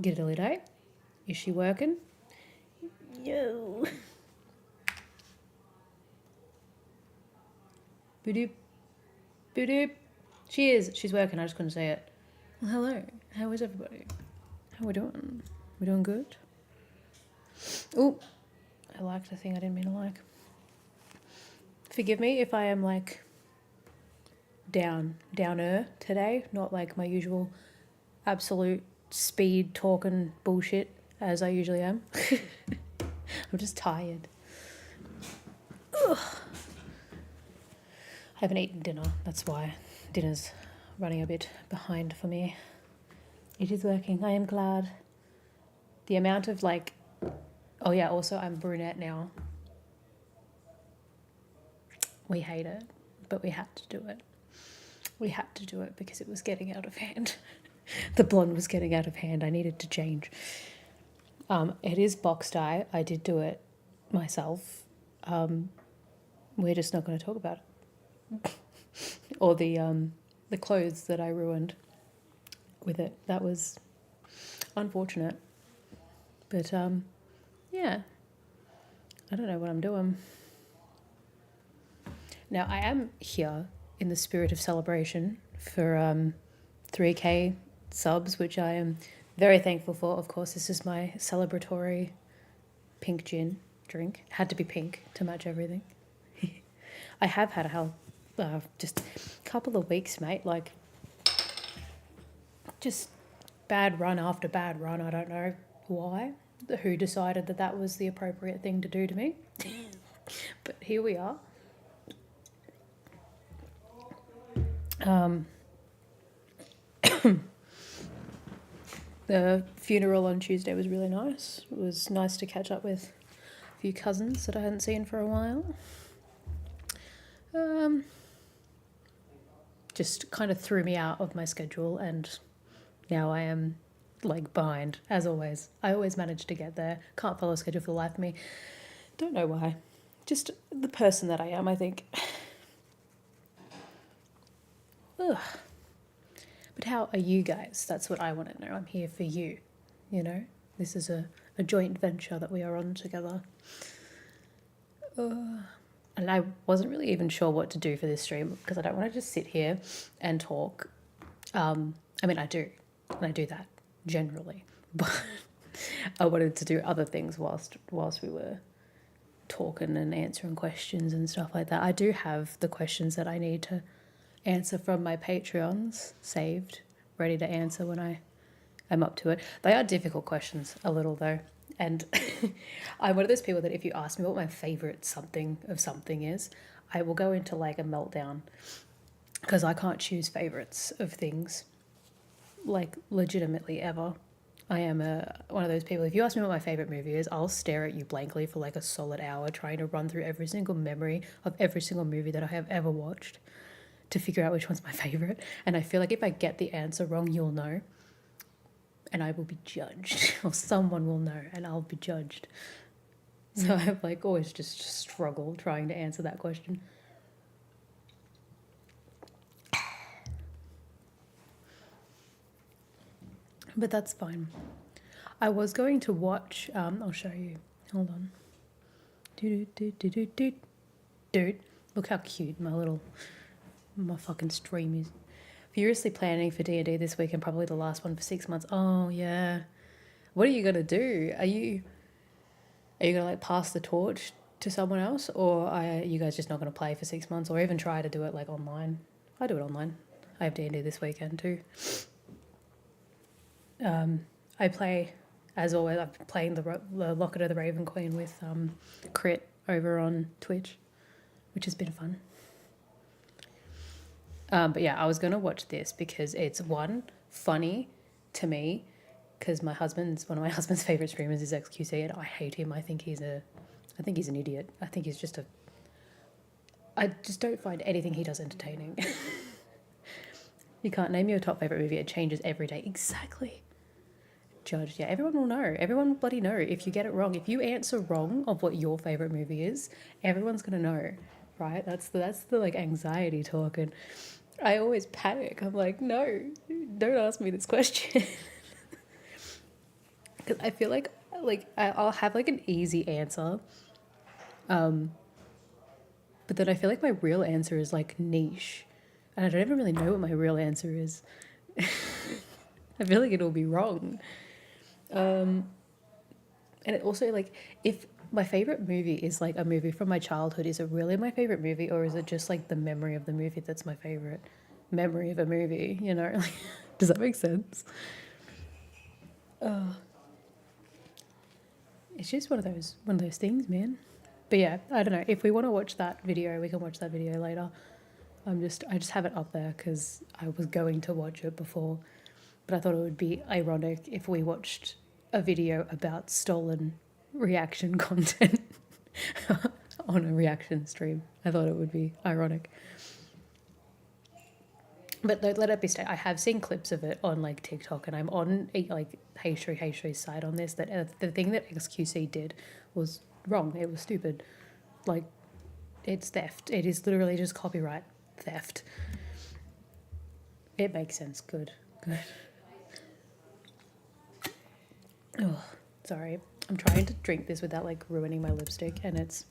Giddly day. Is she working? Yo. Boop boop. She is. She's working. I just couldn't say it. Well, hello. How is everybody? How we doing? We doing good? Oh, I liked the thing I didn't mean to like. Forgive me if I am like downer today, not like my usual absolute speed talking bullshit as I usually am. I'm just tired. Ugh. I haven't eaten dinner, that's why dinner's running a bit behind for me. It is working, I am glad. The amount of like, oh yeah, also I'm brunette now. We hate it, but we had to do it. We had to do it because it was getting out of hand. The blonde was getting out of hand. I needed to change. It is box dye. I did do it myself. We're just not going to talk about it. Or the clothes that I ruined with it. That was unfortunate. But yeah, I don't know what I'm doing. Now I am here in the spirit of celebration for 3K subs, which I am very thankful for. Of course, this is my celebratory pink gin drink. Had to be pink to match everything. I have had just a couple of weeks, mate, like just bad run after bad run. I don't know why, who decided that that was the appropriate thing to do to me. But here we are. The funeral on Tuesday was really nice. It was nice to catch up with a few cousins that I hadn't seen for a while. Just kind of threw me out of my schedule, and now I am like behind, as always. I always manage to get there. Can't follow a schedule for the life of me. Don't know why. Just the person that I am, I think. Ugh. But how are you guys? That's what I want to know. I'm here for you. You know, this is a joint venture that we are on together. And I wasn't really even sure what to do for this stream because I don't want to just sit here and talk. I mean, I do. And I do that generally. But I wanted to do other things whilst we were talking and answering questions and stuff like that. I do have the questions that I need to answer from my Patreons saved, ready to answer when I am up to it. They are difficult questions, a little though. And I'm one of those people that if you ask me what my favourite something of something is, I will go into like a meltdown because I can't choose favourites of things, like legitimately ever. I am one of those people, if you ask me what my favourite movie is, I'll stare at you blankly for like a solid hour trying to run through every single memory of every single movie that I have ever watched to figure out which one's my favourite. And I feel like if I get the answer wrong, you'll know. And I will be judged. Or someone will know and I'll be judged. So I've like always just struggled trying to answer that question. But that's fine. I was going to watch, I'll show you. Hold on. Dude, look how cute my fucking stream is. Furiously planning for D&D this week and probably the last one for 6 months. Oh, yeah. What are you going to do? Are you going to like pass the torch to someone else, or are you guys just not going to play for 6 months or even try to do it like online? I do it online. I have D&D this weekend too. I play, as always, I'm playing the Locket of the Raven Queen with Crit over on Twitch, which has been fun. But yeah, I was going to watch this because it's one, funny to me, because one of my husband's favourite streamers is XQC and I hate him. I think he's an idiot. I think he's just I just don't find anything he does entertaining. You can't name your top favourite movie. It changes every day. Exactly. Judged. Yeah, everyone will know. Everyone will bloody know if you get it wrong. If you answer wrong of what your favourite movie is, everyone's going to know, right? That's the like anxiety talk, and I always panic. I'm like, no, don't ask me this question. 'Cause I feel like I'll have like an easy answer, but then I feel like my real answer is like niche, and I don't even really know what my real answer is. I feel like it'll be wrong. And it also like if my favorite movie is like a movie from my childhood, is it really my favorite movie, or is it just like the memory of the movie that's my favorite memory of a movie? You know, like, does that make sense? It's just one of those things, man. But yeah, I don't know. If we want to watch that video, we can watch that video later. I just have it up there because I was going to watch it before, but I thought it would be ironic if we watched a video about stolen reaction content on a reaction stream. I thought it would be ironic. But let it be stated, I have seen clips of it on like TikTok, and I'm on like Hey Shree's side on this. That the thing that XQC did was wrong. It was stupid. Like, it's theft. It is literally just copyright theft. It makes sense. Good. Oh, sorry. I'm trying to drink this without like ruining my lipstick, and it's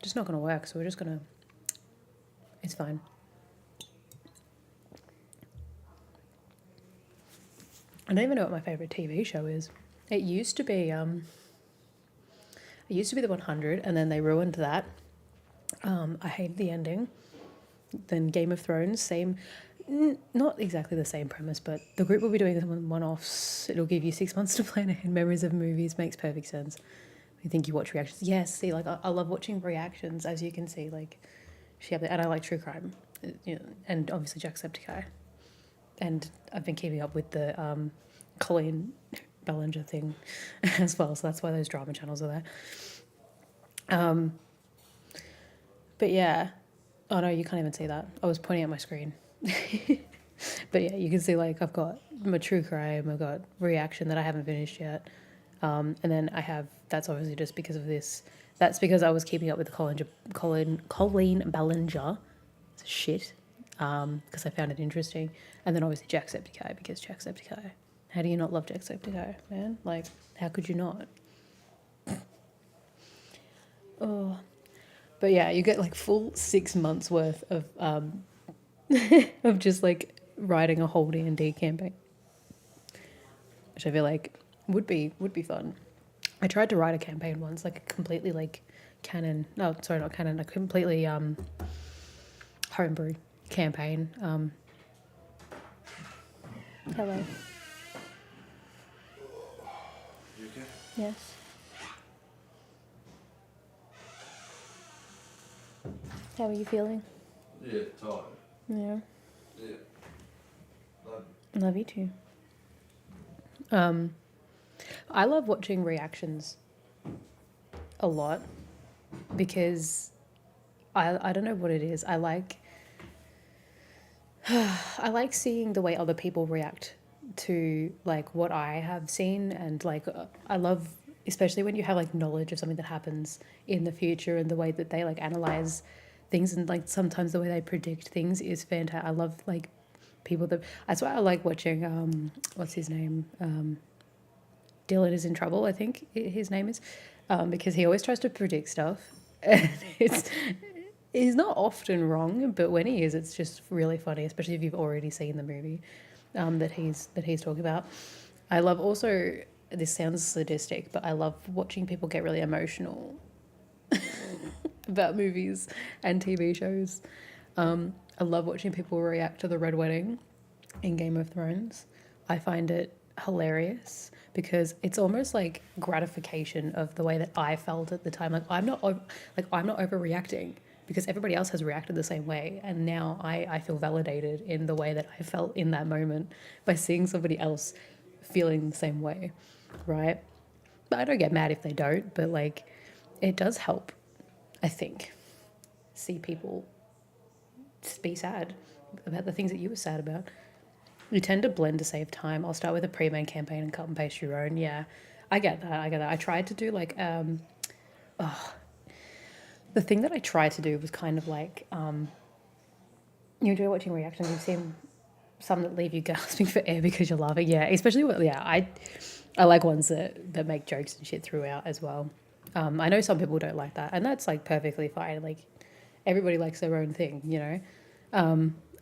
just not gonna work. So we're just gonna. It's fine. I don't even know what my favorite TV show is. It used to be The 100, and then they ruined that. I hated the ending. Then Game of Thrones, same, not exactly the same premise, but the group will be doing them one-offs. It'll give you 6 months to plan ahead. Memories of movies makes perfect sense. You think you watch reactions? Yes. See, like I love watching reactions, as you can see. Like, and I like true crime, you know, and obviously Jacksepticeye. And I've been keeping up with the Colleen Ballinger thing as well, so that's why those drama channels are there. But yeah, oh no, you can't even see that. I was pointing at my screen. But yeah, you can see like I've got my true crime, I've got reaction that I haven't finished yet, and then I have, that's obviously just because of this. That's because I was keeping up with the Colleen Ballinger shit, because I found it interesting. And then obviously Jacksepticeye, because Jacksepticeye. How do you not love Jacksepticeye, man? Like, how could you not? Oh, but yeah, you get like full 6 months worth of of just like writing a whole D&D campaign, which I feel like would be fun. I tried to write a campaign once, like a completely like canon. No, sorry, not canon. A completely homebrew campaign. Hello. You okay? Yes. How are you feeling? Yeah, tired. Yeah. Yeah. Love you too. I love watching reactions a lot because I don't know what it is. I like seeing the way other people react to like what I have seen, and like I love, especially when you have like knowledge of something that happens in the future, and the way that they like analyze things, and like sometimes the way they predict things is fantastic. I love like people that, that's why I like watching what's his name, Dylan is in trouble, I think his name is, because he always tries to predict stuff, and he's not often wrong, but when he is, it's just really funny, especially if you've already seen the movie that he's talking about. I love also, this sounds sadistic, but I love watching people get really emotional about movies and TV shows. I love watching people react to the Red Wedding in Game of Thrones. I find it hilarious because it's almost like gratification of the way that I felt at the time. Like I'm not overreacting because everybody else has reacted the same way, and now I feel validated in the way that I felt in that moment by seeing somebody else feeling the same way, right? But I don't get mad if they don't, but like it does help, I think, see people be sad about the things that you were sad about. You tend to blend to save time. I'll start with a pre-made campaign and cut and paste your own. Yeah, I get that. I tried to do like, the thing that I tried to do was kind of like, you enjoy watching reactions. You've seen some that leave you gasping for air because you're laughing. Yeah, especially I like ones that make jokes and shit throughout as well. I know some people don't like that, and that's like perfectly fine. Like everybody likes their own thing, you know.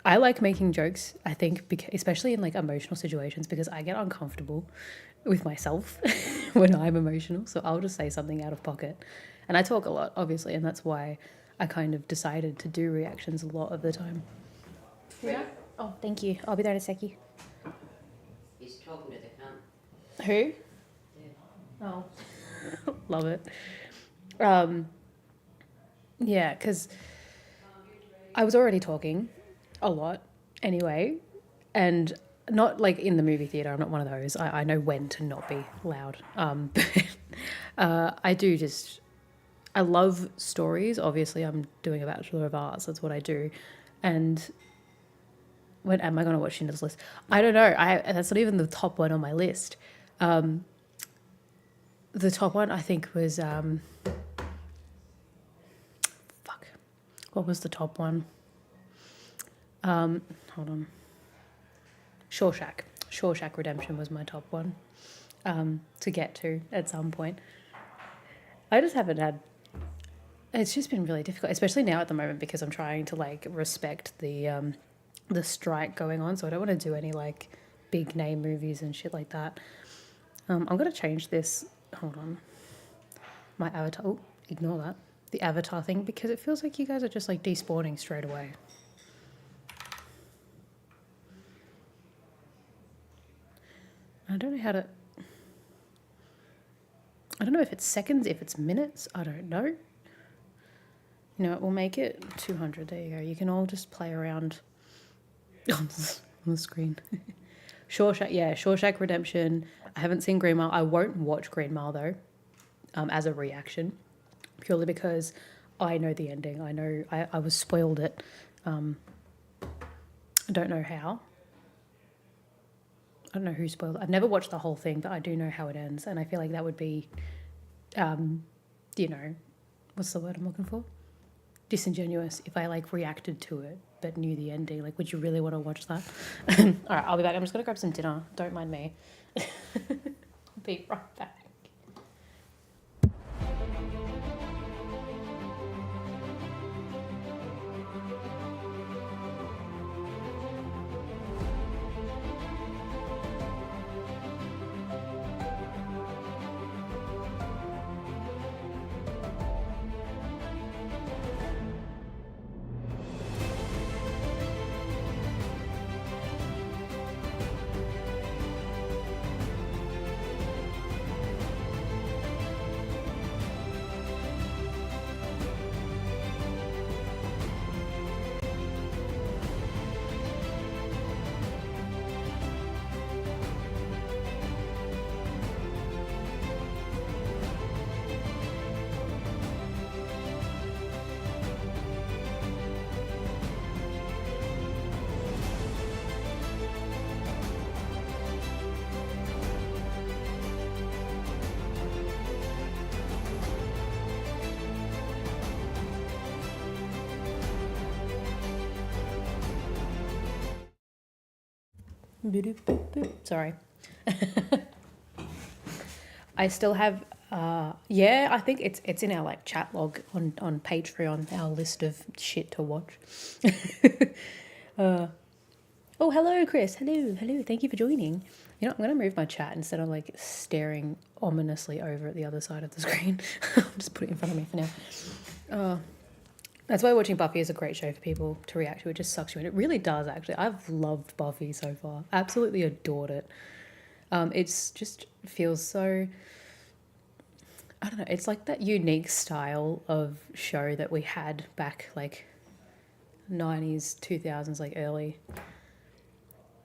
I like making jokes. I think, especially in like emotional situations, because I get uncomfortable with myself when I'm emotional. So I'll just say something out of pocket, and I talk a lot, obviously, and that's why I kind of decided to do reactions a lot of the time. Yeah. Oh, thank you. I'll be there in a seckie. He's talking to the cunt. Who? Yeah. Oh, love it. Yeah, because I was already talking a lot anyway, and not like in the movie theater. I'm not one of those. I know when to not be loud. But I do just. I love stories. Obviously, I'm doing a Bachelor of Arts. That's what I do, and when am I going to watch Schindler's List? I don't know. That's not even the top one on my list. The top one I think was fuck. What was the top one? Hold on. Shawshank Redemption was my top one to get to at some point. I just haven't had. It's just been really difficult, especially now at the moment because I'm trying to like respect the strike going on. So I don't want to do any like big name movies and shit like that. I'm gonna change this. Hold on. My avatar. Oh, ignore that. The avatar thing because it feels like you guys are just like despawning straight away. I don't know how to. I don't know if it's seconds, if it's minutes. I don't know. You know what? We'll make it 200. There you go. You can all just play around on the screen. Shawshank Redemption. I haven't seen Green Mile. I won't watch Green Mile though, as a reaction, purely because I know the ending. I know I was spoiled it. I don't know how. I don't know who spoiled it. I've never watched the whole thing, but I do know how it ends, and I feel like that would be, you know, what's the word I'm looking for? Disingenuous if I like reacted to it but knew the ending. Like, would you really want to watch that? All right, I'll be back. I'm just gonna grab some dinner. Don't mind me. Be right back. Sorry. I still have yeah, I think it's in our like chat log on Patreon, our list of shit to watch. Oh, hello Chris. Hello. Thank you for joining. You know, I'm gonna move my chat instead of like staring ominously over at the other side of the screen. I'll just put it in front of me for now. That's why watching Buffy is a great show for people to react to. It just sucks you in. It really does, actually. I've loved Buffy so far. Absolutely adored it. It's just feels so. I don't know. It's like that unique style of show that we had back like 90s, 2000s, like early.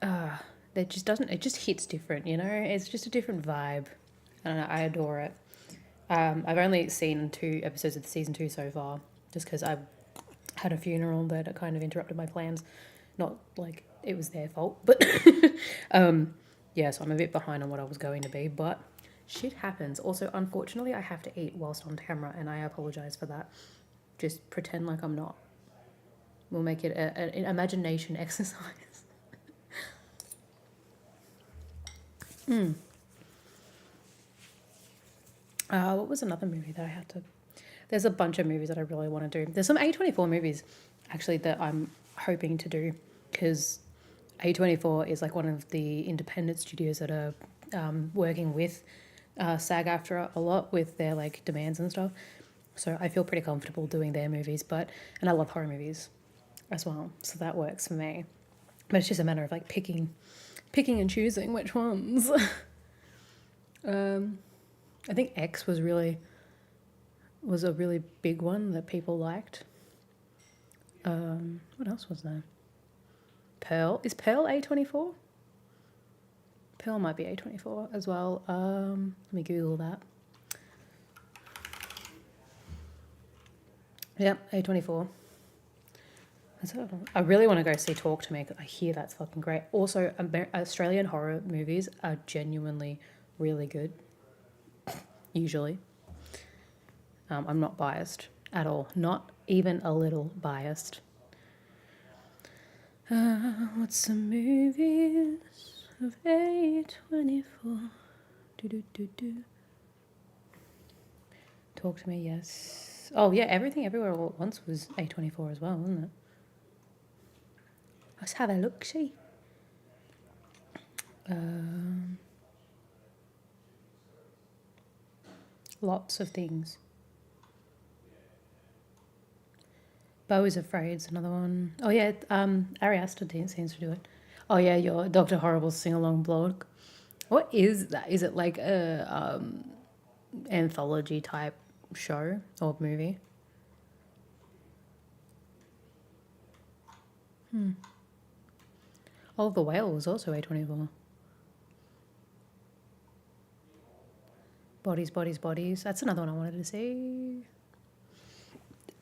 That just doesn't. It just hits different, you know. It's just a different vibe. I don't know. I adore it. I've only seen 2 episodes of the season 2 so far, just because I had a funeral that kind of interrupted my plans. Not like it was their fault, but yeah, so I'm a bit behind on what I was going to be, but shit happens. Also, unfortunately, I have to eat whilst on camera, and I apologize for that. Just pretend like I'm not. We'll make it an imagination exercise. What was another movie that I had to... There's a bunch of movies that I really want to do. There's some A24 movies, actually, that I'm hoping to do, because A24 is like one of the independent studios that are working with SAG-AFTRA a lot with their like demands and stuff. So I feel pretty comfortable doing their movies, and I love horror movies as well, so that works for me. But it's just a matter of like picking and choosing which ones. I think X was a really big one that people liked. What else was there? Pearl. Is Pearl A24? Pearl might be A24 as well. Let me Google that. Yep, A24. So I really want to go see Talk to Me, because I hear that's fucking great. Also, Australian horror movies are genuinely really good, usually. I'm not biased at all. Not even a little biased. What's some movies of A24? Talk to Me, yes. Oh, yeah, Everything Everywhere All at Once was A24 as well, wasn't it? Let's have a look-see. Lots of things. Beau is Afraid's another one. Oh yeah, Ari Aster seems to do it. Oh yeah, your Dr. Horrible sing-along blog. What is that? Is it like a anthology type show or movie? Olive the Whale was also A24. Bodies, Bodies, Bodies. That's another one I wanted to see.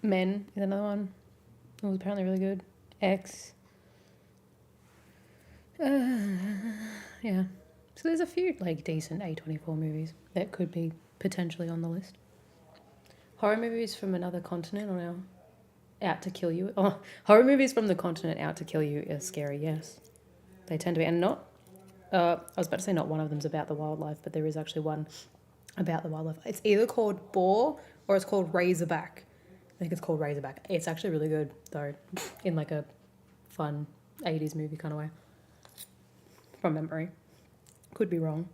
Men is another one. It was apparently really good. X. Yeah. So there's a few like decent A24 movies that could be potentially on the list. Horror movies from another continent or Out to Kill You. Oh, horror movies from the continent Out to Kill You are scary, yes. They tend to be. And not, I was about to say not one of them's about the wildlife, but there is actually one about the wildlife. It's either called Boar or it's called Razorback. I think it's called Razorback. It's actually really good, though, in like a fun 80s movie kind of way. From memory. Could be wrong.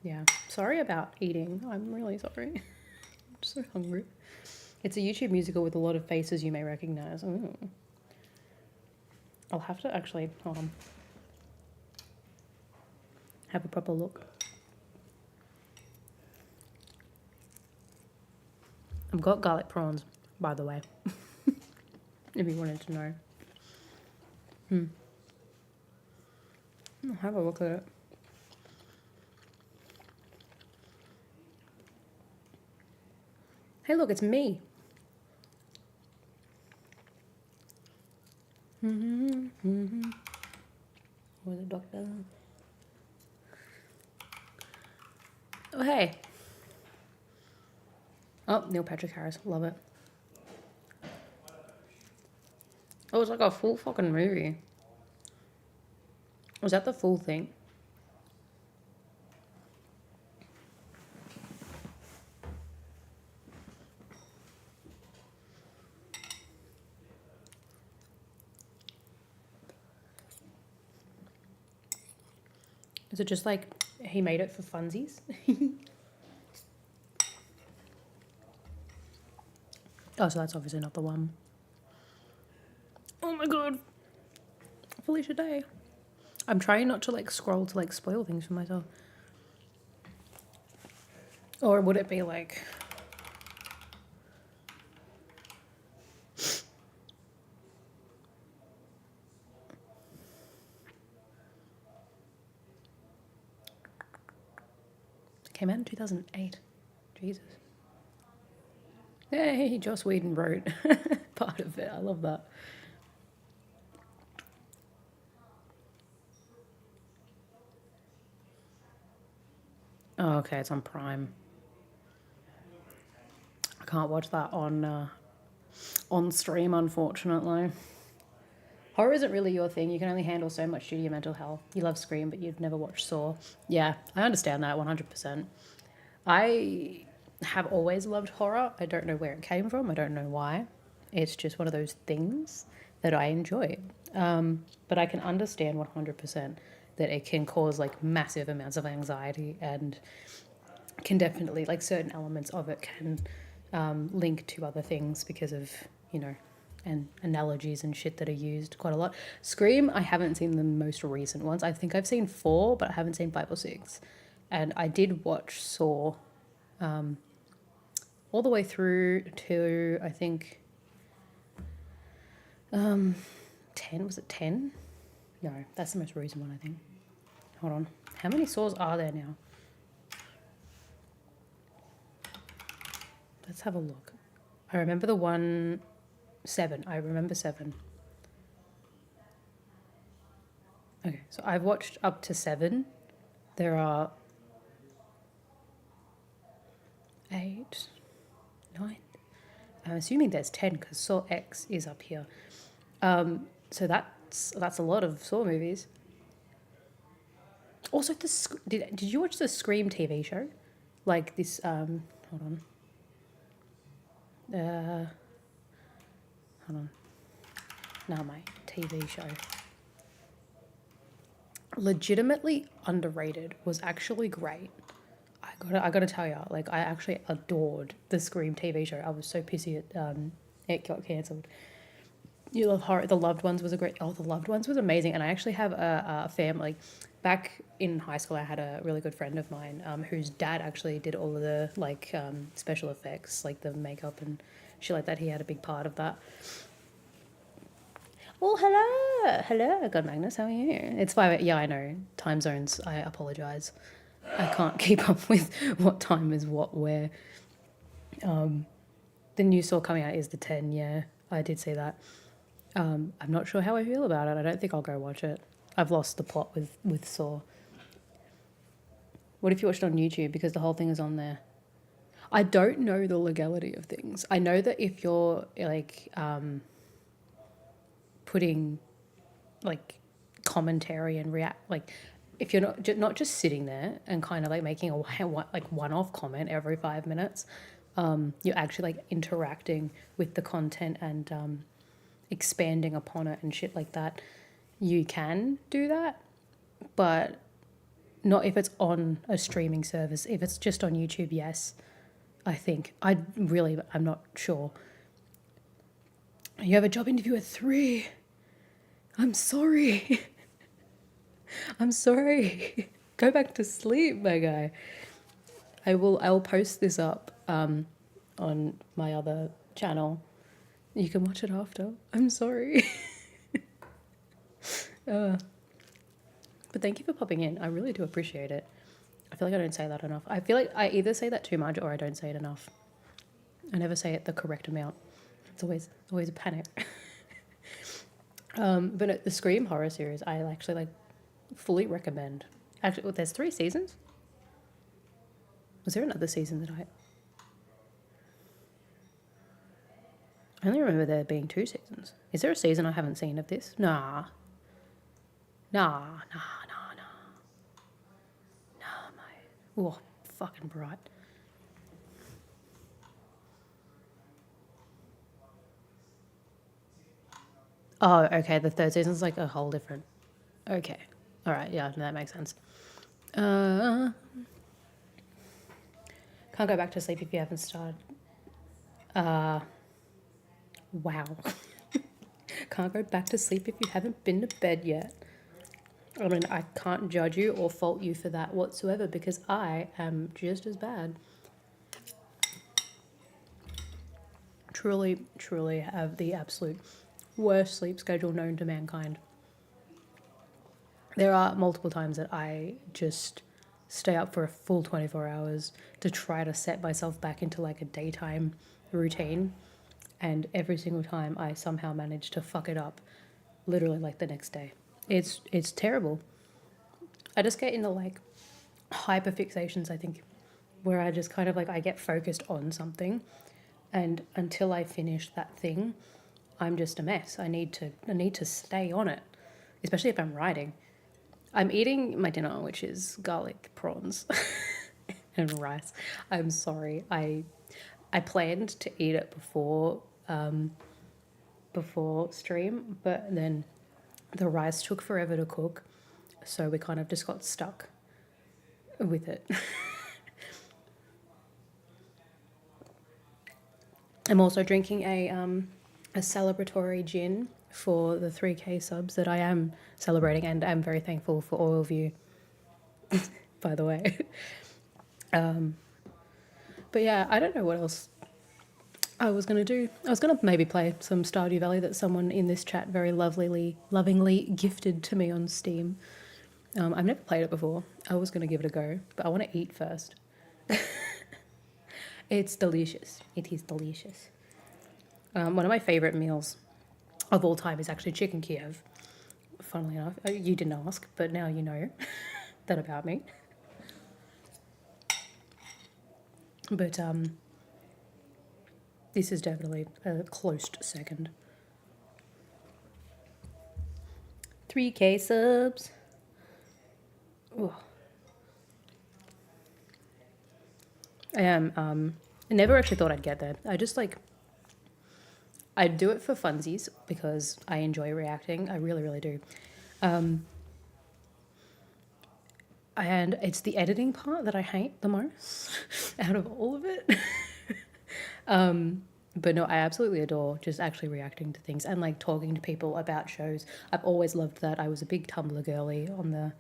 Yeah. Sorry about eating. I'm really sorry. I'm so hungry. It's a YouTube musical with a lot of faces you may recognize. Ooh. I'll have to actually, hold on. Have a proper look. I've got garlic prawns, by the way, if you wanted to know. I'll have a look at it. Hey, look, it's me. Where's the doctor? Oh, hey. Oh, Neil Patrick Harris. Love it. Oh, it's like a full fucking movie. Was that the full thing? Is it just like he made it for funsies? Oh, so that's obviously not the one. Oh my god. Felicia Day. I'm trying not to like scroll to like spoil things for myself. Or would it be like... It came out in 2008. Jesus. Hey, Joss Whedon wrote part of it. I love that. Oh, okay, it's on Prime. I can't watch that on stream, unfortunately. Horror isn't really your thing. You can only handle so much due to your mental health. You love Scream, but you've never watched Saw. Yeah, I understand that 100%. I have always loved horror. I don't know where it came from. I don't know why. It's just one of those things that I enjoy. But I can understand 100% that it can cause like massive amounts of anxiety and can definitely, like certain elements of it can link to other things because of, you know, and analogies and shit that are used quite a lot. Scream, I haven't seen the most recent ones. I think I've seen 4, but I haven't seen 5 or 6. And I did watch Saw all the way through to, I think, 10. Was it 10? No, that's the most recent one, I think. Hold on. How many Saws are there now? Let's have a look. I remember the one... 7. I remember 7. Okay, so I've watched up to 7. There are 8, 9. I'm assuming there's 10 because Saw X is up here. So that's a lot of Saw movies. Also, did you watch the Scream TV show? Like this, hold on. Hold on. Nah, mate, TV show. Legitimately underrated. Was actually great. I gotta tell you, like I actually adored the Scream TV show. I was so pissy it got cancelled. You love horror. The Loved Ones was a great. Oh, The Loved Ones was amazing. And I actually have a family. Back in high school, I had a really good friend of mine whose dad actually did all of the like special effects, like the makeup and shit like that. He had a big part of that. Oh, hello, God Magnus, how are you? It's 5. Yeah, I know. Time zones. I apologize. I can't keep up with what time is what where. The new Saw coming out is the 10. Yeah, I did see that. I'm not sure how I feel about it. I don't think I'll go watch it. I've lost the plot with Saw. What if you watched it on YouTube because the whole thing is on there? I don't know the legality of things. I know that if you're like putting like commentary and react, like if you're not just sitting there and kind of like making a one-off comment every 5 minutes, you're actually like interacting with the content and expanding upon it and shit like that. You can do that, but not if it's on a streaming service. If it's just on YouTube, yes, I think. I'm not sure. You have a job interview at 3. I'm sorry. I'm sorry. Go back to sleep, my guy. I will post this up on my other channel. You can watch it after. I'm sorry. But thank you for popping in. I really do appreciate it. I feel like I don't say that enough. I feel like I either say that too much or I don't say it enough. I never say it the correct amount. It's always a panic. But the Scream horror series, I actually like fully recommend. Actually, well, there's 3 seasons. Was there another season that I only remember there being 2 seasons. Is there a season I haven't seen of this? Nah, mate. Oh, fucking bright. Oh, okay. The 3rd season's like a whole different. Okay. All right. Yeah, that makes sense. Can't go back to sleep if you haven't started. Wow. Can't go back to sleep if you haven't been to bed yet. I mean, I can't judge you or fault you for that whatsoever because I am just as bad. Truly, truly have the absolute worst sleep schedule known to mankind. There are multiple times that I just stay up for a full 24 hours to try to set myself back into like a daytime routine. And every single time I somehow manage to fuck it up, literally like the next day. It's terrible. I just get into like hyper fixations, I think, where I just kind of like I get focused on something, and until I finish that thing, I'm just a mess. I need to stay on it, especially if I'm writing. I'm eating my dinner, which is garlic prawns, and rice. I'm sorry. I planned to eat it before stream, but then the rice took forever to cook, so we kind of just got stuck with it. I'm also drinking a celebratory gin for the 3K subs that I am celebrating, and I'm very thankful for all of you, by the way. But yeah, I don't know what else I was going to do. I was going to maybe play some Stardew Valley that someone in this chat very lovingly gifted to me on Steam. I've never played it before. I was going to give it a go, but I want to eat first. It's delicious. It is delicious. One of my favourite meals of all time is actually chicken Kiev. Funnily enough, you didn't ask, but now you know that about me. But this is definitely a close second. 3K subs. Ooh. I am. I never actually thought I'd get there. I do it for funsies because I enjoy reacting. I really, really do. And it's the editing part that I hate the most out of all of it. But no, I absolutely adore just actually reacting to things and like talking to people about shows. I've always loved that. I was a big Tumblr girly on the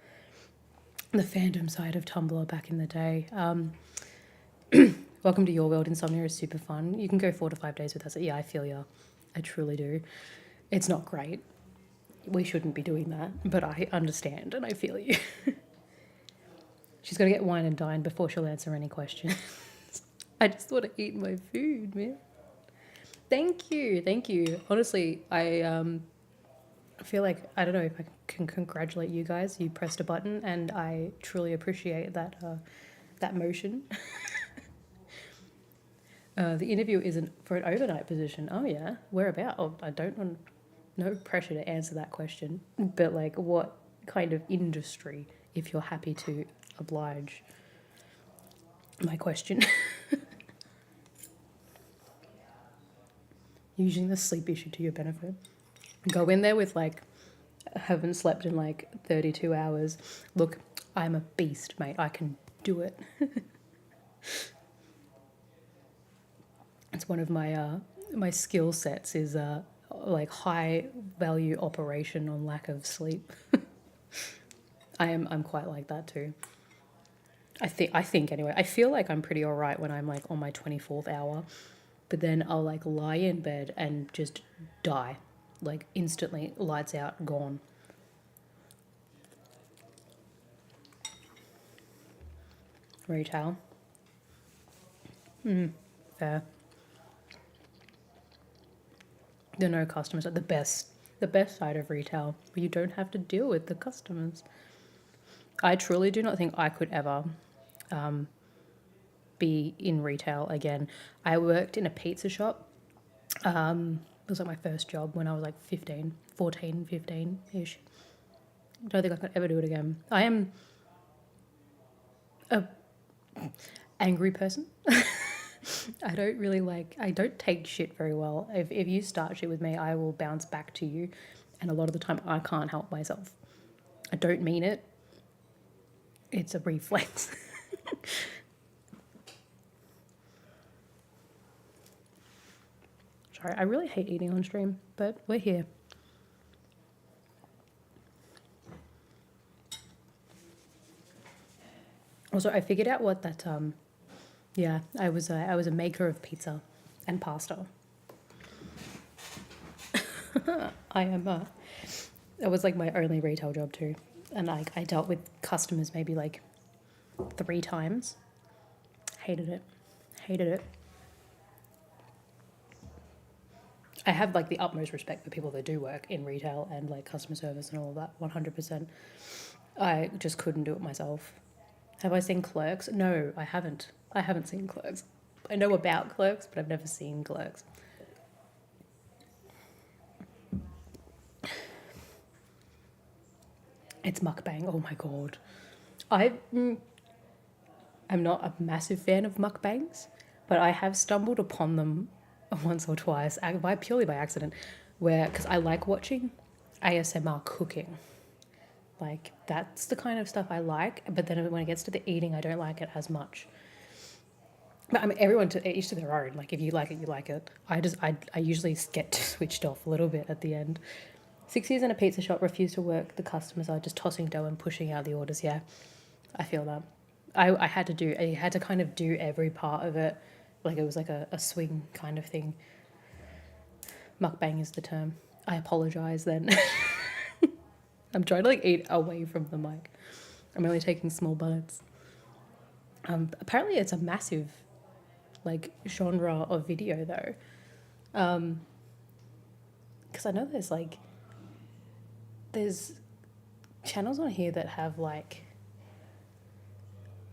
fandom side of Tumblr back in the day. Welcome to Your World. Insomnia is super fun. You can go 4 to 5 days with us. Yeah, I feel ya. I truly do. It's not great. We shouldn't be doing that, but I understand and I feel you. She's got to get wine and dine before she'll answer any questions. I just want to eat my food, man. Thank you. Thank you. Honestly, I feel like, I don't know if I can congratulate you guys. You pressed a button and I truly appreciate that motion. The interview isn't for an overnight position. Oh, yeah. Whereabout? Oh, I don't want... No pressure to answer that question. But, like, what kind of industry, if you're happy to oblige my question? Using the sleep issue to your benefit. Go in there with, like, haven't slept in, like, 32 hours. Look, I'm a beast, mate. I can do it. It's one of my skill sets is like high value operation on lack of sleep. I'm quite like that too. I think anyway. I feel like I'm pretty alright when I'm like on my 24th hour, but then I'll like lie in bed and just die, like instantly, lights out, gone. Retail. Fair. There are no customers at the best side of retail, where you don't have to deal with the customers. I truly do not think I could ever be in retail again. I worked in a pizza shop. It was like my first job when I was like 15-ish. I don't think I could ever do it again. I am a angry person. I don't take shit very well. If you start shit with me, I will bounce back to you. And a lot of the time, I can't help myself. I don't mean it. It's a reflex. Sorry, I really hate eating on stream, but we're here. Also, I figured out what that yeah, I was a maker of pizza and pasta. That was like my only retail job too, and I dealt with customers maybe like 3 times. Hated it. I have like the utmost respect for people that do work in retail and like customer service and all of that. 100%. I just couldn't do it myself. Have I seen Clerks? No, I haven't. I haven't seen Clerks. I know about Clerks, but I've never seen Clerks. It's mukbang. Oh my god. I'm not a massive fan of mukbangs, but I have stumbled upon them once or twice, purely by accident, where because I like watching ASMR cooking. Like that's the kind of stuff I like, but then when it gets to the eating, I don't like it as much. But I mean, everyone to each to their own. Like if you like it, you like it. I usually get switched off a little bit at the end. 6 years in a pizza shop, refuse to work. The customers are just tossing dough and pushing out the orders. Yeah, I feel that. I had to kind of do every part of it. Like it was like a swing kind of thing. Mukbang is the term. I apologize then. I'm trying to like eat away from the mic. I'm only taking small bites. Apparently it's a massive like genre of video though. Because I know there's channels on here that have like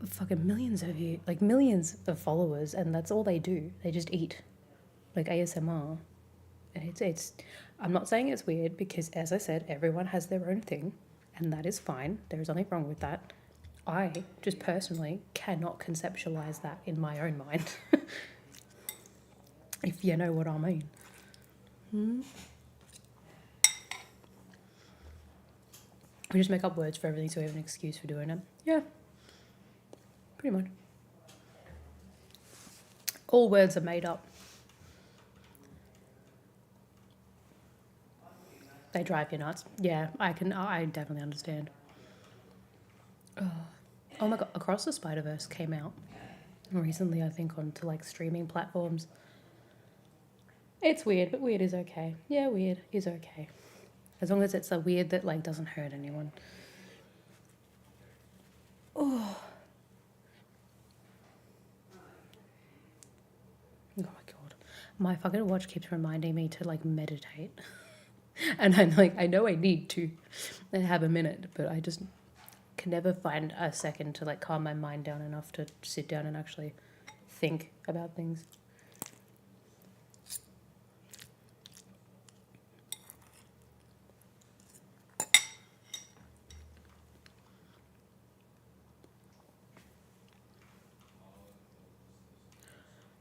fucking millions of followers, and that's all they do. They just eat, like ASMR. And it's. I'm not saying it's weird because, as I said, everyone has their own thing, and that is fine. There is nothing wrong with that. I just personally cannot conceptualize that in my own mind. If you know what I mean. We just make up words for everything so we have an excuse for doing it. Yeah. Pretty much. All words are made up. They drive you nuts. Yeah, I definitely understand. Oh my god, Across the Spider-Verse came out recently, I think, onto like streaming platforms. It's weird, but weird is okay. Yeah, weird is okay. As long as it's a weird that like doesn't hurt anyone. Oh my god. My fucking watch keeps reminding me to like meditate. And I know I need to have a minute, but I just can never find a second to like calm my mind down enough to sit down and actually think about things.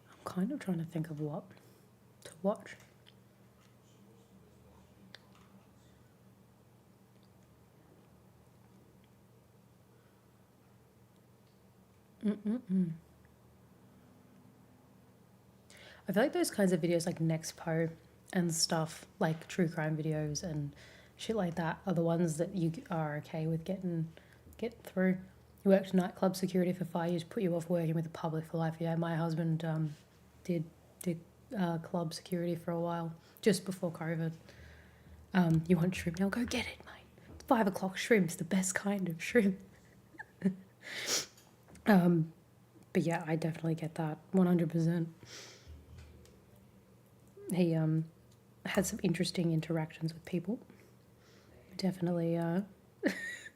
I'm kind of trying to think of what to watch. I feel like those kinds of videos like Nextpo and stuff, like true crime videos and shit like that, are the ones that you are okay with get through. You worked nightclub security for 5 years, put you off working with the public for life. Yeah, my husband did club security for a while, just before COVID. You want shrimp now? Go get it, mate. 5 o'clock shrimp's the best kind of shrimp. But yeah, I definitely get that 100%. He had some interesting interactions with people. Definitely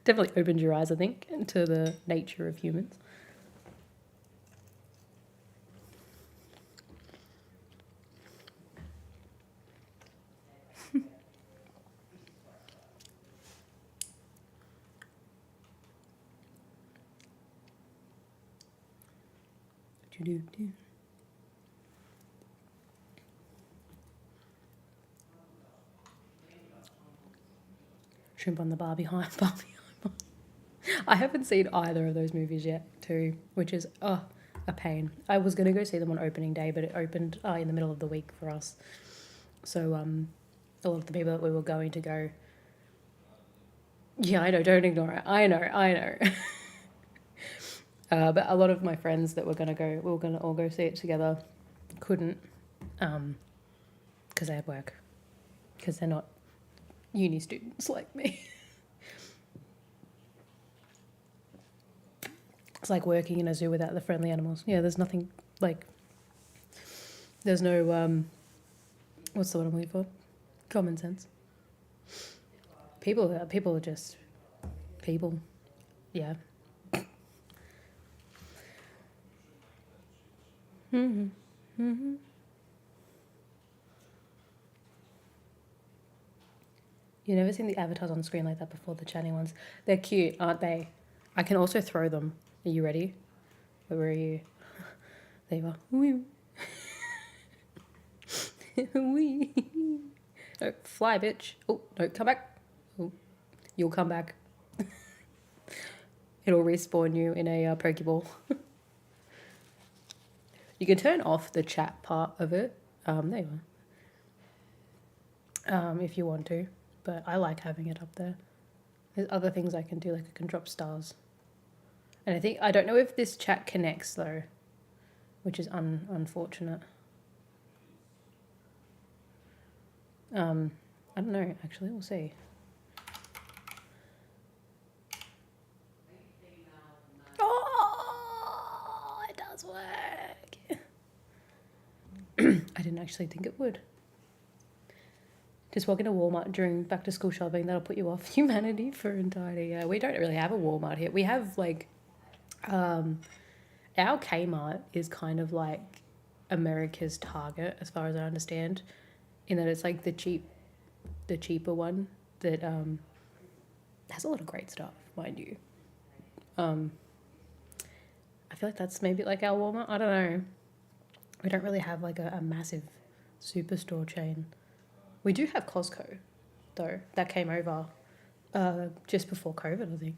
definitely opened your eyes, I think, to the nature of humans. Do-do-do. Shrimp on the bar behind. I haven't seen either of those movies yet, too, which is a pain. I was gonna go see them on opening day, but it opened in the middle of the week for us. So a lot of the people that we were going to go. Yeah, I know. Don't ignore it. I know. But a lot of my friends that were gonna go, we were gonna all go see it together, couldn't, because they had work, because they're not uni students like me. It's like working in a zoo without the friendly animals. Yeah, there's nothing like. There's no what's the word I'm looking for? Common sense. People are just people. Yeah. Mhm. Mhm. You've never seen the avatars on screen like that before, the chatting ones. They're cute, aren't they? I can also throw them. Are you ready? Where are you? There you are. Wee. Wee. No, fly, bitch. Oh, no, come back. Oh, you'll come back. It'll respawn you in a Pokeball. You can turn off the chat part of it. There you are. If you want to, but I like having it up there. There's other things I can do, like I can drop stars. And I don't know if this chat connects though, which is unfortunate. I don't know, actually, we'll see. Oh, it does work. I didn't actually think it would. Just walk into Walmart during back to school shopping, that'll put you off humanity for entirety. Yeah, we don't really have a Walmart here. We have like, our Kmart is kind of like America's Target, as far as I understand, in that it's like the cheaper one that has a lot of great stuff, mind you. I feel like that's maybe like our Walmart. I don't know. We don't really have like a massive superstore chain. We do have Costco, though. That came over just before COVID, I think.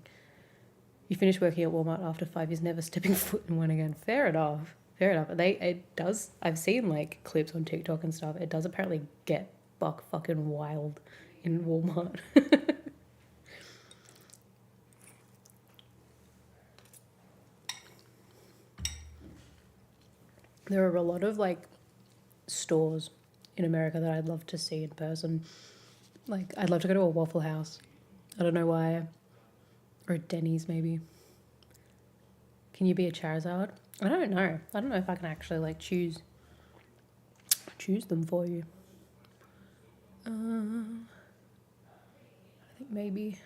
You finish working at Walmart after 5 years, never stepping foot in one again. Fair enough. Fair enough. It does. I've seen like clips on TikTok and stuff. It does apparently get buck fucking wild in Walmart. There are a lot of like stores in America that I'd love to see in person. Like I'd love to go to a Waffle House. I don't know why. Or a Denny's maybe. Can you be a Charizard? I don't know. I don't know if I can actually like choose them for you. I think maybe.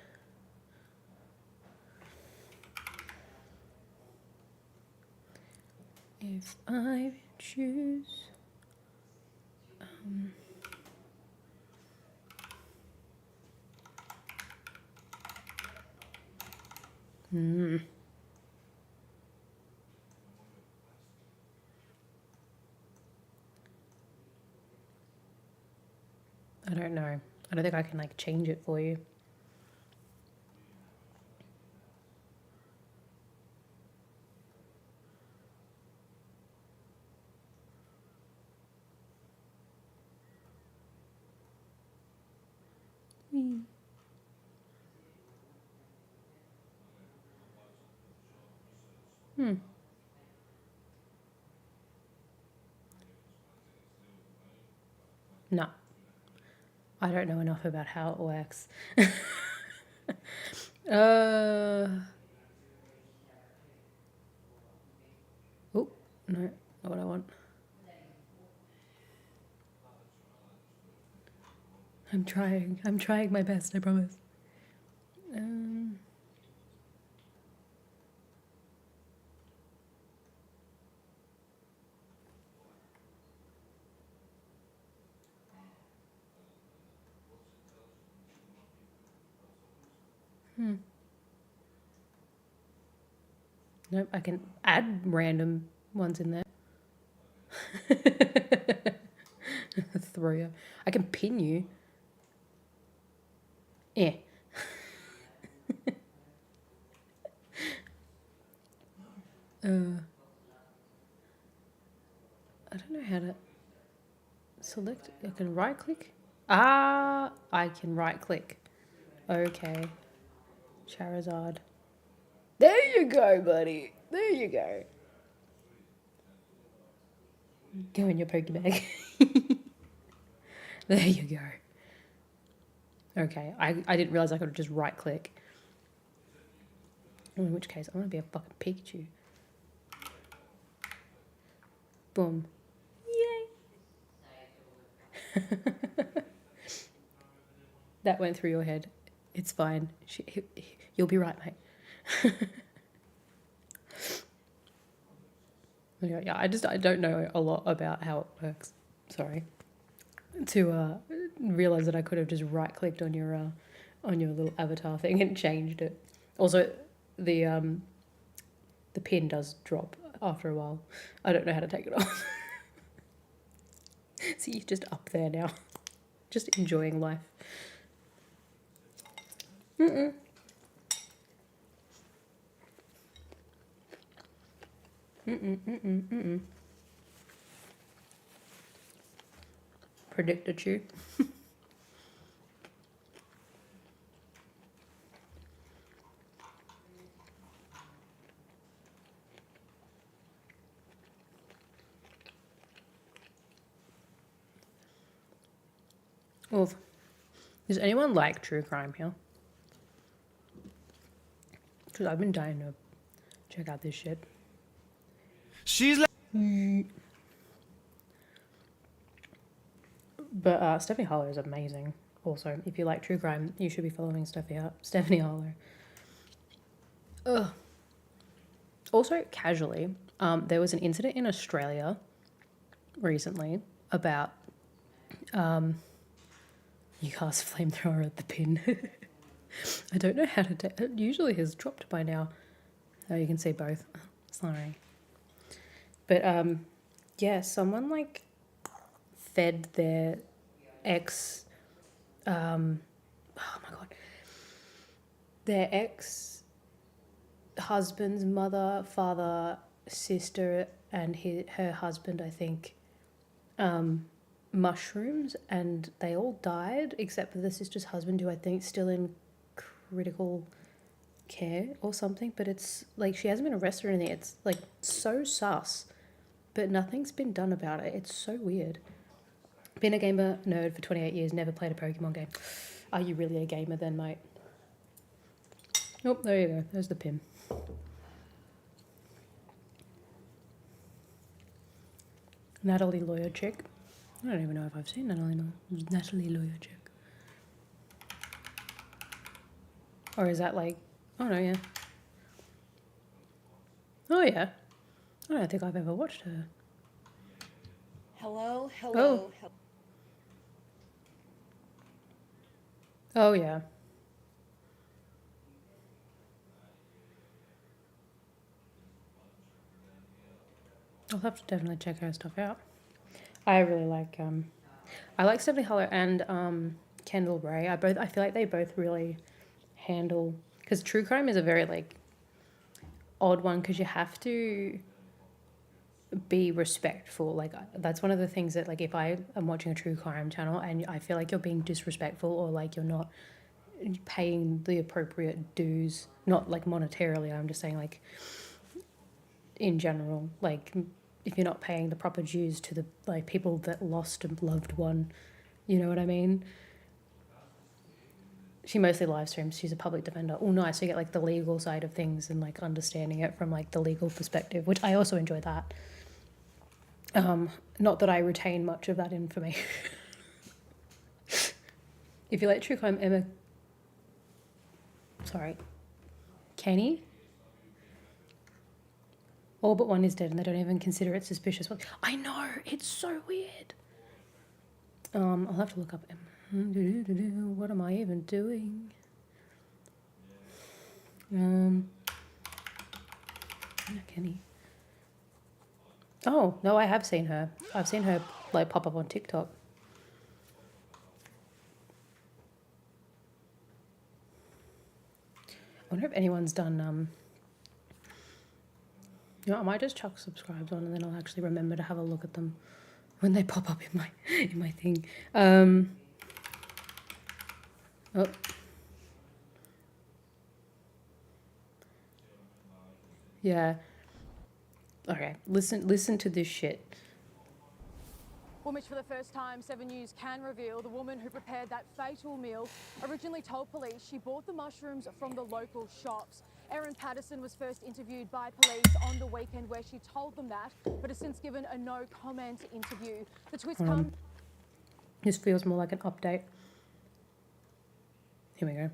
If I choose. I don't know. I don't think I can like change it for you. No. I don't know enough about how it works. Oh, no, not what I want. I'm trying my best, I promise. Nope, I can add random ones in there. Throw you. I can pin you. Yeah. I don't know how to select. I can right click. I can right click. Okay. Charizard. There you go, buddy. There you go. Go in your Pokebag. There you go. Okay, I didn't realize I could just right click. In which case, I'm gonna be a fucking Pikachu. Boom. Yay! That went through your head. It's fine. You'll be right, mate. Yeah, I don't know a lot about how it works. Sorry. To realize that I could have just right clicked on your little avatar thing and changed it. Also, the pin does drop after a while. I don't know how to take it off. See, you're just up there now. Just enjoying life. Mm-mm. Mm-mm, mm-mm, mm-mm. Predicted you. Oof. Does anyone like true crime here? Because I've been dying to check out this shit. She's like, But Stephanie Harlow is amazing. Also, if you like true crime, you should be following Stephanie Harlow. Ugh. Also, casually, there was an incident in Australia recently about you cast flamethrower at the pin. I don't know how to. It usually has dropped by now. Oh, you can see both. Sorry. But yeah, someone like fed their ex. Oh my god. Their ex husband's mother, father, sister, and her husband, I think, mushrooms, and they all died except for the sister's husband, who I think is still in critical care or something. But it's like she hasn't been arrested or anything. It's like so sus, but nothing's been done about it. It's so weird. Been a gamer nerd for 28 years, never played a Pokemon game. Are you really a gamer then, mate? Oh, there you go. There's the pin. Natalie Lawyer chick. I don't even know if I've seen Natalie Lawyer chick. Or is that like... Oh, no, yeah. Oh, yeah. I don't think I've ever watched her. Hello, hello, Oh. hello. Oh, yeah. I'll have to definitely check her stuff out. I really like I like Stephanie Harlow and Kendall Ray. I feel like they both really handle, because true crime is a very like odd one, because you have to be respectful. Like that's one of the things that, like, if I am watching a true crime channel and I feel like you're being disrespectful, or like you're not paying the appropriate dues, not like monetarily, I'm just saying like in general, like if you're not paying the proper dues to the like people that lost a loved one, you know what I mean? She mostly live streams. She's a public defender. Oh, nice. So you get like the legal side of things and like understanding it from like the legal perspective, which I also enjoy that. Not that I retain much of that information. If you like true crime, Kenny? All but one is dead and they don't even consider it suspicious. I know, it's so weird. I'll have to look up what am I even doing? Kenny. Oh, no, I have seen her. I've seen her like pop up on TikTok. I wonder if anyone's done you know, I might just chuck subscribes on and then I'll actually remember to have a look at them when they pop up in my thing. Oh. Yeah. Okay, listen to this shit. Well, Mitch, for the first time, 7 News can reveal the woman who prepared that fatal meal originally told police she bought the mushrooms from the local shops. Erin Patterson was first interviewed by police on the weekend where she told them that, but has since given a no-comment interview. The twist comes... This feels more like an update. Here we go.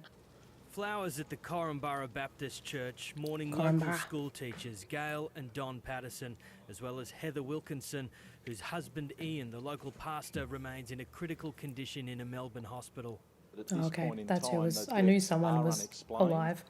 flowers at the Corumburra Baptist Church, mourning local Corumburra. school teachers Gail and Don Patterson, as well as Heather Wilkinson, whose husband Ian, the local pastor, remains in a critical condition in a Melbourne hospital. At this Okay, point in that's who time, was. the I knew deaths someone are was unexplained, alive.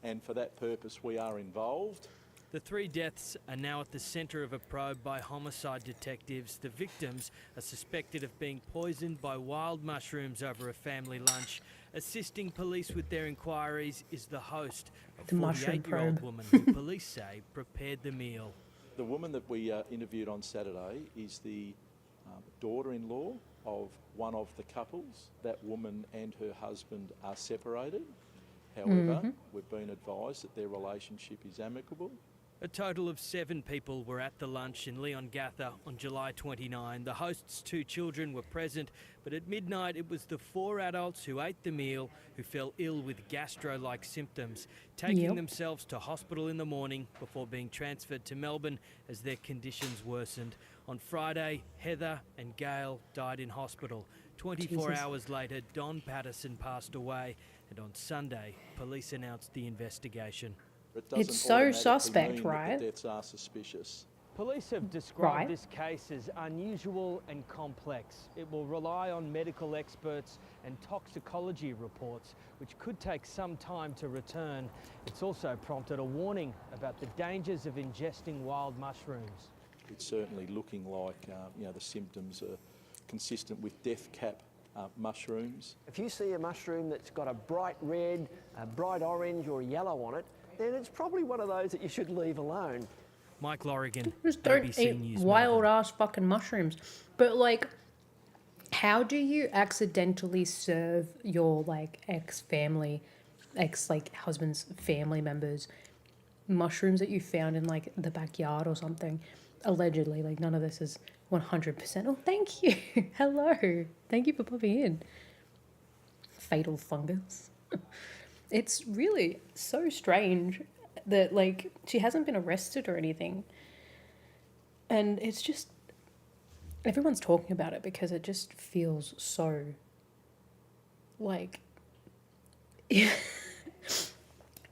and for that purpose we are involved. The 3 deaths are now at the centre of a probe by homicide detectives. The victims are suspected of being poisoned by wild mushrooms over a family lunch. Assisting police with their inquiries is the host, a The mushroom 48-year-old probe. woman who police say prepared the meal. The woman that we interviewed on Saturday is the daughter-in-law of one of the couples. That woman and her husband are separated. However, we've been advised that their relationship is amicable. A total of 7 people were at the lunch in Leongatha on July 29. The host's 2 children were present, but at midnight it was the 4 adults who ate the meal who fell ill with gastro-like symptoms, taking themselves to hospital in the morning before being transferred to Melbourne as their conditions worsened. On Friday, Heather and Gail died in hospital. 24 Jesus. hours later, Don Patterson passed away, and on Sunday, police announced the investigation. It doesn't It's so automatically suspect, mean that right? the deaths are suspicious. Police have described Right. this case as unusual and complex. It will rely on medical experts and toxicology reports, which could take some time to return. It's also prompted a warning about the dangers of ingesting wild mushrooms. It's certainly looking like the symptoms are consistent with death cap mushrooms. If you see a mushroom that's got a bright red, a bright orange or yellow on it, then it's probably one of those that you should leave alone. Mike Lorrigan, Just don't ABC eat News wild Melbourne. ass fucking mushrooms. But like, how do you accidentally serve your like husband's family members mushrooms that you found in like the backyard or something? Allegedly, like none of this is 100%. Oh, thank you. Hello. Thank you for popping in. Fatal fungus. It's really so strange that like she hasn't been arrested or anything. And it's just everyone's talking about it because it just feels so like if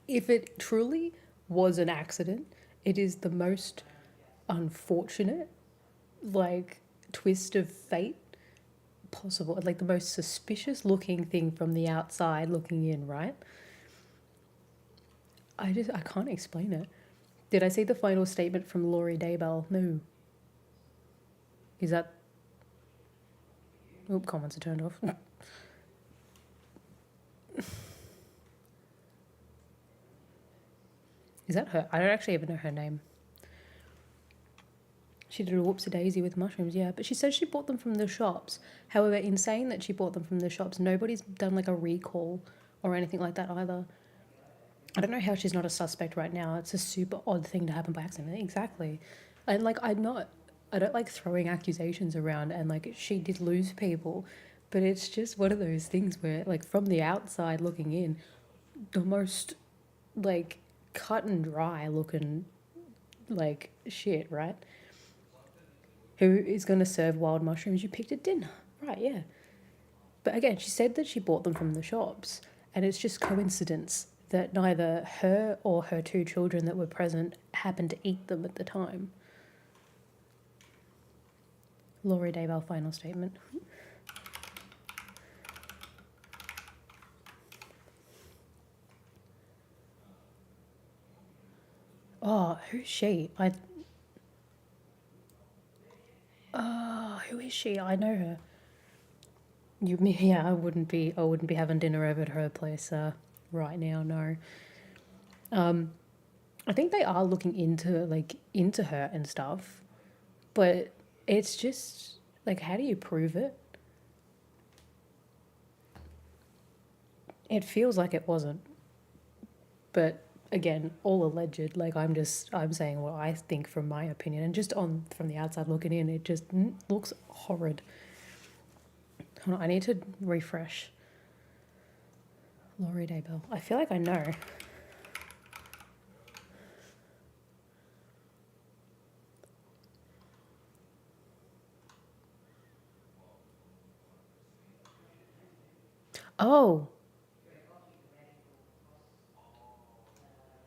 it truly was an accident, it is the most unfortunate like twist of fate possible, like the most suspicious looking thing from the outside looking in, right? I can't explain it. Did I see the final statement from Laurie Daybell? No. Is that... Oop, comments are turned off. Is that her? I don't actually even know her name. She did a whoopsie-daisy with mushrooms, yeah. But she says she bought them from the shops. However, in saying that she bought them from the shops, nobody's done like a recall or anything like that either. I don't know how she's not a suspect right now. It's a super odd thing to happen by accident. Exactly. And like, I don't like throwing accusations around, and like she did lose people, but it's just one of those things where like from the outside looking in, the most like cut and dry looking like shit, right? Who is going to serve wild mushrooms? You picked at dinner. Right, yeah. But again, she said that she bought them from the shops, and it's just coincidence that neither her or her 2 children that were present happened to eat them at the time. Laurie Daybell, final statement. Oh, who's she? Who is she? I know her. I wouldn't be having dinner over at her place right now, no. I think they are looking into her and stuff, but it's just like, how do you prove it? It feels like it wasn't, but again, all alleged. Like I'm saying what I think from my opinion, and just from the outside looking in, it just looks horrid. Hold on, I need to refresh. Laurie Daybell. I feel like I know. Oh.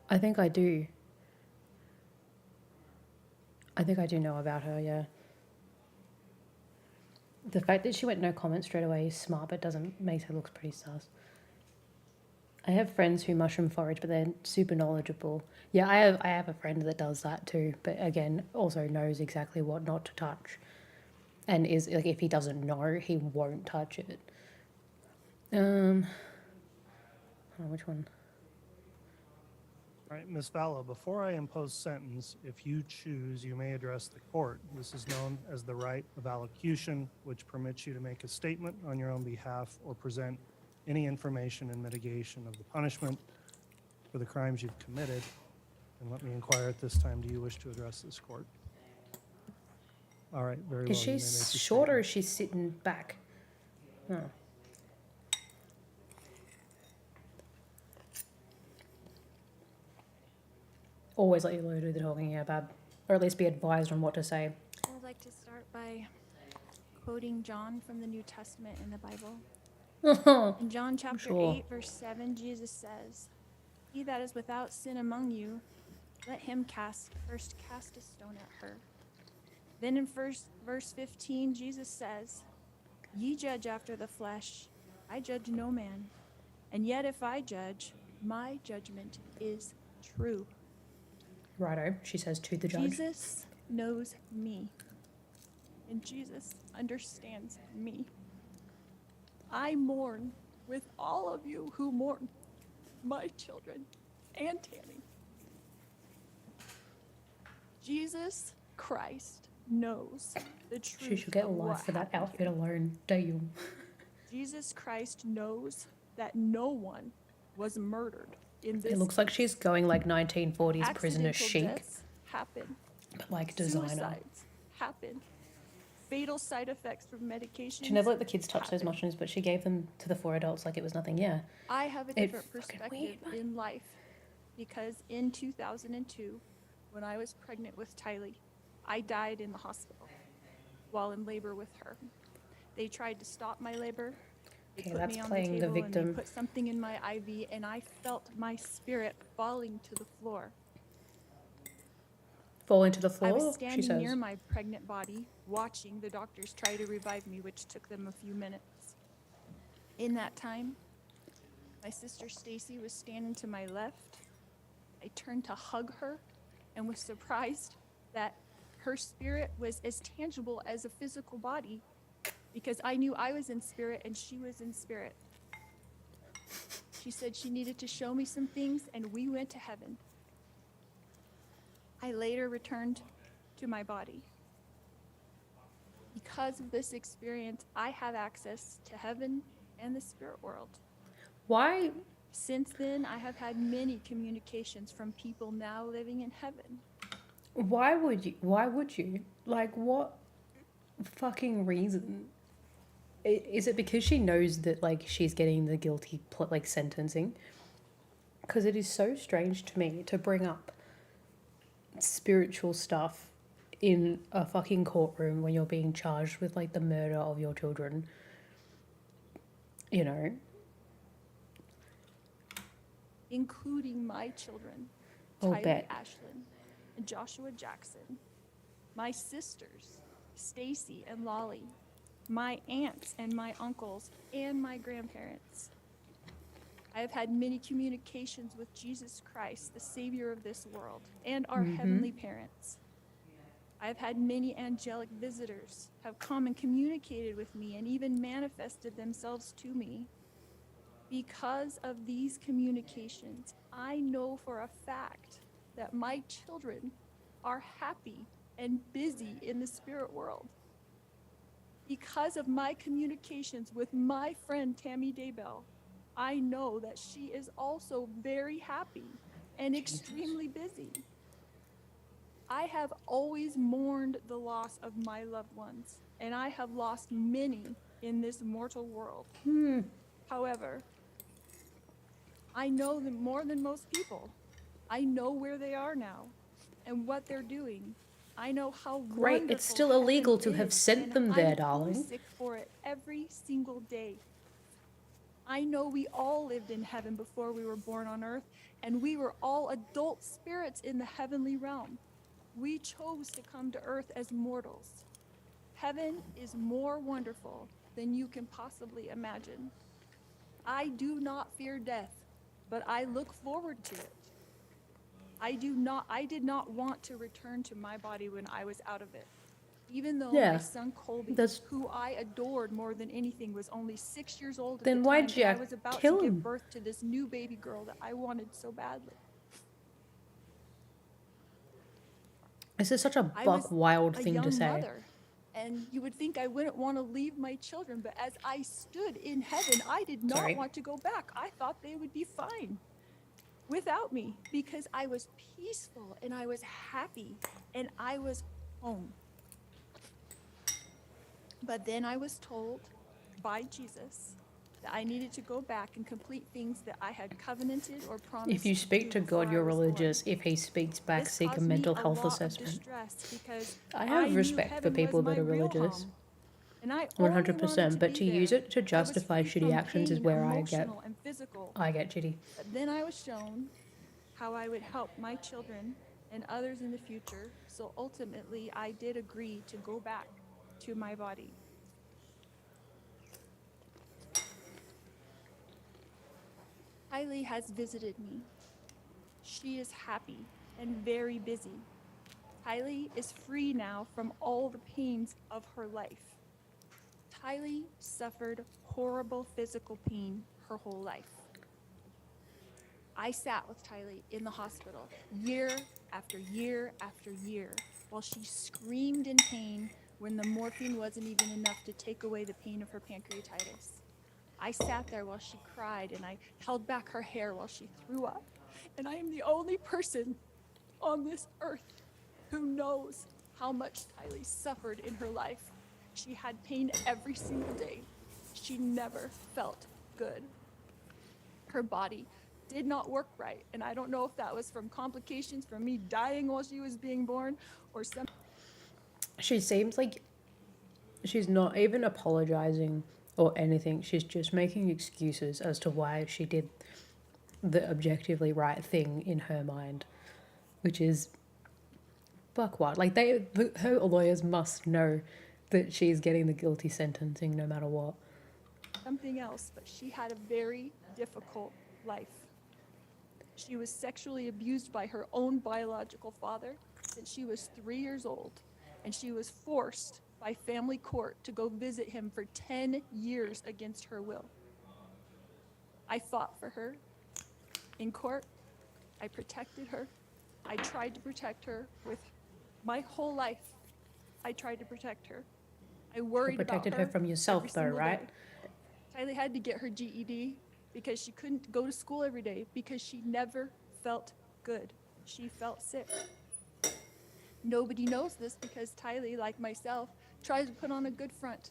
I think I do. I think I do know about her, yeah. The fact that she went no comment straight away is smart, but doesn't make her look pretty sus. I have friends who mushroom forage, but they're super knowledgeable. Yeah, I have a friend that does that too, but again, also knows exactly what not to touch. And is like if he doesn't know, he won't touch it. Oh, which one? All right, Ms. Valla, before I impose sentence, if you choose, you may address the court. This is known as the right of allocution, which permits you to make a statement on your own behalf or present any information in mitigation of the punishment for the crimes you've committed. And let me inquire at this time, do you wish to address this court? All right, very well. Is you may she make your short or statement. is she sitting back? Oh. Always let your lawyer do the talking, yeah, Bab. Or at least be advised on what to say. I would like to start by quoting John from the New Testament in the Bible. In John chapter Sure. 8, verse 7, Jesus says, "He that is without sin among you, let him first cast a stone at her." Then in verse 15, Jesus says, "Ye judge after the flesh, I judge no man. And yet if I judge, my judgment is true." Righto, she says to the judge. Jesus knows me, and Jesus understands me. I mourn with all of you who mourn my children and Tammy. Jesus Christ knows the truth. She should get of life what for that happened outfit here. alone. Damn. Jesus Christ knows that no one was murdered in this. It looks like she's going like 1940s prisoner Accidental chic, deaths happen. but like designer. Suicides happen. Fatal side effects from medications. She never let the kids touch those happen. mushrooms, but she gave them to the 4 adults like it was nothing. Yeah. I have a It's different fucking perspective weird, man. in life because in 2002, when I was pregnant with Tylee, I died in the hospital while in labor with her. They tried to stop my labor. They Okay, put that's me on playing the the table and victim. they put something in my IV, and I felt my spirit falling to the floor. Fall into the I floor, was she standing says. near my pregnant body, watching the doctors try to revive me, which took them a few minutes. In that time, my sister Stacy was standing to my left. I turned to hug her and was surprised that her spirit was as tangible as a physical body because I knew I was in spirit and she was in spirit. She said she needed to show me some things, and we went to heaven. I later returned to my body. Because of this experience, I have access to heaven and the spirit world. Why? Since then, I have had many communications from people now living in heaven. Why would you? Why would you? Like, what fucking reason? Is it because she knows that like she's getting the guilty like sentencing? Because it is so strange to me to bring up spiritual stuff in a fucking courtroom when you're being charged with like the murder of your children. You know. Including my children, Oh, Tylee bet. Ashlyn and Joshua Jackson, my sisters, Stacy and Lolly, my aunts and my uncles, and my grandparents. I have had many communications with Jesus Christ, the Savior of this world, and our heavenly parents. I have had many angelic visitors have come and communicated with me and even manifested themselves to me. Because of these communications, I know for a fact that my children are happy and busy in the spirit world. Because of my communications with my friend Tammy Daybell, I know that she is also very happy and extremely busy. I have always mourned the loss of my loved ones, and I have lost many in this mortal world. However, I know them more than most people. I know where they are now and what they're doing. I know how Great, it's wonderful still illegal heaven to have is, sent and them there, I'm darling. homesick for it every single day. I know we all lived in heaven before we were born on earth, and we were all adult spirits in the heavenly realm. We chose to come to earth as mortals. Heaven is more wonderful than you can possibly imagine. I do not fear death but I look forward to it. I did not want to return to my body when I was out of it. Even though Yeah, my son Colby, that's- who I adored more than anything, was only 6 years old at Then the why'd time, you and I was about kill to give him? birth to this new baby girl that I wanted so badly. This is such a I buck was wild a thing to young say. mother, and you would think I wouldn't want to leave my children, but as I stood in heaven, I did not Sorry. want to go back. I thought they would be fine without me because I was peaceful and I was happy and I was home. But then I was told by Jesus that I needed to go back and complete things that I had covenanted or promised. If you speak to God, you're religious. If he speaks back, This seek a caused me mental a health lot of assessment. distress because I have knew respect for heaven people was that are my real religious. home, and I only wanted 100%, but to be use there. it to I was justify free shitty from actions is pain, where emotional and physical. I get shitty. But then I was shown how I would help my children and others in the future, so ultimately I did agree to go back to my body. Kylie has visited me. She is happy and very busy. Kylie is free now from all the pains of her life. Kylie suffered horrible physical pain her whole life. I sat with Kylie in the hospital year after year after year while she screamed in pain when the morphine wasn't even enough to take away the pain of her pancreatitis. I sat there while she cried and I held back her hair while she threw up. And I am the only person on this earth who knows how much Kylie suffered in her life. She had pain every single day. She never felt good. Her body did not work right, and I don't know if that was from complications from me dying while she was being born or some. She seems like she's not even apologizing or anything. She's just making excuses as to why she did the objectively right thing in her mind, which is buck wild. Like her lawyers must know that she's getting the guilty sentencing no matter what. Something else, but she had a very difficult life. She was sexually abused by her own biological father since she was 3 years old, and she was forced by family court to go visit him for 10 years against her will. I fought for her in court. I protected her. I tried to protect her with my whole life. I tried to protect her. I worried about her. Protected her from yourself every though, single right? day. Kylie had to get her GED because she couldn't go to school every day because she never felt good. She felt sick. Nobody knows this because Kylie, like myself, tries to put on a good front,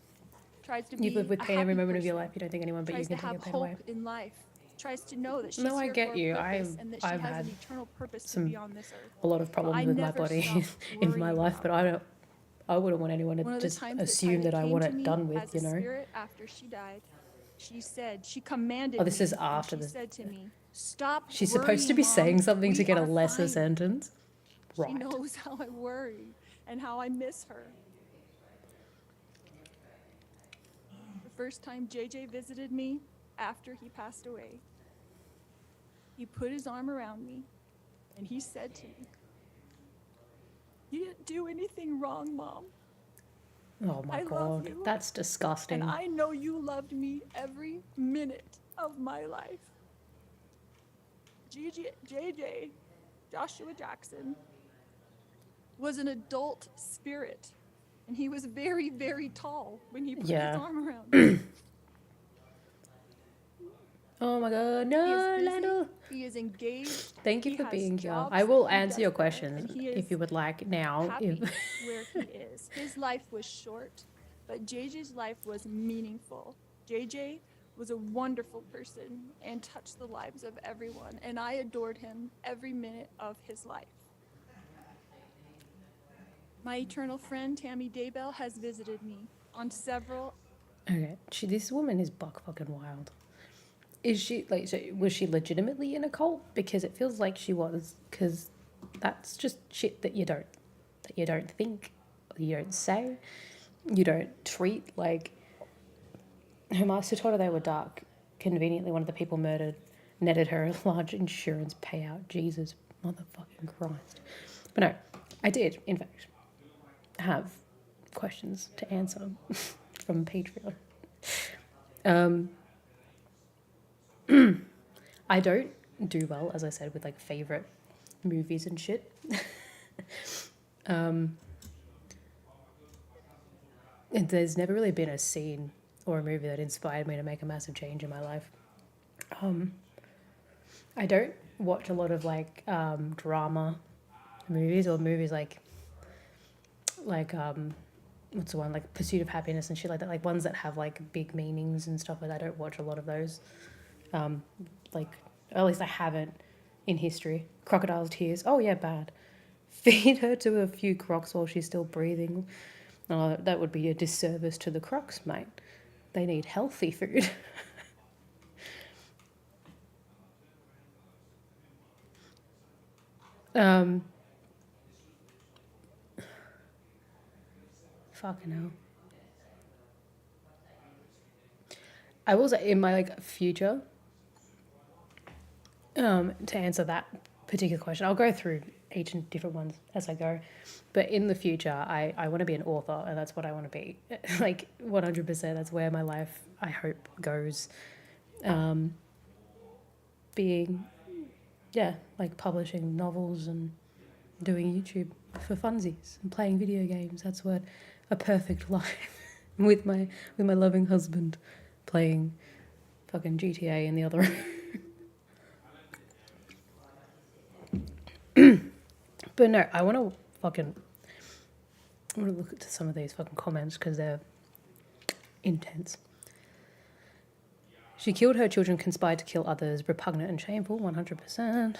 tries to be You live with a pain every happy moment of your person, life. You don't think anyone but you tries can to take your have pain hope away. in life, tries to know that she's No, I here get for you. a purpose and that she I've has had an eternal purpose to some- be on this earth. A lot of problems I with my never body stopped in my worrying life, about but I wouldn't want anyone One to of the just times assume that that I Kylie want came to it me done with, as you a know? spirit after she died, she commanded Oh, this me, is after and the. she said to me, "Stop She's supposed to worrying, be Mom. saying something to We get a are lesser fine." sentence. She Right. knows how I worry and how I miss her. The first time JJ visited me after he passed away, he put his arm around me and he said to me, "You didn't do anything wrong, Mom. Oh my I love god, you, that's disgusting. and I know you loved me every minute of my life." JJ, Joshua Jackson, was an adult spirit, and he was very, very tall when he put Yeah. his arm around me. Oh my god, He is no, busy, Lando. he is engaged. Thank you he for has being here. jobs I will that he answer does your well, questions and he if is you would like now. happy If where he is. His life was short, but JJ's life was meaningful. JJ was a wonderful person and touched the lives of everyone, and I adored him every minute of his life. My eternal friend Tammy Daybell has visited me on several. Okay, this woman is buck fucking wild. Is she like? So was she legitimately in a cult? Because it feels like she was. Because that's just shit that you don't think, you don't say, you don't treat. Like her master told her they were dark. Conveniently, one of the people murdered netted her a large insurance payout. Jesus motherfucking Christ. But no, I did, in fact, have questions to answer from Patreon. I don't do well, as I said, with like favorite movies and shit. And there's never really been a scene or a movie that inspired me to make a massive change in my life. I don't watch a lot of like drama movies or movies like what's the one, like Pursuit of Happiness and shit like that, like ones that have like big meanings and stuff like that. I don't watch a lot of those. Like, or at least I haven't in history. Crocodile's Tears. Oh yeah, bad. Feed her to a few crocs while she's still breathing. Oh, that would be a disservice to the crocs, mate. They need healthy food. Fucking hell. I will say in my like future, to answer that particular question, I'll go through each and different ones as I go. But in the future, I want to be an author, and that's what I want to be. Like 100%, that's where my life, I hope, goes. Being, yeah, like publishing novels and doing YouTube for funsies and playing video games. That's what a perfect life with my loving husband playing fucking GTA in the other room. But no, I want to look at some of these fucking comments because they're intense. She killed her children, conspired to kill others, repugnant and shameful, 100%.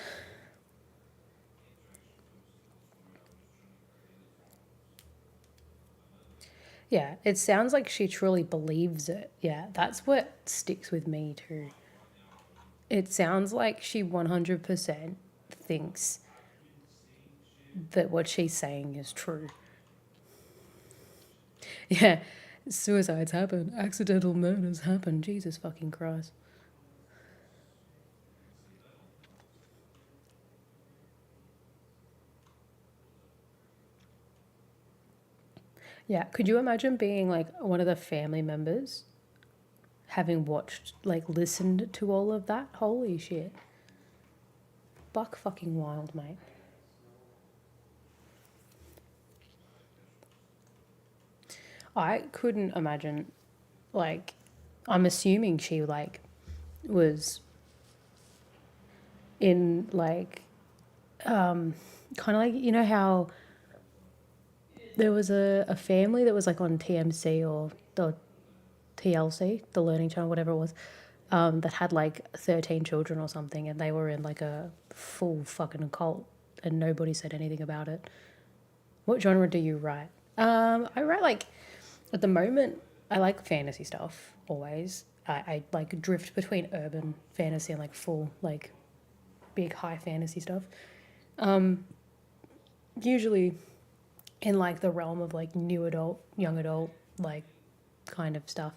Yeah, it sounds like she truly believes it. Yeah, that's what sticks with me too. It sounds like she 100% thinks that what she's saying is true. Yeah, suicides happen, accidental murders happen, Jesus fucking Christ. Yeah, could you imagine being like one of the family members having watched, like listened to all of that? Holy shit. Buck fucking wild, mate. I couldn't imagine, like, I'm assuming she, like, was in, like, kind of like, you know how there was a family that was, like, on TMC or the TLC, the Learning Channel, whatever it was, that had, like, 13 children or something, and they were in, like, a full fucking cult, and nobody said anything about it. What genre do you write? I write, like, at the moment, I like fantasy stuff, always. I like drift between urban fantasy and like full, like big high fantasy stuff. Usually in like the realm of like new adult, young adult, like kind of stuff.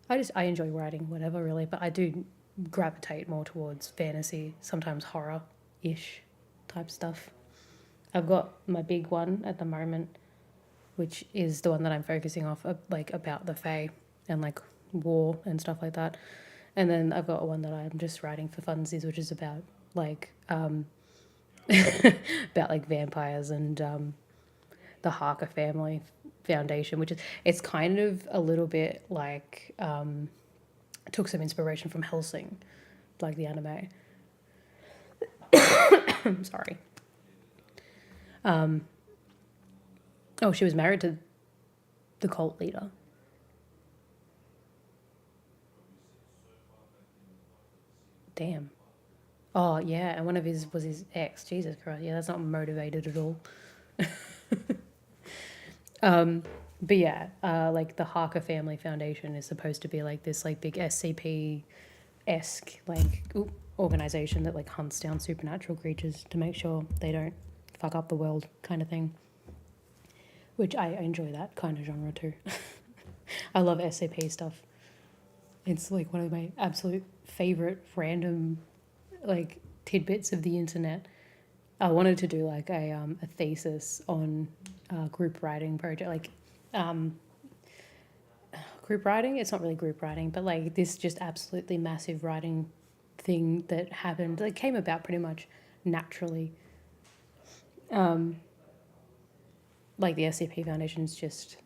I enjoy writing whatever really, but I do gravitate more towards fantasy, sometimes horror-ish type stuff. I've got my big one at the moment, which is the one that I'm focusing off, like about the Fae and like war and stuff like that. And then I've got one that I'm just writing for funsies, which is about like about like vampires and the Harker family foundation, which is, it's kind of a little bit like took some inspiration from Hellsing, like the anime. I'm sorry. Oh, she was married to the cult leader. Damn. Oh, yeah, and one of his was his ex. Jesus Christ. Yeah, that's not motivated at all. But yeah, like the Harker Family Foundation is supposed to be like this like big SCP-esque like organization that like hunts down supernatural creatures to make sure they don't fuck up the world kind of thing. Which I enjoy that kind of genre too. I love SCP stuff. It's like one of my absolute favorite random like tidbits of the internet. I wanted to do like a thesis on group writing project, like group writing. It's not really group writing, but like this just absolutely massive writing thing that happened, like came about pretty much naturally. Like the SCP Foundation is just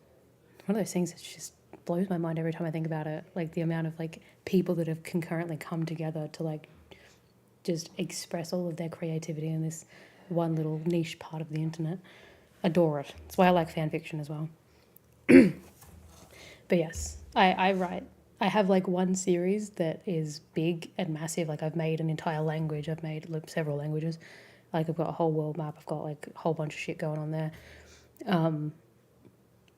one of those things that just blows my mind every time I think about it. Like the amount of like people that have concurrently come together to like just express all of their creativity in this one little niche part of the internet. Adore it. That's why I like fan fiction as well. But yes, I write. I have like one series that is big and massive. Like I've made an entire language. I've made like, several languages. Like I've got a whole world map. I've got like a whole bunch of shit going on there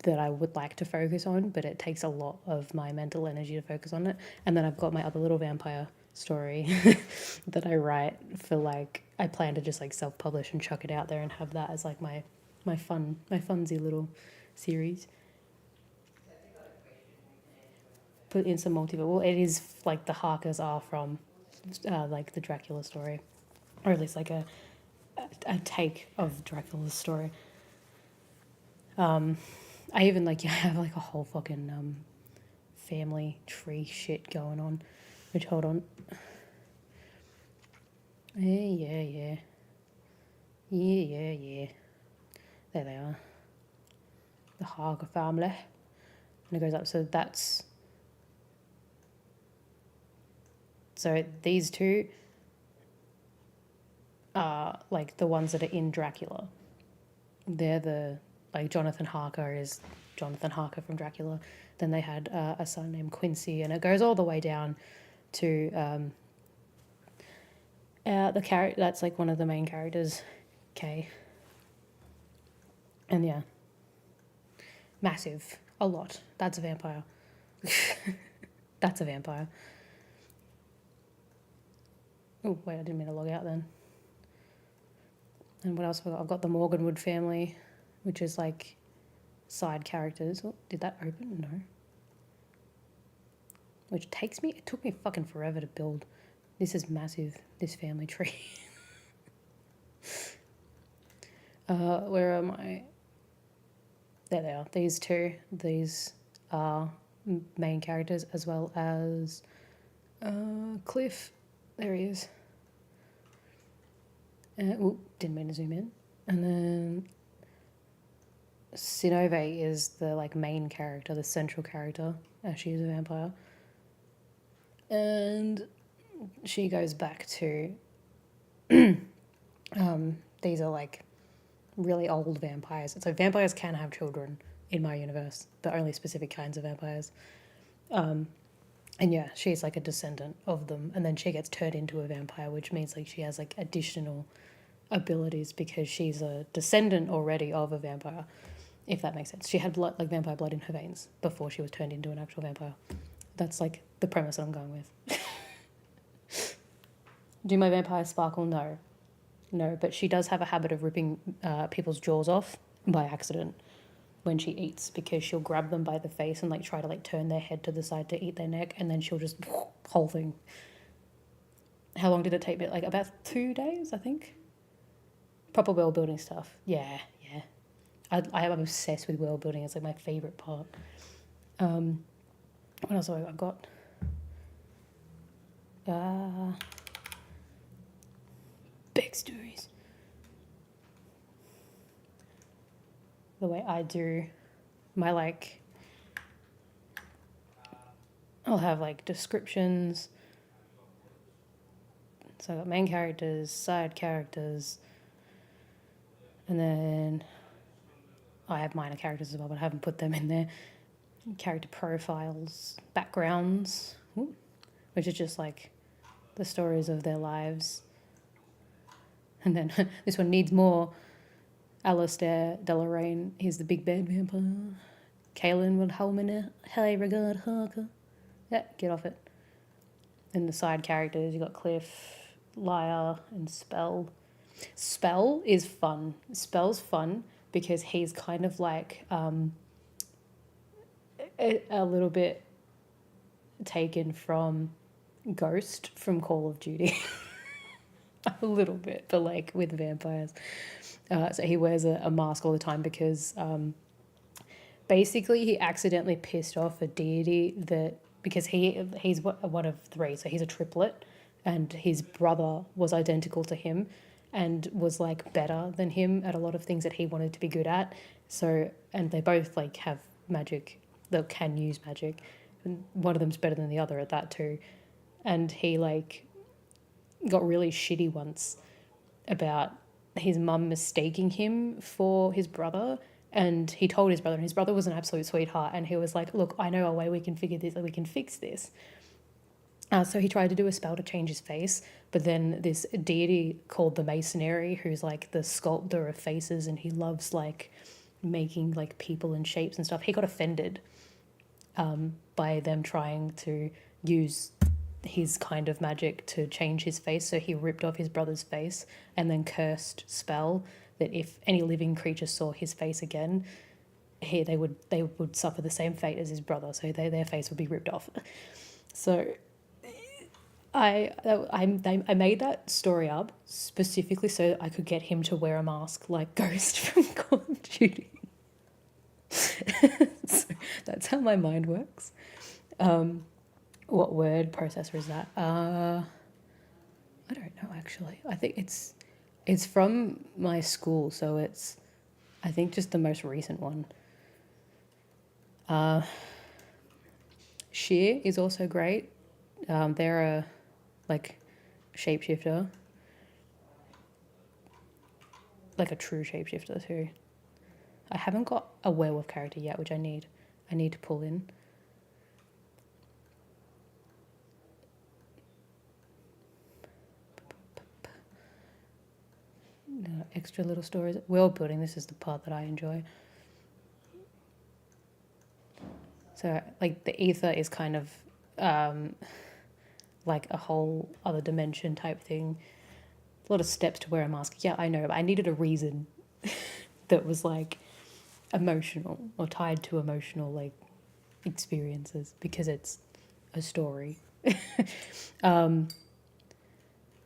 that I would like to focus on, but it takes a lot of my mental energy to focus on it. And then I've got my other little vampire story that I write for like, I plan to just like self-publish and chuck it out there and have that as like my funsy little series. Put in some multiverse. Well, it is like the Harkers are from like the Dracula story, or at least like a take of Dracula's story. I even like have like a whole fucking family tree shit going on. Which hold on. Yeah. There they are. The Harker family. And it goes up. So these two are like the ones that are in Dracula. They're the, like Jonathan Harker is Jonathan Harker from Dracula. Then they had a son named Quincy, and it goes all the way down to the character that's like one of the main characters, Kay. And yeah, massive, a lot. That's a vampire. That's a vampire. Oh wait, I didn't mean to log out then. And what else have I got? I've got the Morganwood family, which is like side characters. Oh, did that open? No. Which it took me fucking forever to build. This is massive, this family tree. Where am I? There they are. These two. These are main characters, as well as Cliff. There he is. Didn't mean to zoom in. And then Sinove is the like main character, the central character, as she is a vampire. And she goes back to these are like really old vampires. So vampires can have children in my universe, but only specific kinds of vampires. And yeah, she's like a descendant of them, and then she gets turned into a vampire, which means like she has like additional abilities because she's a descendant already of a vampire, if that makes sense. She had blood, like vampire blood in her veins before she was turned into an actual vampire. That's like the premise that I'm going with. Do my vampires sparkle? No, but she does have a habit of ripping people's jaws off by accident when she eats, because she'll grab them by the face and like try to like turn their head to the side to eat their neck, and then she'll just whole thing. How long did it take me? Like about 2 days, I think. Proper world building stuff. Yeah. I am obsessed with world building. It's like my favorite part. What else have I got? Backstories. The way I do my like, I'll have like descriptions. So I've got main characters, side characters, and then I have minor characters as well, but I haven't put them in there. Character profiles, backgrounds, which is just like the stories of their lives. And then this one needs more. Alistair Deloraine, he's the big bad vampire. Kaelin Wilhelmina, hey regard Harker. Yeah, get off it. And the side characters, you got Cliff, Lyre, and Spell. Spell is fun. Spell's fun because he's kind of like a little bit taken from Ghost from Call of Duty. a little bit, but like with vampires. So he wears a mask all the time because basically he accidentally pissed off a deity because he's one of three, so he's a triplet, and his brother was identical to him and was like better than him at a lot of things that he wanted to be good at. So, and they both like have magic, they can use magic, and one of them's better than the other at that too. And he like got really shitty once about his mum mistaking him for his brother, and he told his brother, and his brother was an absolute sweetheart, and he was like, look, I know a way we can fix this. So he tried to do a spell to change his face, but then this deity called the Masonry, who's like the sculptor of faces, and he loves like making like people and shapes and stuff, he got offended by them trying to use his kind of magic to change his face. So he ripped off his brother's face and then cursed spell that if any living creature saw his face again, they would suffer the same fate as his brother. So their face would be ripped off. So I made that story up specifically so I could get him to wear a mask like Ghost from Call of Duty. So that's how my mind works. What word processor is that? I don't know actually. I think it's from my school, so it's I think just the most recent one. Sheer is also great. They're a like shapeshifter, like a true shapeshifter too. I haven't got a werewolf character yet, which I need to pull in. Extra little stories. World building, this is the part that I enjoy. So like the ether is kind of like a whole other dimension type thing. A lot of steps to wear a mask. Yeah, I know, but I needed a reason that was like emotional or tied to emotional like experiences because it's a story.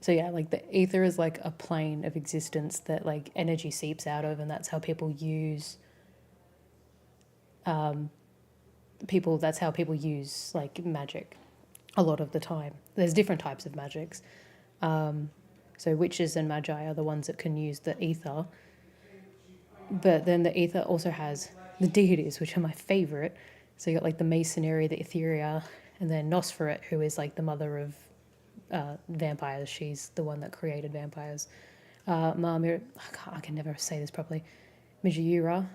So yeah, like the ether is like a plane of existence that like energy seeps out of, and that's how people use that's how people use like magic a lot of the time. There's different types of magics. So witches and magi are the ones that can use the ether. But then the ether also has the deities, which are my favorite. So you got like the Masonry, the Etheria, and then Nosferat, who is like the mother of vampires. She's the one that created vampires. I can never say this properly. Mijiura.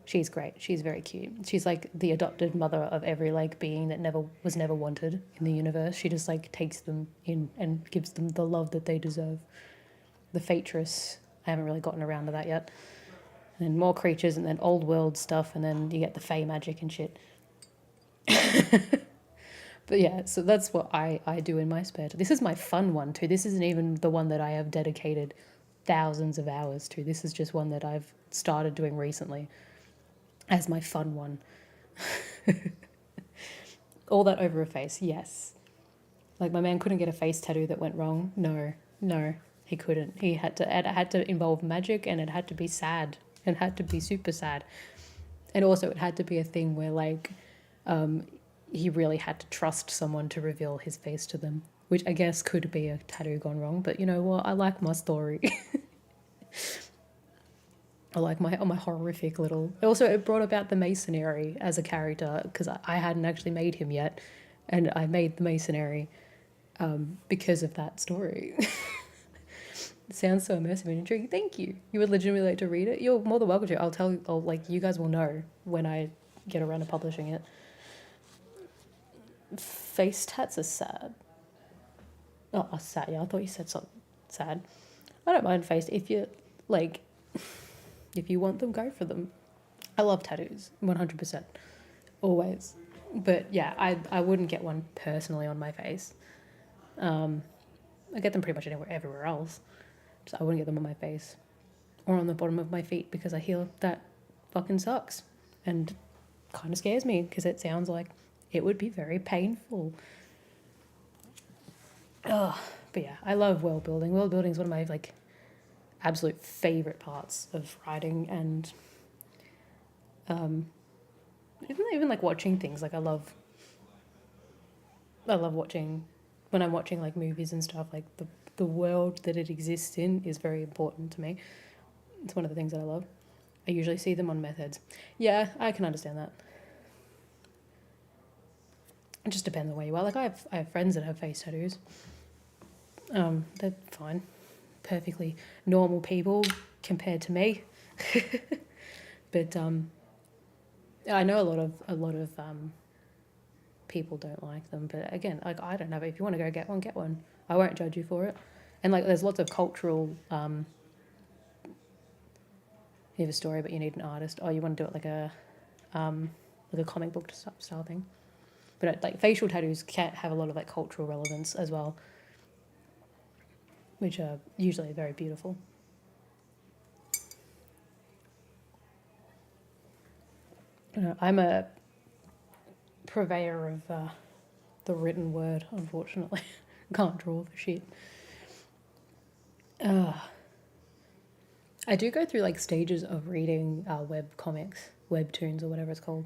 She's great. She's very cute. She's like the adopted mother of every like being that was never wanted in the universe. She just like takes them in and gives them the love that they deserve. The Fatress. I haven't really gotten around to that yet. And then more creatures, and then old world stuff, and then you get the Fey magic and shit. But yeah, so that's what I do in my spare time. This is my fun one too. This isn't even the one that I have dedicated thousands of hours to. This is just one that I've started doing recently as my fun one. All that over a face, yes. Like my man couldn't get a face tattoo that went wrong. No, he couldn't. It had to involve magic, and it had to be sad. It had to be super sad. And also it had to be a thing where like he really had to trust someone to reveal his face to them, which I guess could be a tattoo gone wrong, but you know what? I like my story. I like my horrific little... Also, it brought about the Masonry as a character, because I hadn't actually made him yet, and I made the Masonry because of that story. It sounds so immersive and intriguing. Thank you. You would legitimately like to read it? You're more than welcome to. You guys will know when I get around to publishing it. Face tats are sad. Oh, sad. Yeah, I thought you said something sad. I don't mind face. If you want them, go for them. I love tattoos, 100%, always. But yeah, I wouldn't get one personally on my face. I get them pretty much everywhere else. So I wouldn't get them on my face or on the bottom of my feet because I hear that fucking sucks and kind of scares me because it sounds like it would be very painful. But But yeah, I love world building. World building is one of my like absolute favorite parts of writing, and even like watching things. Like I love watching when I'm watching like movies and stuff. Like the world that it exists in is very important to me. It's one of the things that I love. I usually see them on meth heads. Yeah, I can understand that. It just depends on where you are. Like I have friends that have face tattoos. They're fine, perfectly normal people compared to me. But I know a lot of people don't like them. But again, like I don't have it. If you want to go get one. I won't judge you for it. And like there's lots of cultural. You have a story, but you need an artist. Oh, you want to do it like a comic book style thing. But like facial tattoos can have a lot of like cultural relevance as well, which are usually very beautiful. I'm a purveyor of the written word, unfortunately. Can't draw for shit. I do go through like stages of reading web comics, webtoons or whatever it's called.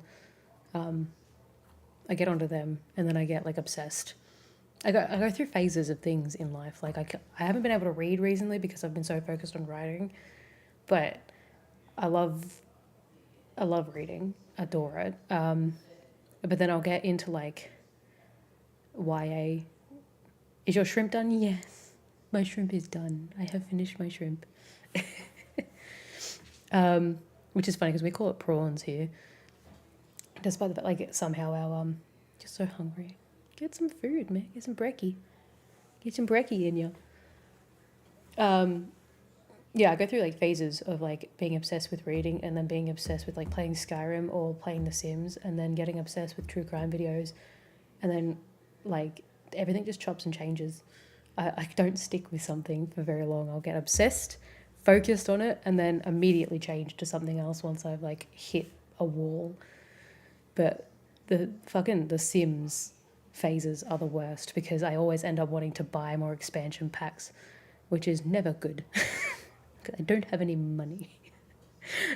I get onto them and then I get like obsessed. I go through phases of things in life. Like I haven't been able to read recently because I've been so focused on writing, but I love reading, adore it. But then I'll get into like YA. Is your shrimp done? Yes, my shrimp is done. I have finished my shrimp. Which is funny because we call it prawns here. Despite the fact, like, somehow our, just so hungry. Get some food, man. Get some brekkie. Get some brekkie in you. Yeah, I go through, like, phases of, like, being obsessed with reading and then being obsessed with, like, playing Skyrim or playing The Sims and then getting obsessed with true crime videos. And then, like, everything just chops and changes. I don't stick with something for very long. I'll get obsessed, focused on it, and then immediately change to something else once I've, like, hit a wall. But the Sims phases are the worst because I always end up wanting to buy more expansion packs, which is never good. Because I don't have any money.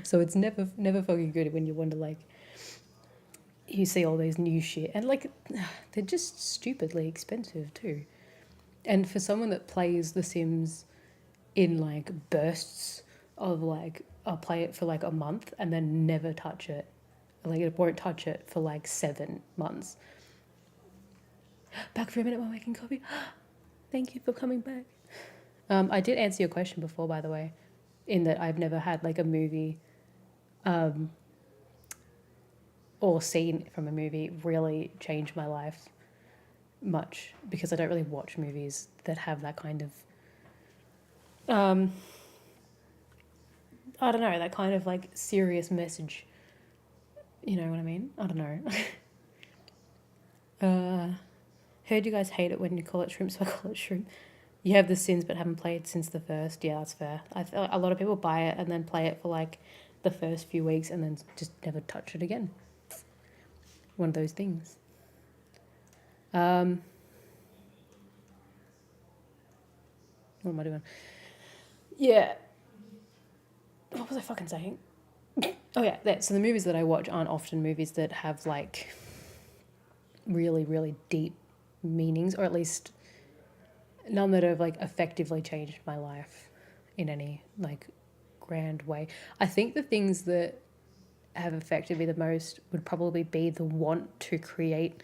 So it's never fucking good when you want to, like, you see all these new shit. And, like, they're just stupidly expensive too. And for someone that plays The Sims in, like, bursts of, like, I'll play it for, like, a month and then never touch it. Like, it won't touch it for, like, 7 months. Back for a minute while making coffee. Thank you for coming back. I did answer your question before, by the way, in that I've never had, like, a movie or scene from a movie really change my life much because I don't really watch movies that have that kind of, I don't know, that kind of, like, serious message. You know what I mean? I don't know. Heard you guys hate it when you call it shrimp, so I call it shrimp. You have The Sims but haven't played since the first. Yeah, that's fair. I feel a lot of people buy it and then play it for, like, the first few weeks and then just never touch it again. One of those things. What am I doing? Yeah. What was I fucking saying? Oh yeah, so the movies that I watch aren't often movies that have, like, really, really deep meanings, or at least none that have, like, effectively changed my life in any, like, grand way. I think the things that have affected me the most would probably be the want to create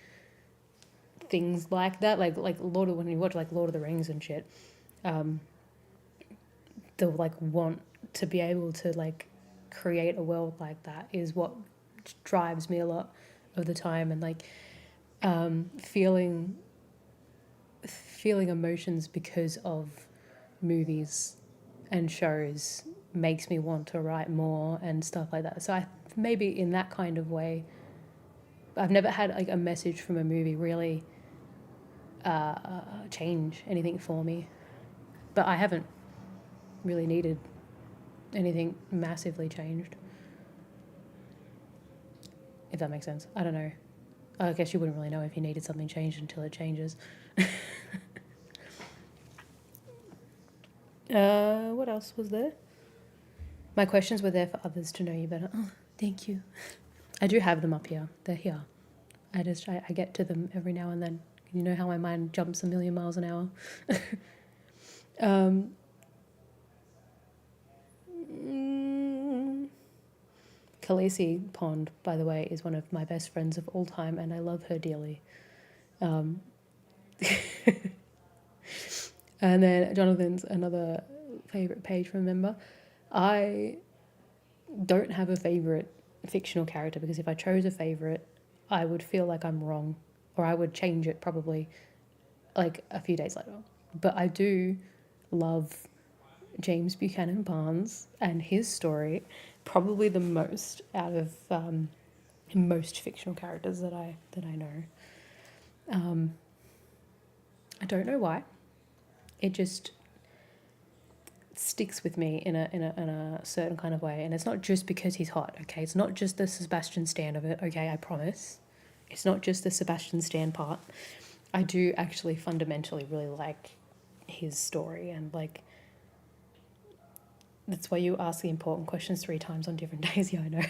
things like that, like when you watch, like, Lord of the Rings and shit, the, like, want to be able to, like, create a world like that is what drives me a lot of the time. And, like, feeling emotions because of movies and shows makes me want to write more and stuff like that. So maybe in that kind of way, I've never had, like, a message from a movie really change anything for me, but I haven't really needed anything massively changed, if that makes sense. I don't know. I guess you wouldn't really know if you needed something changed until it changes. What else was there? My questions were there for others to know you better. Oh, thank you. I do have them up here. They're here. I get to them every now and then. You know how my mind jumps a million miles an hour. Khaleesi Pond, by the way, is one of my best friends of all time, and I love her dearly. And then Jonathan's another favourite page member. I don't have a favourite fictional character because if I chose a favourite, I would feel like I'm wrong, or I would change it probably like a few days later. But I do love James Buchanan Barnes and his story probably the most out of most fictional characters that I know. I don't know why. It just sticks with me in a certain kind of way, and it's not just because he's hot. Okay, it's not just the Sebastian Stan of it. Okay, I promise. It's not just the Sebastian Stan part. I do actually fundamentally really like his story, and like that's why you ask the important questions 3 times on different days. Yeah, I know.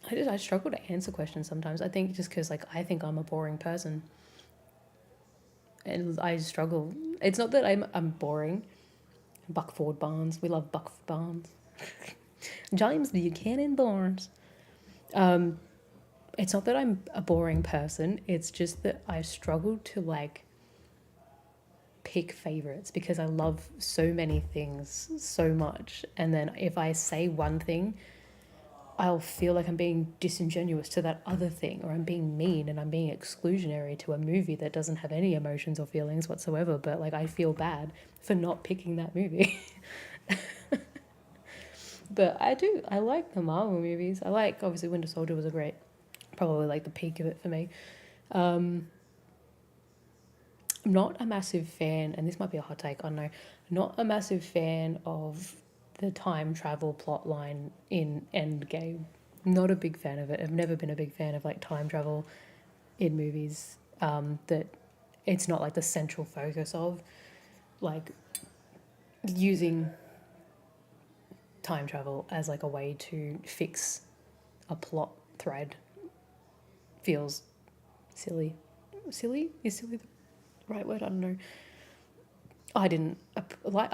I struggle to answer questions sometimes. I think just because like I think I'm a boring person, and I struggle. It's not that I'm boring. Buckford Barnes, we love Buckford Barnes. James Buchanan Barnes. It's not that I'm a boring person. It's just that I struggle to like pick favorites because I love so many things so much, and then if I say one thing, I'll feel like I'm being disingenuous to that other thing, or I'm being mean and I'm being exclusionary to a movie that doesn't have any emotions or feelings whatsoever, but like I feel bad for not picking that movie. But I like the Marvel movies. I like, obviously Winter Soldier was probably like the peak of it for me. I'm not a massive fan, and this might be a hot take, I don't know, not a massive fan of the time travel plot line in Endgame. Not a big fan of it. I've never been a big fan of like time travel in movies, that it's not like the central focus of like using time travel as like a way to fix a plot thread feels silly. Silly? Is silly the right word? I don't know. I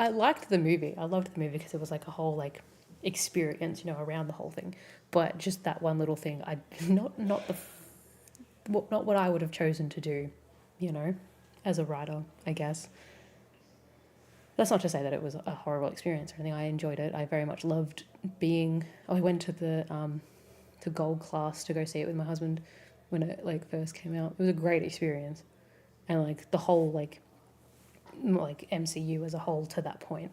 liked the movie. I loved the movie because it was like a whole like experience, around the whole thing. But just that one little thing, not what I would have chosen to do, as a writer, I guess. That's not to say that it was a horrible experience or anything. I enjoyed it. I very much loved I went to the to Gold Class to go see it with my husband when it like first came out. It was a great experience, and like the whole like MCU as a whole to that point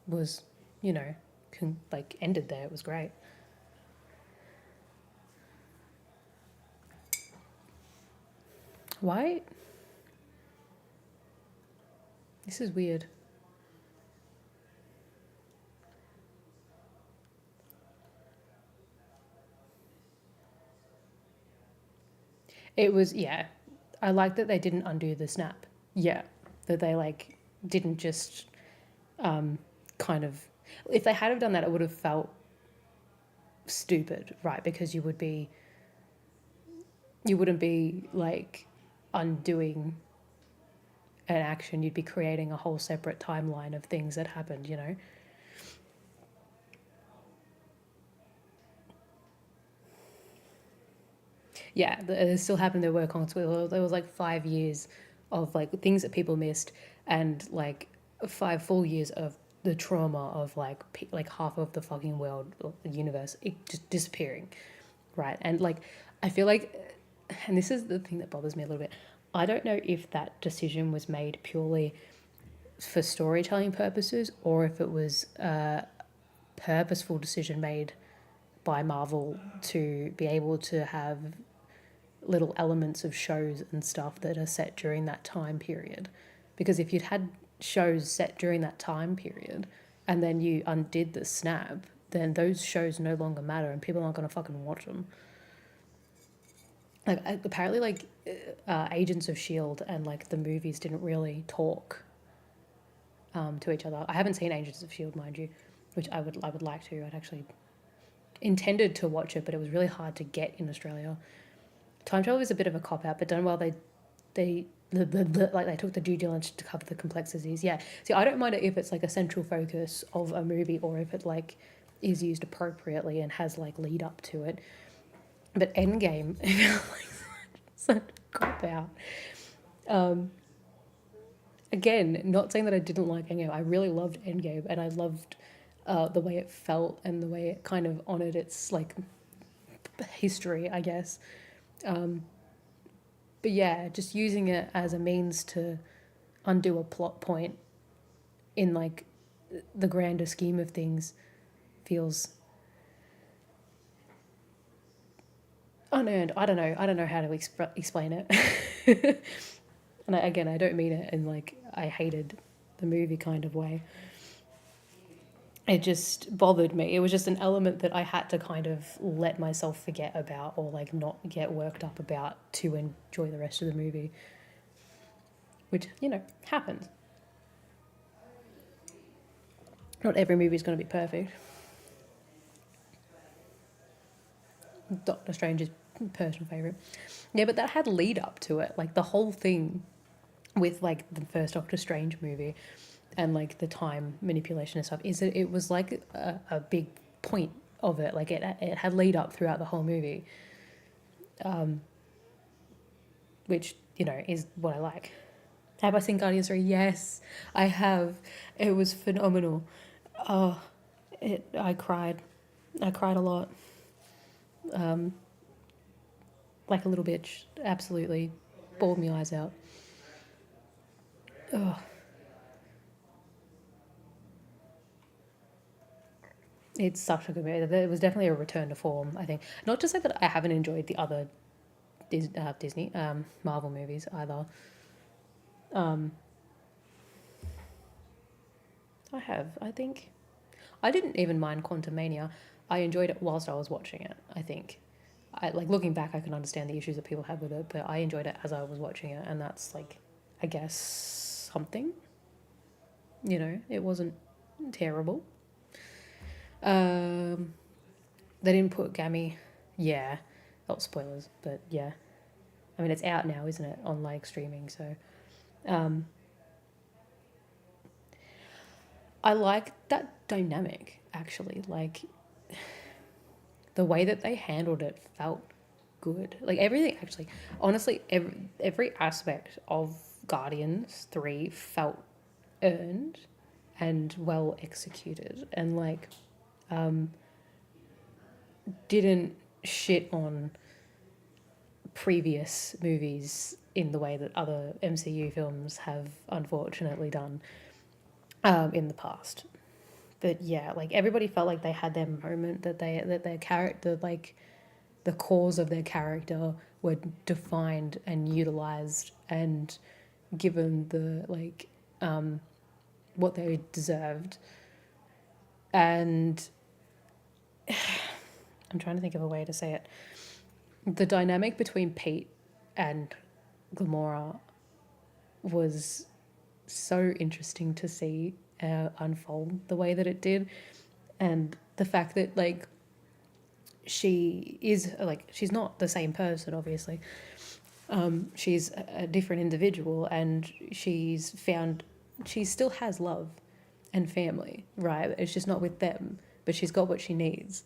was ended there. It was great. Why? This is weird. It was, yeah. I like that they didn't undo the snap. Yeah. That they didn't just kind of, if they had have done that, it would have felt stupid, right? Because you wouldn't be undoing an action. You'd be creating a whole separate timeline of things that happened, Yeah, it still happened. There were consequences. There was 5 years of things that people missed, and 5 full years of the trauma of half of the fucking world, the universe, it just disappearing, right? And I feel and this is the thing that bothers me a little bit. I don't know if that decision was made purely for storytelling purposes, or if it was a purposeful decision made by Marvel to be able to have little elements of shows and stuff that are set during that time period. Because if you'd had shows set during that time period and then you undid the snap, then those shows no longer matter and people aren't going to fucking watch them. like apparently like Agents of Shield and like the movies didn't really talk to each other. I haven't seen Agents of Shield, mind you, which I would like to. I'd actually intended to watch it, but it was really hard to get in Australia. Time travel is a bit of a cop out, but done well. They like they took the due diligence to cover the complexities. Yeah. See, I don't mind it if it's like a central focus of a movie or if it like is used appropriately and has like lead up to it. But Endgame, it felt like such a cop out. Again, not saying that I didn't like Endgame. I really loved Endgame, and I loved the way it felt and the way it kind of honored its like history, I guess. But yeah, just using it as a means to undo a plot point in like the grander scheme of things feels unearned. I don't know how to explain it. And again, I don't mean it in like I hated the movie kind of way. It just bothered me. It was just an element that I had to kind of let myself forget about or like not get worked up about to enjoy the rest of the movie. Which, you know, happens. Not every movie is going to be perfect. Doctor Strange's personal favourite. Yeah, but that had lead up to it. Like the whole thing with like the first Doctor Strange movie and like the time manipulation and stuff is that it was like a big point of it. Like it had lead up throughout the whole movie, which, you know, is what I like. Have I seen Guardians 3? Yes, I have. It was phenomenal. I cried. I cried a lot. Like a little bitch. Absolutely. Bawled my eyes out. Oh. It's such a good movie. It was definitely a return to form, I think. Not to say that I haven't enjoyed the other Disney, Marvel movies either. I have, I think. I didn't even mind Quantumania. I enjoyed it whilst I was watching it, I think. Like looking back, I can understand the issues that people had with it, but I enjoyed it as I was watching it, and that's like, I guess, something. You know, it wasn't terrible. They didn't put Gammy. Yeah. Oh, spoilers, but yeah. I mean, it's out now, isn't it? On like streaming, so. I like that dynamic, actually. Like, the way that they handled it felt good. Like, everything, actually. Honestly, every aspect of Guardians 3 felt earned and well executed. And, like, didn't shit on previous movies in the way that other MCU films have unfortunately done in the past. But yeah, like everybody felt like they had their moment, that their character, like the cores of their character were defined and utilized and given the like what they deserved. And I'm trying to think of a way to say it. The dynamic between Pete and Gamora was so interesting to see unfold the way that it did. And the fact that, like, she is, like, she's not the same person, obviously. She's a different individual, and she still has love and family, right? It's just not with them, but she's got what she needs.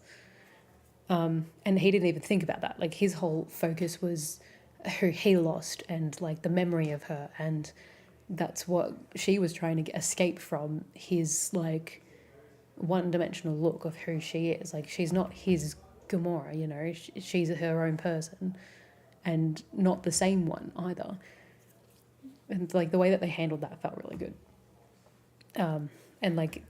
And he didn't even think about that. Like, his whole focus was who he lost and, like, the memory of her. And that's what she was trying to escape from, his, like, one-dimensional look of who she is. Like, she's not his Gamora, you know? She's her own person and not the same one either. And, like, the way that they handled that felt really good. And, like,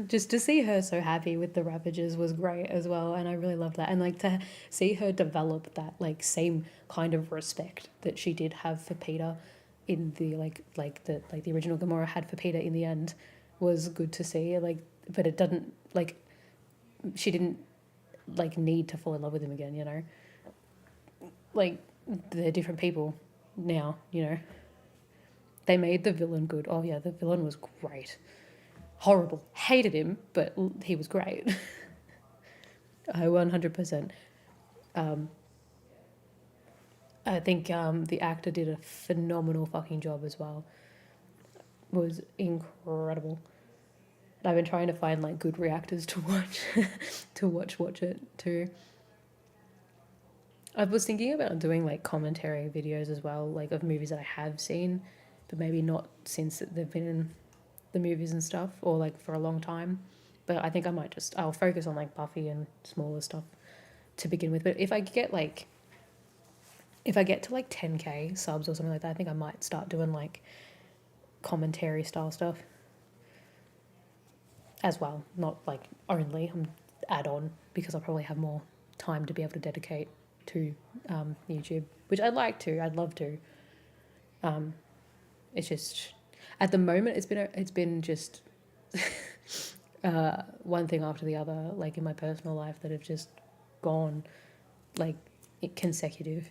just to see her so happy with the Ravagers was great as well, and I really loved that. And like to see her develop that like same kind of respect that she did have for Peter in the the original Gamora had for Peter in the end was good to see. Like, but it didn't like she didn't like need to fall in love with him again, you know. Like they're different people now, you know. They made the villain good. Oh yeah, the villain was great. Horrible. Hated him, but he was great. I 100%. I think the actor did a phenomenal fucking job as well. It was incredible. I've been trying to find like good reactors to watch watch it too. I was thinking about doing like commentary videos as well, like of movies that I have seen, but maybe not since they've been in the movies and stuff, or like for a long time. But I think I'll focus on like Buffy and smaller stuff to begin with. But if I get to like 10K subs or something like that, I think I might start doing like commentary style stuff as well. Not like only add on, because I'll probably have more time to be able to dedicate to YouTube, which I'd like to. I'd love to. It's just at the moment it's been just one thing after the other, like in my personal life, that have just gone like consecutive,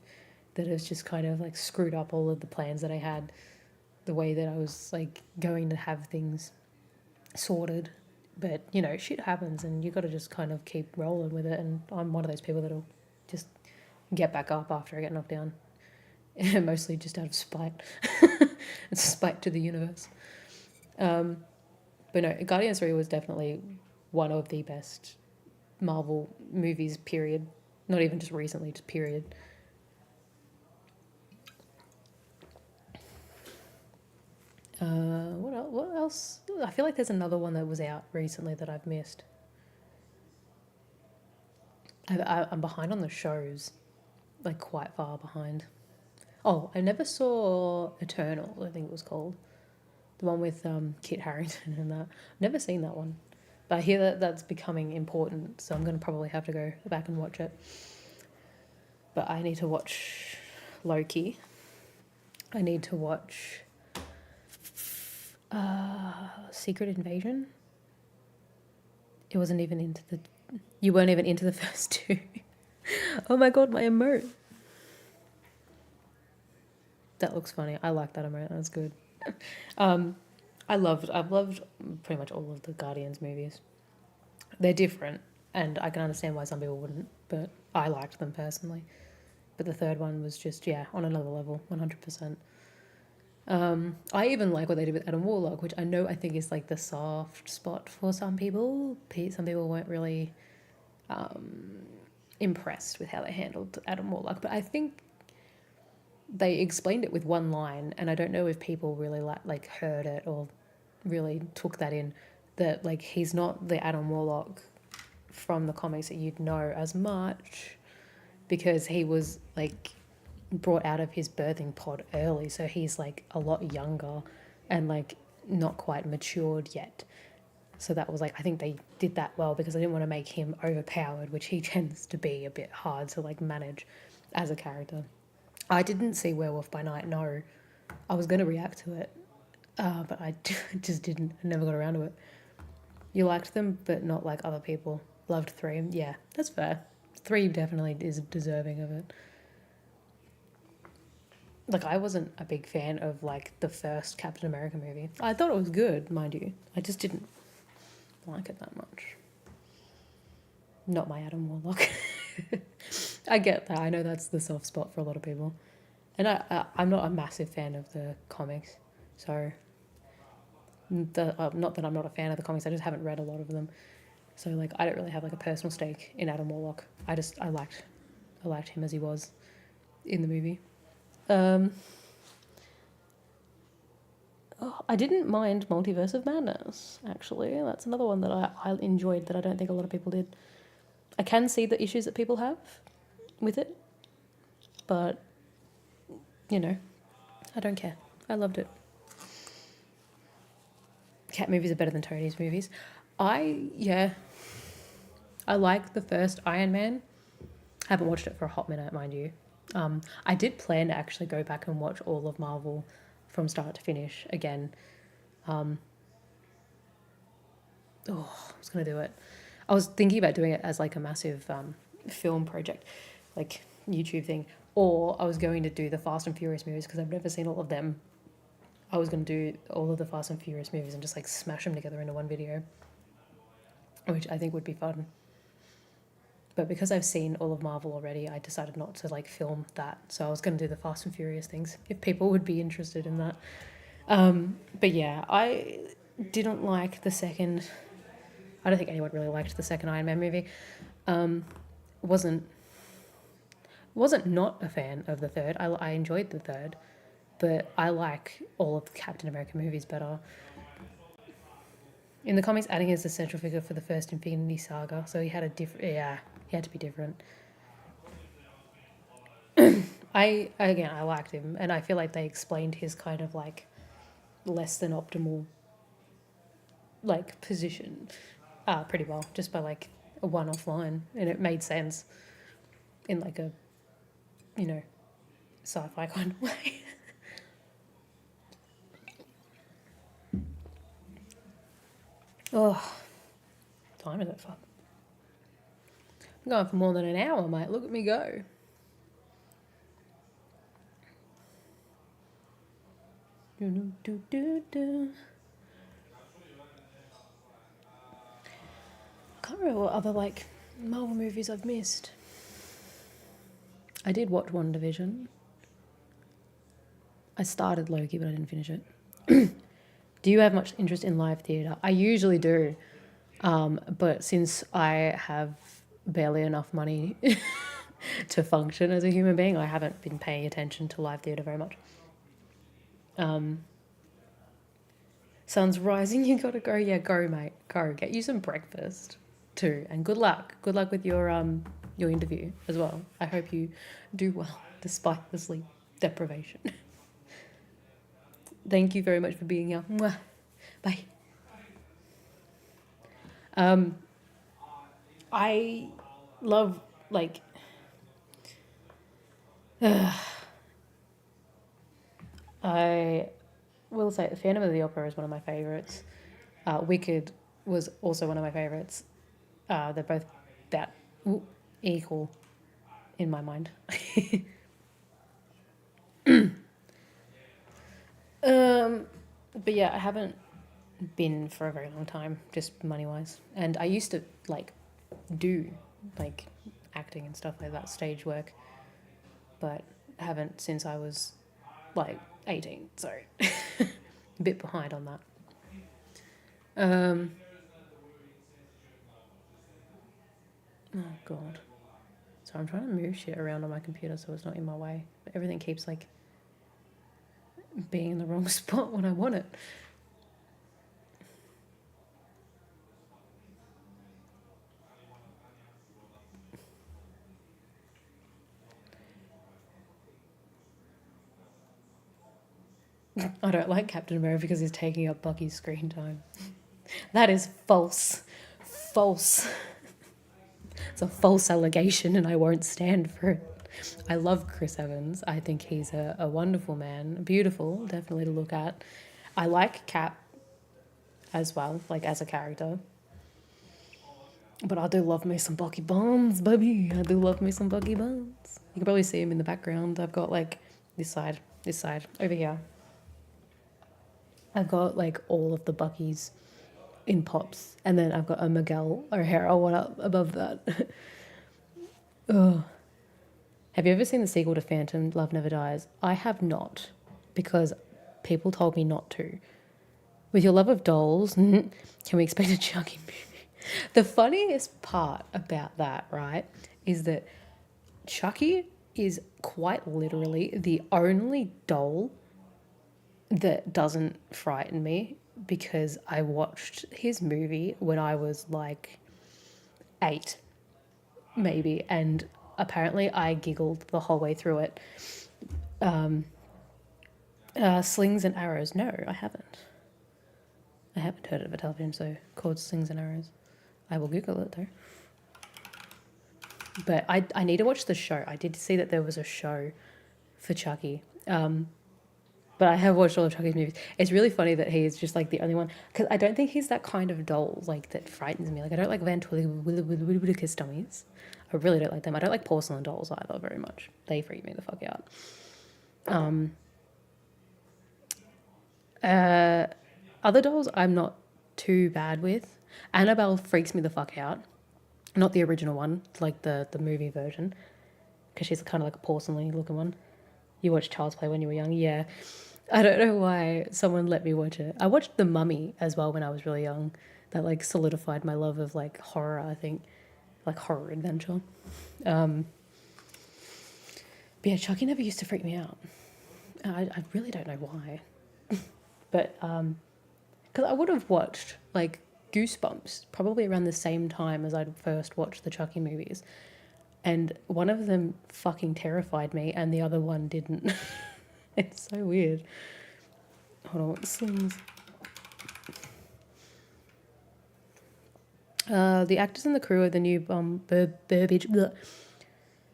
that has just kind of like screwed up all of the plans that I had, the way that I was like going to have things sorted. But you know, shit happens and you got to just kind of keep rolling with it, and I'm one of those people that'll just get back up after I get knocked down. Mostly just out of spite. It's spite to the universe. But no, Guardians 3 was definitely one of the best Marvel movies, period. Not even just recently, just period. What else? I feel like there's another one that was out recently that I've missed. I'm behind on the shows, like quite far behind. Oh, I never saw Eternal, I think it was called. The one with Kit Harington and that. Never seen that one. But I hear that that's becoming important, so I'm going to probably have to go back and watch it. But I need to watch Loki. I need to watch Secret Invasion. It wasn't even into the... You weren't even into the first two. Oh my god, my emote. That looks funny. I like that emote. That's good. I've loved pretty much all of the Guardians movies. They're different, and I can understand why some people wouldn't, but I liked them personally. But the third one was just, yeah, on another level, 100%. I even like what they did with Adam Warlock, which I think is like the soft spot for some people. Some people weren't really impressed with how they handled Adam Warlock, but I think they explained it with one line, and I don't know if people really like heard it or really took that in, that like he's not the Adam Warlock from the comics that you'd know as much, because he was like brought out of his birthing pod early, so he's like a lot younger and like not quite matured yet. So that was like, I think they did that well, because I didn't want to make him overpowered, which he tends to be a bit hard to like manage as a character. I didn't see Werewolf by Night, no. I was going to react to it, but I just didn't. I never got around to it. You liked them, but not like other people. Loved 3. Yeah, that's fair. 3 definitely is deserving of it. Like, I wasn't a big fan of like the first Captain America movie. I thought it was good, mind you. I just didn't like it that much. Not my Adam Warlock. I get that. I know that's the soft spot for a lot of people. And I'm not a massive fan of the comics. So, not that I'm not a fan of the comics, I just haven't read a lot of them. So, like, I don't really have, like, a personal stake in Adam Warlock. I liked him as he was in the movie. I didn't mind Multiverse of Madness, actually. That's another one that I enjoyed that I don't think a lot of people did. I can see the issues that people have with it, but, you know, I don't care. I loved it. Cat movies are better than Tony's movies. I like the first Iron Man. I haven't watched it for a hot minute, mind you. I did plan to actually go back and watch all of Marvel from start to finish again. I was going to do it. I was thinking about doing it as like a massive film project, like YouTube thing, or I was going to do the Fast and Furious movies because I've never seen all of them. I was going to do all of the Fast and Furious movies and just like smash them together into one video, which I think would be fun. But because I've seen all of Marvel already, I decided not to like film that. So I was going to do the Fast and Furious things if people would be interested in that. But yeah, I didn't like the second. I don't think anyone really liked the second Iron Man movie. Wasn't not a fan of the third. I enjoyed the third, but I like all of the Captain America movies better. In the comics, Adding is the central figure for the first Infinity Saga, so he had a different. Yeah, he had to be different. I liked him, and I feel like they explained his kind of like less than optimal like position pretty well, just by like a one-off line, and it made sense in like a, you know, sci-fi kind of way. Oh, time is it? Fuck. I'm going for more than an hour, mate. Look at me go. Do, do, do, do. I can't remember what other like Marvel movies I've missed. I did watch WandaVision. I started Loki, but I didn't finish it. Do you have much interest in live theatre? I usually do, but since I have barely enough money to function as a human being, I haven't been paying attention to live theatre very much. Sun's rising, you gotta go. Yeah, go, mate. Go. Get you some breakfast too, and good luck. Good luck with your interview as well. I hope you do well despite the sleep deprivation. Thank you very much for being here. Mwah. Bye. I love like I will say Phantom of the Opera is one of my favourites. Wicked was also one of my favourites. They're both that equal in my mind. But yeah, I haven't been for a very long time, just money-wise. And I used to like do like acting and stuff like that, stage work, but haven't since I was like 18, so a bit behind on that. Oh god. So I'm trying to move shit around on my computer so it's not in my way, but everything keeps like being in the wrong spot when I want it. I don't like Captain America because he's taking up Bucky's screen time. That is false. False. It's a false allegation and I won't stand for it. I love Chris Evans. I think he's a wonderful man. Beautiful, definitely to look at. I like Cap as well, like as a character. But I do love me some Bucky Barnes, baby. I do love me some Bucky Barnes. You can probably see him in the background. I've got like this side, over here. I've got like all of the Buckies in pops. And then I've got a Miguel O'Hara one up above that. Oh. Have you ever seen the sequel to Phantom, Love Never Dies? I have not, because people told me not to. With your love of dolls, can we expect a Chucky movie? The funniest part about that, right, is that Chucky is quite literally the only doll that doesn't frighten me, because I watched his movie when I was like 8, maybe, and apparently I giggled the whole way through it. Slings and Arrows. No, I haven't. I haven't heard of a television show called Slings and Arrows. I will Google it though. But I need to watch the show. I did see that there was a show for Chucky. But I have watched all of Chucky's movies. It's really funny that he is just like the only one, because I don't think he's that kind of doll like that frightens me. Like I don't like ventriloquist dummies. I really don't like them. I don't like porcelain dolls either very much. They freak me the fuck out. Other dolls I'm not too bad with. Annabelle freaks me the fuck out. Not the original one, like the movie version, because she's kind of like a porcelain looking one. You watched Child's Play when you were young? Yeah. I don't know why someone let me watch it. I watched The Mummy as well when I was really young. That like solidified my love of like horror, I think. Like horror adventure. But yeah, Chucky never used to freak me out. I really don't know why. But because I would have watched like Goosebumps probably around the same time as I'd first watched the Chucky movies. And one of them fucking terrified me and the other one didn't. It's so weird. Hold on, what slings? The actors and the crew of the new Burbage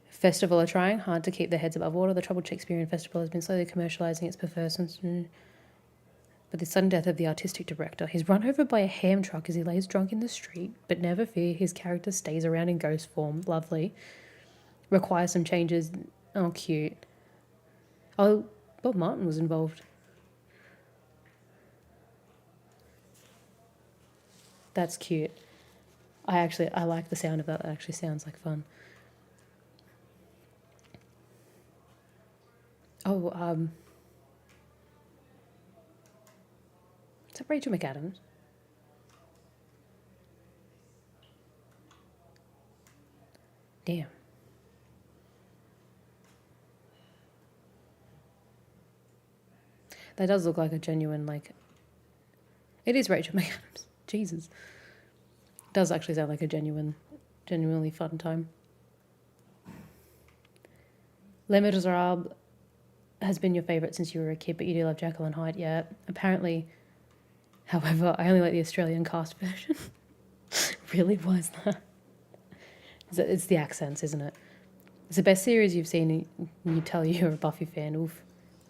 Festival are trying hard to keep their heads above water. The troubled Shakespearean Festival has been slowly commercialising its perversions. But the sudden death of the artistic director, he's run over by a ham truck as he lays drunk in the street, but never fear, his character stays around in ghost form. Lovely. Requires some changes. Oh, cute. Oh, Bob Martin was involved. That's cute. I like the sound of that. That actually sounds like fun. Oh, is that Rachel McAdams? Damn. That does look like a genuine, like... It is Rachel McAdams. Jesus. It does actually sound like a genuinely fun time. Les Miserables has been your favourite since you were a kid, but you do love Jekyll and Hyde, yeah. Apparently, however, I only like the Australian cast version. Really? Why is that? It's the accents, isn't it? It's the best series you've seen, and you tell you're a Buffy fan. Oof.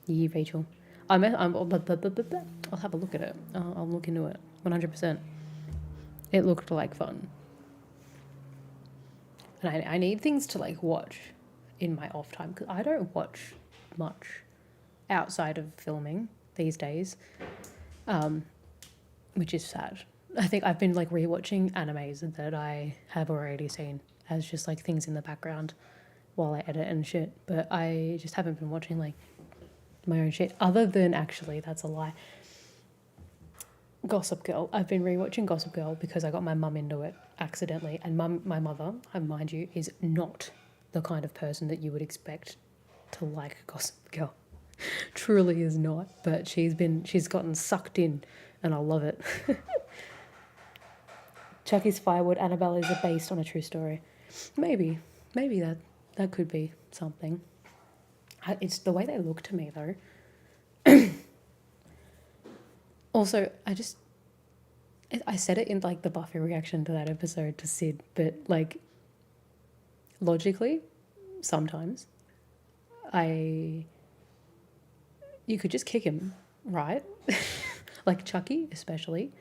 Yeah, Rachel. I'll have a look at it. I'll look into it. 100%. It looked like fun. And I need things to like watch in my off time, because I don't watch much outside of filming these days, which is sad. I think I've been like rewatching animes that I have already seen as just like things in the background while I edit and shit, but I just haven't been watching like my own shit, other than, actually, that's a lie, Gossip Girl. I've been rewatching Gossip Girl because I got my mum into it accidentally, and my mother, mind you, is not the kind of person that you would expect to like Gossip Girl. Truly is not, but she's gotten sucked in, and I love it. Chucky's Firewood, Annabelle is based on a true story. Maybe that could be something. It's the way they look to me, though. Also, I said it in, like, the Buffy reaction to that episode to Sid, but, like, logically, sometimes, you could just kick him, right? Like, Chucky, especially,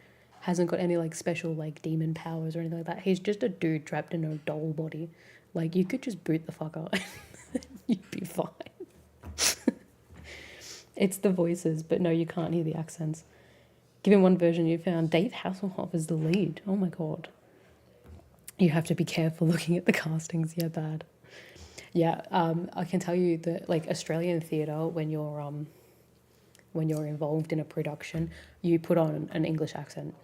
hasn't got any, like, special, like, demon powers or anything like that. He's just a dude trapped in a doll body. Like, you could just boot the fuck out. You'd be fine. It's the voices, but no, you can't hear the accents. Given one version you found, Dave Hasselhoff is the lead. Oh my god. You have to be careful looking at the castings. Yeah, bad. Yeah, I can tell you that, like, Australian theatre, when you're involved in a production, you put on an English accent.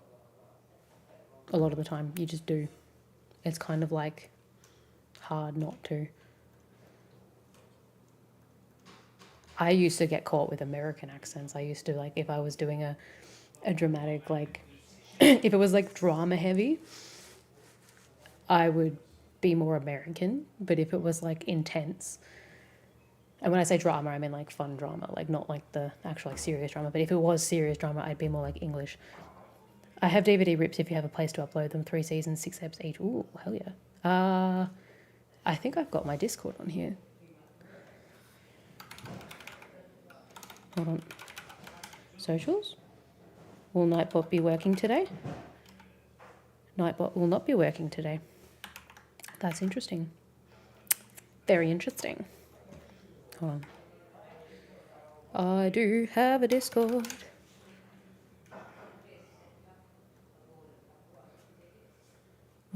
A lot of the time, you just do. It's kind of like hard not to. I used to get caught with American accents. I used to, like, if I was doing a dramatic, like, if it was, like, drama heavy, I would be more American. But if it was, like, intense, and when I say drama, I mean, like, fun drama, like, not, like, the actual, like, serious drama. But if it was serious drama, I'd be more, like, English. I have DVD rips if you have a place to upload them. 3 seasons, 6 eps each. Ooh, hell yeah. I think I've got my Discord on here. Hold on. socials. Will Nightbot be working today? Nightbot will not be working today. That's interesting. Very interesting. Hold on. I do have a Discord.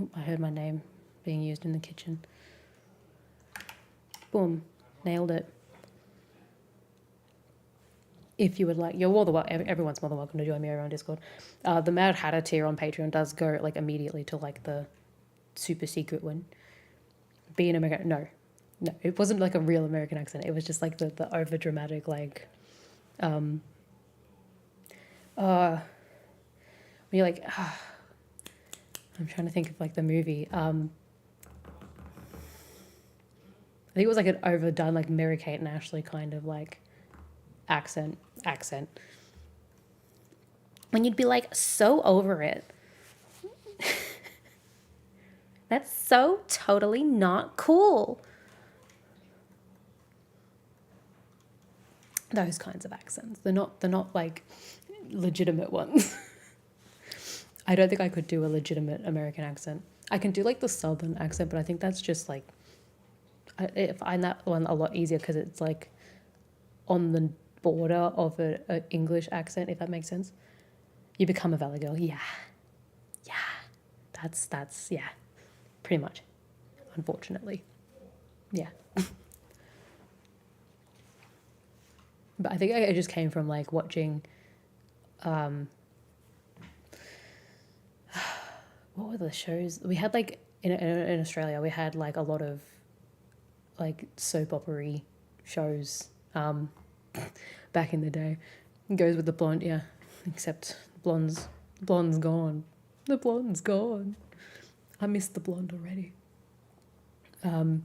Oh, I heard my name being used in the kitchen. Boom. Nailed it. If you would like, you're more than welcome, everyone's more than welcome to join me over on Discord. The Mad Hatter tier on Patreon does go like immediately to like the super secret one. Be an American, no, it wasn't like a real American accent. It was just like the over dramatic like, when you're like, I'm trying to think of like the movie. I think it was like an overdone like Mary Kate and Ashley kind of like accent. When you'd be like so over it. That's so totally not cool. Those kinds of accents. They're not like legitimate ones. I don't think I could do a legitimate American accent. I can do like the Southern accent, but I think that's just like, I find that one a lot easier because it's like on the border of a English accent, if that makes sense. You become a Valley Girl. Yeah. That's yeah. Pretty much. Unfortunately. Yeah. But I think I just came from like watching, what were the shows? We had like, in Australia, we had like a lot of like soap opera-y shows back in the day. It goes with the blonde, yeah. Except blonde's gone. The blonde's gone. I missed the blonde already. But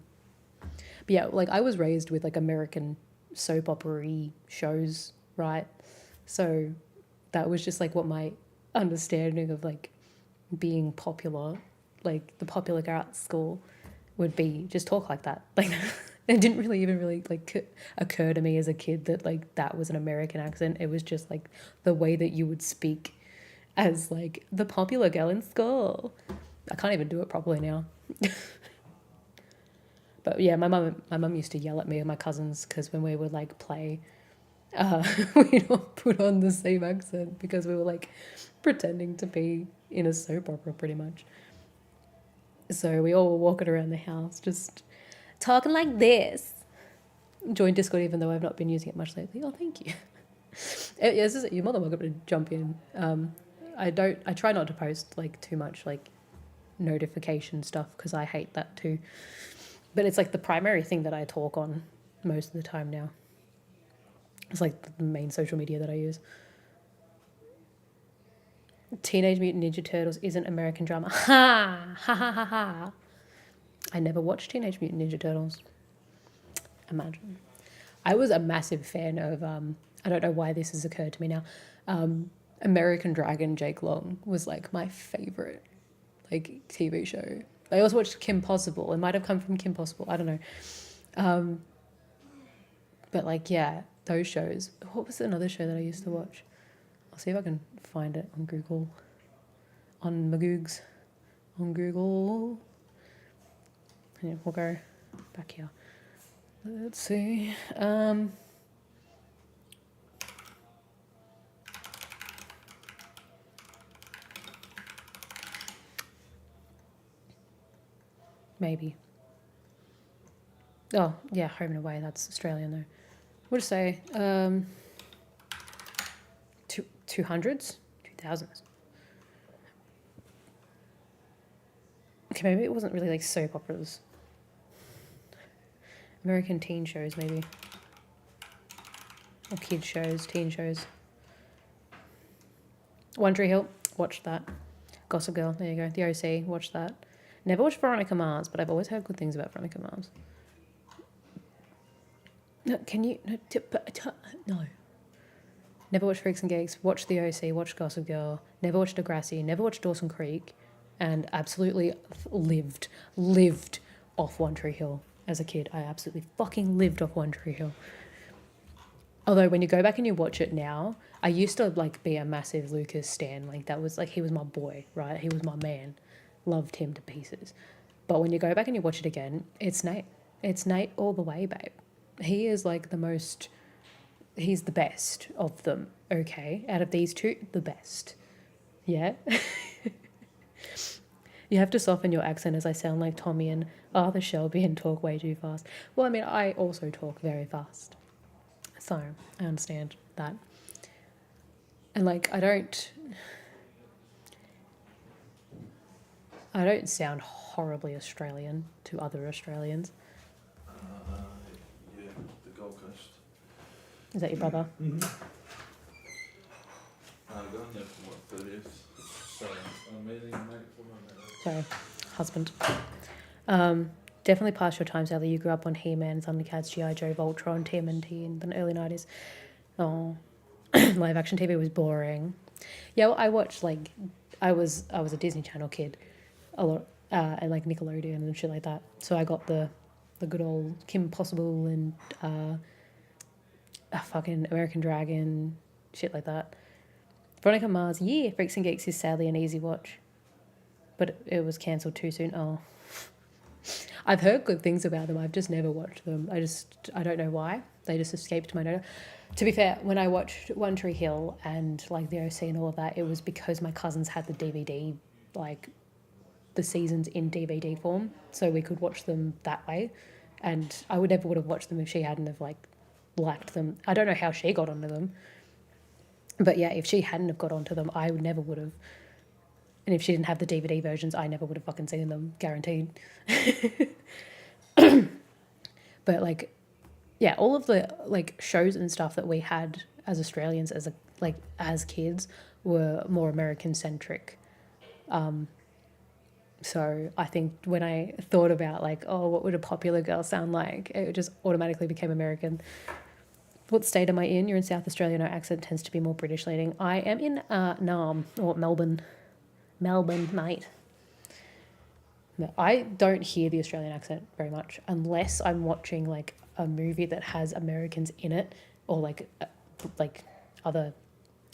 yeah, like I was raised with like American soap opera-y shows, right? So that was just like what my understanding of like being popular, like the popular girl at school would be, just talk like that. Like it didn't really like occur to me as a kid that like that was an American accent. It was just like the way that you would speak as like the popular girl in school. I can't even do it properly now. But yeah, my mum used to yell at me and my cousins because when we would like play, we'd all put on the same accent because we were like pretending to be in a soap opera pretty much. So we all were walking around the house just talking like this. Join Discord even though I've not been using it much lately. Oh, thank you. You're more than welcome to jump in. I try not to post like too much like notification stuff because I hate that too. But it's like the primary thing that I talk on most of the time now. It's like the main social media that I use. Teenage Mutant Ninja Turtles isn't American drama. Ha! Ha ha ha ha. I never watched Teenage Mutant Ninja Turtles. Imagine. I was a massive fan of, I don't know why this has occurred to me now, American Dragon Jake Long was like my favourite like TV show. I also watched Kim Possible. It might have come from Kim Possible. I don't know. But like, yeah, those shows. What was another show that I used to watch? I'll see if I can find it on Google. On Magoogs. On Google. Yeah, we'll go back here. Let's see. Maybe. Oh, yeah, Home and Away. That's Australian, though. We'll just say 200s? 2000s. Okay, maybe it wasn't really like soap operas. American teen shows, maybe. Or kid shows, teen shows. One Tree Hill, watched that. Gossip Girl, there you go. The OC, watched that. Never watched Veronica Mars, but I've always heard good things about Veronica Mars. No, can you... No. Never watched Freaks and Geeks, watched The OC, watched Gossip Girl, never watched Degrassi, never watched Dawson Creek, and absolutely lived off One Tree Hill as a kid. I absolutely fucking lived off One Tree Hill. Although when you go back and you watch it now, I used to like be a massive Lucas stan. Like that was like he was my boy, right? He was my man. Loved him to pieces. But when you go back and you watch it again, it's Nate. It's Nate all the way, babe. He is like the most. He's the best of them. Okay, out of these two, the best. Yeah. You have to soften your accent as I sound like Tommy and Arthur Shelby and talk way too fast. Well, I mean, I also talk very fast. So, I understand that. And like, I don't sound horribly Australian to other Australians. Yeah, the Gold Coast. Is that your brother? Mm-hmm. I've gone there for what, 30 years? So I'm meeting a mate for my marriage. Sorry, husband. Definitely past your time, Sally. You grew up on He-Man, Thundercats, G.I. Joe, Voltron, TMNT in the early 90s. Oh, live action TV was boring. Yeah, well, I watched like, I was a Disney Channel kid a lot, and like Nickelodeon and shit like that. So I got the good old Kim Possible and fucking American Dragon, shit like that. Veronica Mars, yeah, Freaks and Geeks is sadly an easy watch. But it was cancelled too soon. Oh. I've heard good things about them. I've just never watched them. I don't know why. They just escaped my notice. To be fair, when I watched One Tree Hill and like the OC and all of that, it was because my cousins had the DVD, like the seasons in DVD form, so we could watch them that way. And I would have watched them if she hadn't have like liked them. I don't know how she got onto them. But yeah, if she hadn't have got onto them, I never would have. And if she didn't have the DVD versions, I never would have fucking seen them, guaranteed. But like, yeah, all of the like shows and stuff that we had as Australians as kids were more American centric. So I think when I thought about like, oh, what would a popular girl sound like? It just automatically became American. What state am I in? You're in South Australia. No, accent tends to be more British leaning. I am in Naarm or Melbourne. Melbourne, mate. No, I don't hear the Australian accent very much unless I'm watching like a movie that has Americans in it or like other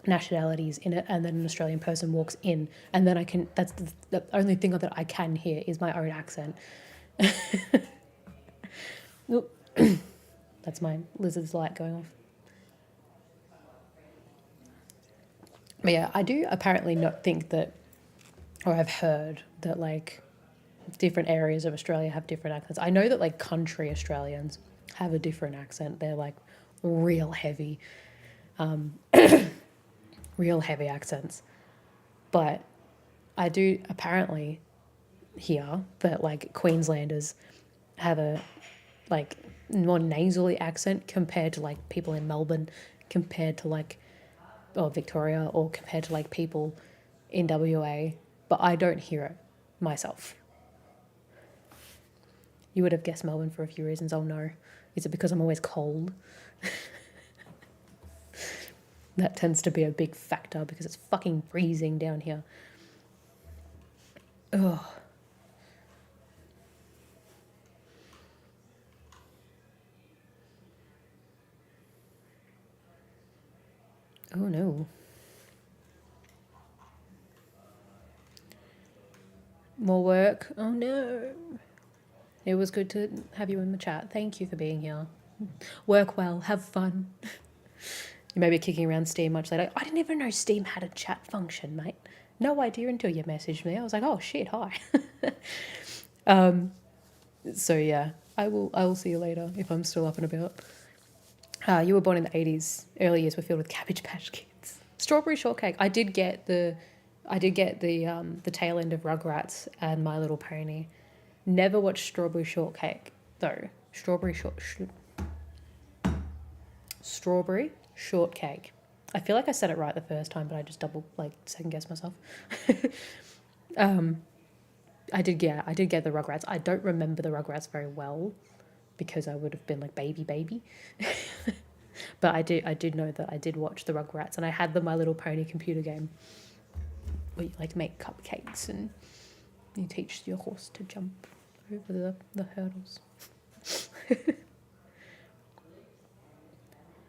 nationalities in it, and then an Australian person walks in, and then I can. That's the only thing that I can hear is my own accent. That's my lizard's light going off. But yeah, I do apparently not think that, or I've heard that like different areas of Australia have different accents. I know that like country Australians have a different accent. They're like real heavy, real heavy accents. But I do apparently hear that like Queenslanders have a like more nasally accent compared to like people in Melbourne, compared to like Victoria, or compared to like people in WA, but I don't hear it myself. You would have guessed Melbourne for a few reasons. Oh no. Is it because I'm always cold? That tends to be a big factor because it's fucking freezing down here. Ugh. Oh no. More work? Oh no. It was good to have you in the chat. Thank you for being here. Work well, have fun. You may be kicking around Steam much later. I didn't even know Steam had a chat function, mate. No idea until you messaged me. I was like, oh shit, hi. So yeah, I will see you later if I'm still up and about. You were born in the 80s. Early years were filled with Cabbage Patch Kids. Strawberry Shortcake. I did get the tail end of Rugrats and My Little Pony. Never watched Strawberry Shortcake though. Strawberry Shortcake. I feel like I said it right the first time, but I just second guessed myself. I did get the Rugrats. I don't remember the Rugrats very well because I would have been like baby. But I did know that I did watch the Rugrats, and I had the My Little Pony computer game where you like make cupcakes and you teach your horse to jump over the hurdles.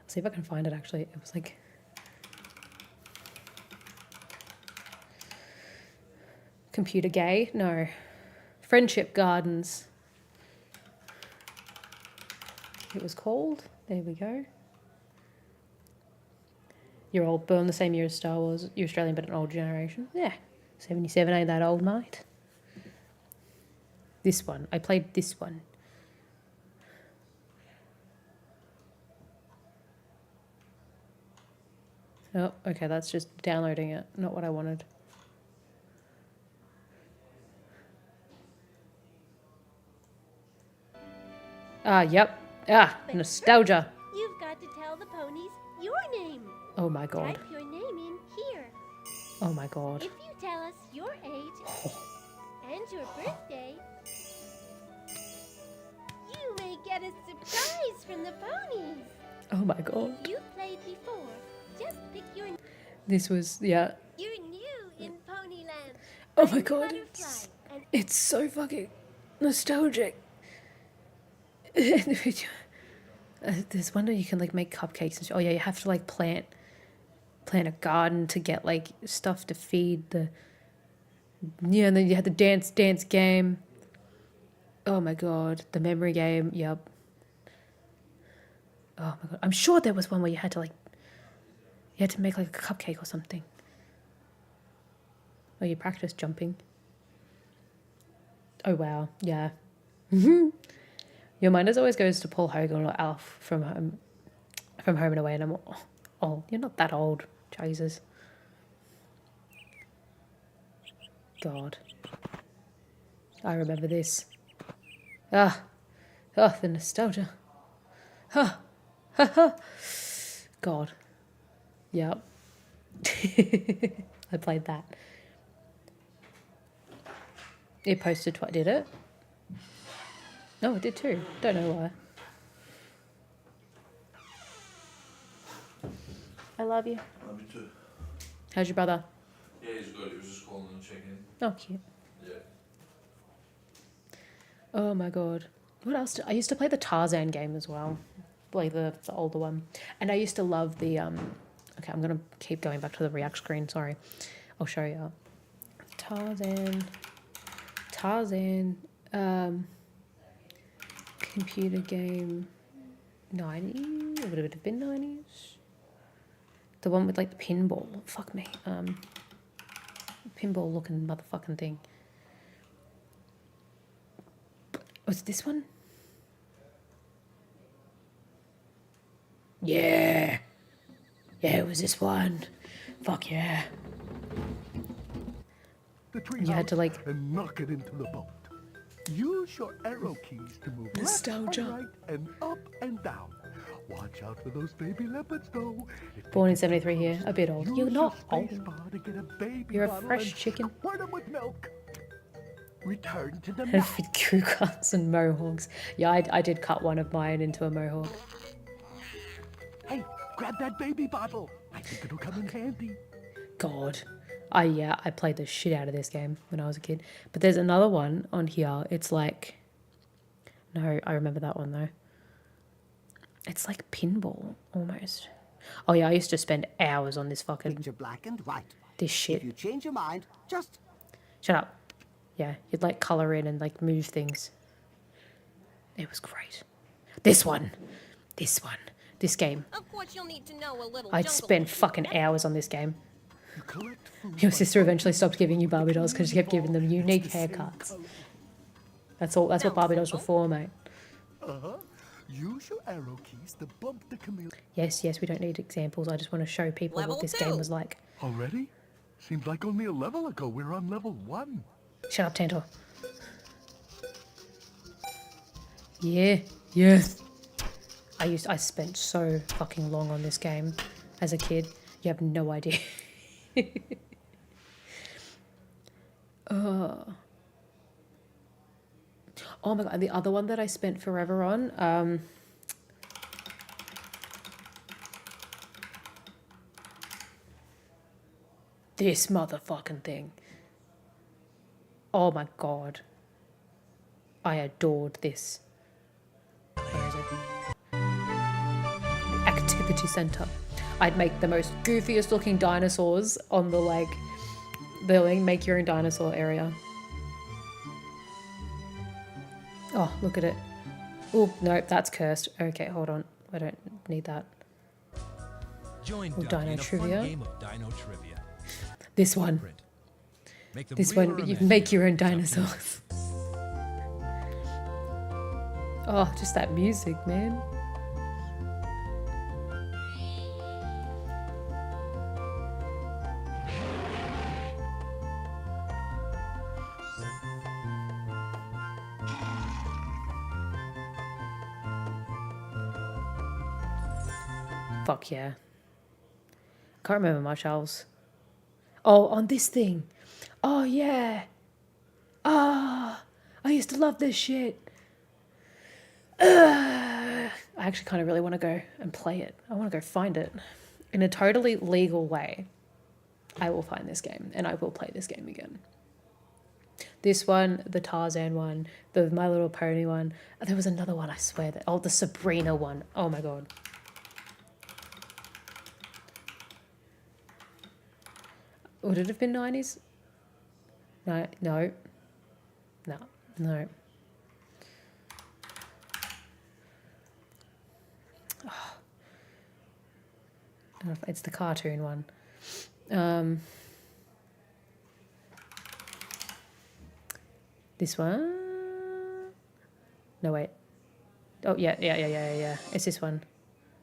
See if I can find it actually. It was like... Computer Gay? No. Friendship Gardens. It was called. There we go. You're old, born the same year as Star Wars. You're Australian, but an old generation. Yeah. 77 ain't that old, mate. This one. I played this one. Oh, okay, that's just downloading it. Not what I wanted. Ah, yep. Ah, nostalgia. You've got to tell the ponies your name. Oh my god. Type your name in here. Oh my god. If you tell us your age and your birthday, you may get a surprise from the ponies. Oh my god. If you played before, just pick your. This was, yeah. You're new in Ponyland. Oh my I'm god. Butterfly, and It's so fucking nostalgic. There's one where you can like make cupcakes and oh yeah, you have to like plant a garden to get like stuff to feed the and then you had the dance game. Oh my god, the memory game, yep. Oh my god. I'm sure there was one where you had to make like a cupcake or something. Oh, you practice jumping. Oh wow, yeah. Your mind as always goes to Paul Hogan or Alf from Home and Away, and I'm oh, you're not that old, Jesus. God, I remember this. The nostalgia. God, yep. I played that. It posted twice, did it? No, it did too. Don't know why. I love you. Love you too. How's your brother? Yeah, he's good. He was just calling and checking. Oh, cute. Yeah. Oh my god. What else? I used to play the Tarzan game as well. Like the older one. And I used to love the... Okay, I'm going to keep going back to the React screen. Sorry. I'll show you. Tarzan. Computer game 90s, would it have been 90s? The one with like the pinball, fuck me, pinball looking motherfucking thing. Was it this one? Yeah, it was this one. Fuck yeah. You had to like and knock it into the boat. Use your arrow keys to move nostalgia. left and right and up and down. Watch out for those baby leopards, though. Born in 73 here, a bit old. You're not old. To get a baby You're a bottle fresh and chicken. squirt 'em with milk. Return to the And mouth. with crew cuts and mohawks. Yeah, I did cut one of mine into a mohawk. Hey, grab that baby bottle. I think it'll come in handy. God. I played the shit out of this game when I was a kid. But there's another one on here. It's like... No, I remember that one though. It's like pinball, almost. Oh yeah, I used to spend hours on this fucking... Picture black and white. This shit. If you change your mind, just... Shut up. Yeah, you'd like colour in and like move things. It was great. This one. This game. of course you'll need to know a little. I'd spend fucking hours on this game. Your sister eventually stopped giving you Barbie dolls because she kept giving them unique haircuts. That's all. That's what Barbie dolls were for, mate. Use your arrow keys to bump the chameleon. Yes, we don't need examples. I just want to show people what this game was like. Already? Seems like only a level ago we were on level 1. Shut up, Tantor. Yeah. I spent so fucking long on this game as a kid. You have no idea. Oh my god, the other one that I spent forever on, this motherfucking thing. Oh my god. I adored this. Where is it? Act activity center. I'd make the most goofiest looking dinosaurs on the like make your own dinosaur area. Oh, look at it. Oh, nope, that's cursed. Okay, hold on. I don't need that. Join Oh, Ducky Dino in a fun Trivia. game of Dino Trivia. This one. Make them This real one, or you can make your own imaginary. It's up to you. dinosaurs. Oh, just that music, man. Fuck yeah. Can't remember much else. Oh, on this thing. Oh, yeah. Ah, I used to love this shit. I actually kind of really want to go and play it. I want to go find it. In a totally legal way, I will find this game and I will play this game again. This one, the Tarzan one, the My Little Pony one. There was another one, I swear. Oh, the Sabrina one. Oh my god. Would it have been 90s? No, no. No, no. Oh. I don't know if it's the cartoon one. This one? No, wait. Oh, yeah. It's this one.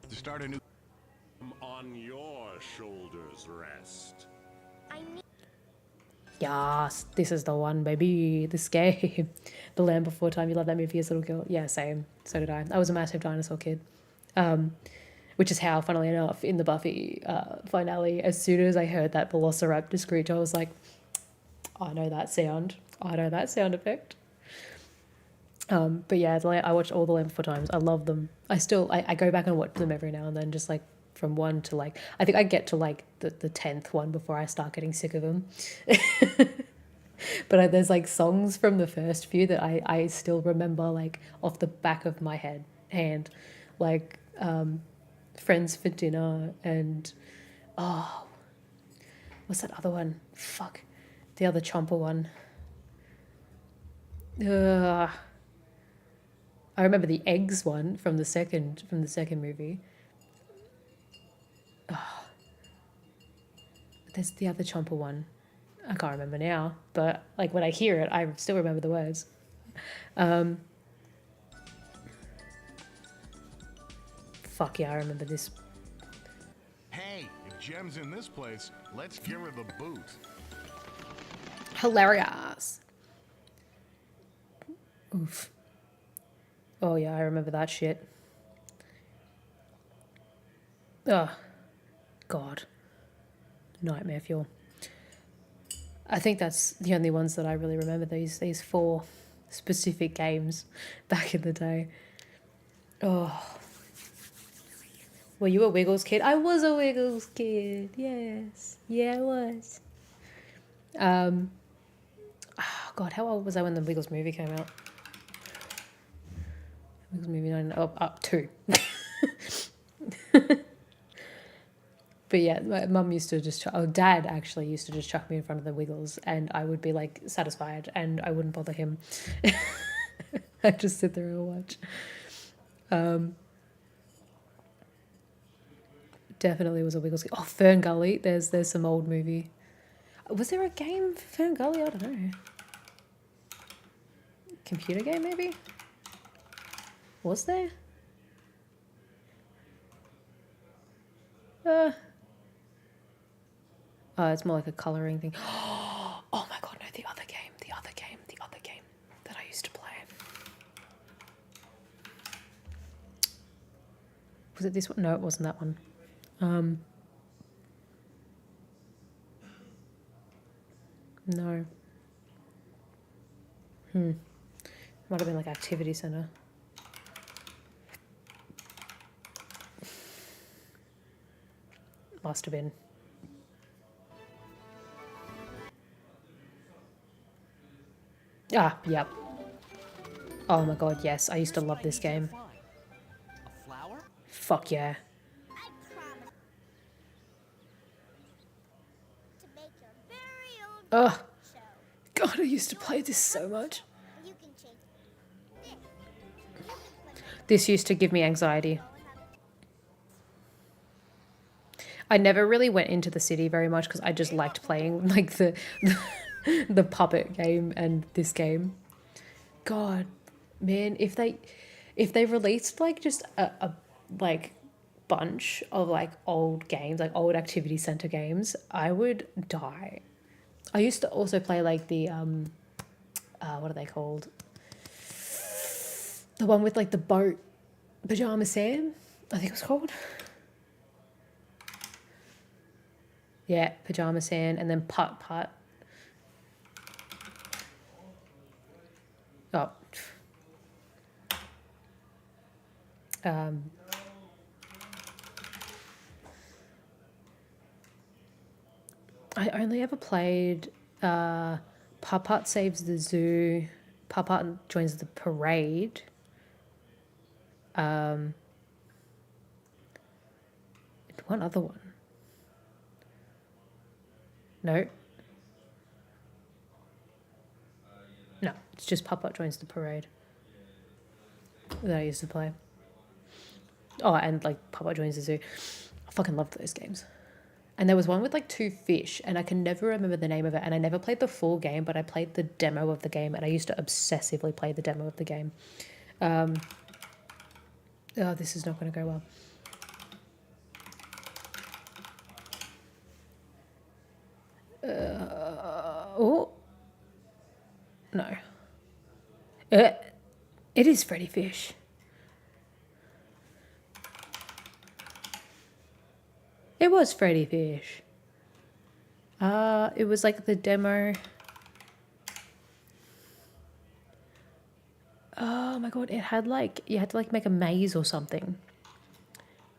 To start a new on your shoulders rest. Yes, this is the one, baby. This game. The Land Before Time. You love that movie as a little girl? Yeah, same. So did I. I was a massive dinosaur kid. Which is how, funnily enough, in the Buffy finale, as soon as I heard that Velociraptor screech, I was like, I know that sound. I know that sound effect. But yeah, I watched all the Land Before Times. I love them. I go back and watch them every now and then, just like from one to like, I think I get to like the 10th one before I start getting sick of them. But there's like songs from the first few that I still remember like off the back of my hand, like Friends for Dinner and what's that other one? Fuck, the other Chomper one. I remember the eggs one from the second movie. There's the other Chomper one. I can't remember now, but like when I hear it, I still remember the words. Fuck yeah, I remember this. Hey, if Jem's in this place, let's give her the boot. Hilarious. Oof. Oh yeah, I remember that shit. Oh, God. Nightmare fuel. I think that's the only ones that I really remember, these 4 specific games back in the day. Oh. Were you a Wiggles kid? I was a Wiggles kid. Yes. Yeah, I was. Oh God, how old was I when the Wiggles movie came out? Wiggles movie 2. But yeah, my mum used to just, Dad actually used to just chuck me in front of the Wiggles and I would be like satisfied and I wouldn't bother him. I'd just sit there and watch. Definitely was a Wiggles. Oh, Fern Gully. There's some old movie. Was there a game for Fern Gully? I don't know. Computer game maybe? Was there? Oh, it's more like a colouring thing. Oh my God, no, the other game that I used to play. Was it this one? No, it wasn't that one. No. Might have been like Activity Centre. Must have been. Ah, yep. Oh my God, yes. I used to love this game. A flower? Fuck yeah. I Oh, God, I used to play this so much. This used to give me anxiety. I never really went into the city very much because I just liked playing like the puppet game and this game. God, man, if they released like just a like bunch of like old games, like old activity center games, I would die. I used to also play like the what are they called? The one with like the boat, Pajama Sam, I think it was called. Yeah, Pajama Sand, and then Putt Putt. Oh. I only ever played Putt Putt Saves the Zoo, Putt Putt Joins the Parade. One other one. No. No, it's just Putt Putt Joins the Parade that I used to play. Oh, and like Putt Putt Joins the Zoo. I fucking loved those games. And there was one with like two fish, and I can never remember the name of it. And I never played the full game, but I played the demo of the game, and I used to obsessively play the demo of the game. Oh, this is not going to go well. Oh. No. It is Freddy Fish. It was Freddy Fish. It was like the demo. Oh my god, it had like, you had to like make a maze or something.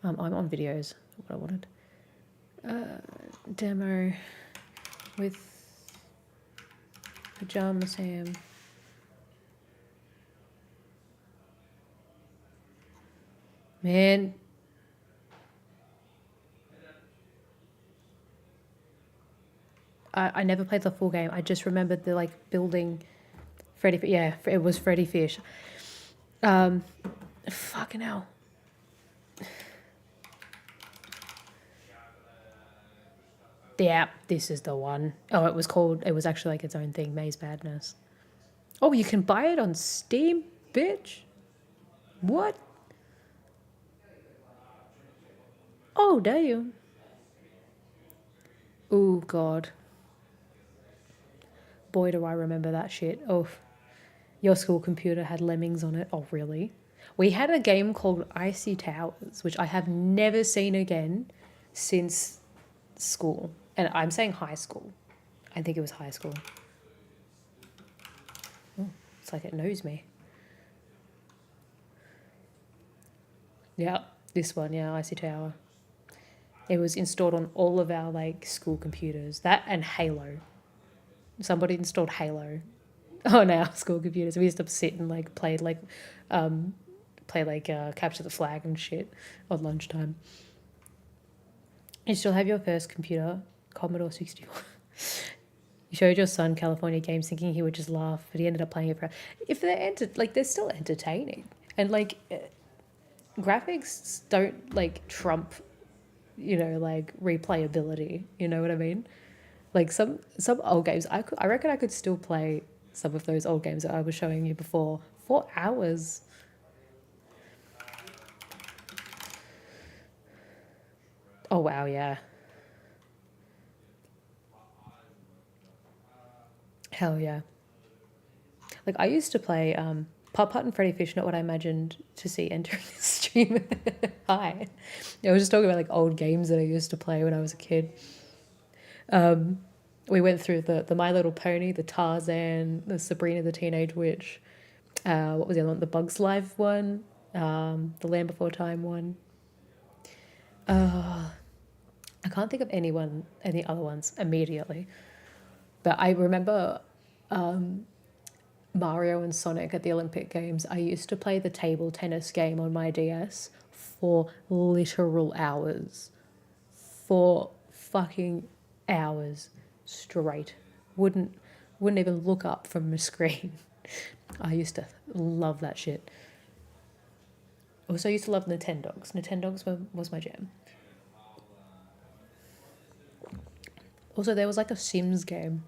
I'm on videos, what I wanted. Demo with Pajama Sam. Man. I never played the full game. I just remembered the like building Freddy. Yeah, it was Freddy Fish. Fucking hell. Yeah, this is the one. Oh, it was actually like its own thing, Maze Madness. Oh, you can buy it on Steam, bitch? What? Oh, damn. Oh, God. Boy, do I remember that shit. Oh, your school computer had lemmings on it. Oh, really? We had a game called Icy Towers, which I have never seen again since school. And I'm saying high school. I think it was high school. Oh, it's like it knows me. Yeah, this one, yeah, Icy Tower. It was installed on all of our like school computers. That and Halo. Somebody installed Halo on our school computers. We used to sit and like play capture the flag and shit on lunchtime. You still have your first computer, Commodore 64. You showed your son California games thinking he would just laugh, but he ended up playing it for. If they're still entertaining, and like graphics don't like trump, like replayability. You know what I mean? Like some old games, I reckon I could still play some of those old games that I was showing you before for hours. Oh wow, yeah. Hell yeah. Like I used to play Putt Putt and Freddy Fish, not what I imagined to see entering this stream. Hi. I was just talking about like old games that I used to play when I was a kid. We went through the My Little Pony, the Tarzan, the Sabrina the Teenage Witch. What was the other one? The Bugs Life one. The Land Before Time one. I can't think of any other ones immediately. But I remember Mario and Sonic at the Olympic Games. I used to play the table tennis game on my DS for literal hours. For fucking hours. straight. Wouldn't even look up from the screen. I used to love that shit. Also, I used to love Nintendogs. Nintendogs was my jam. Also, there was like a Sims game.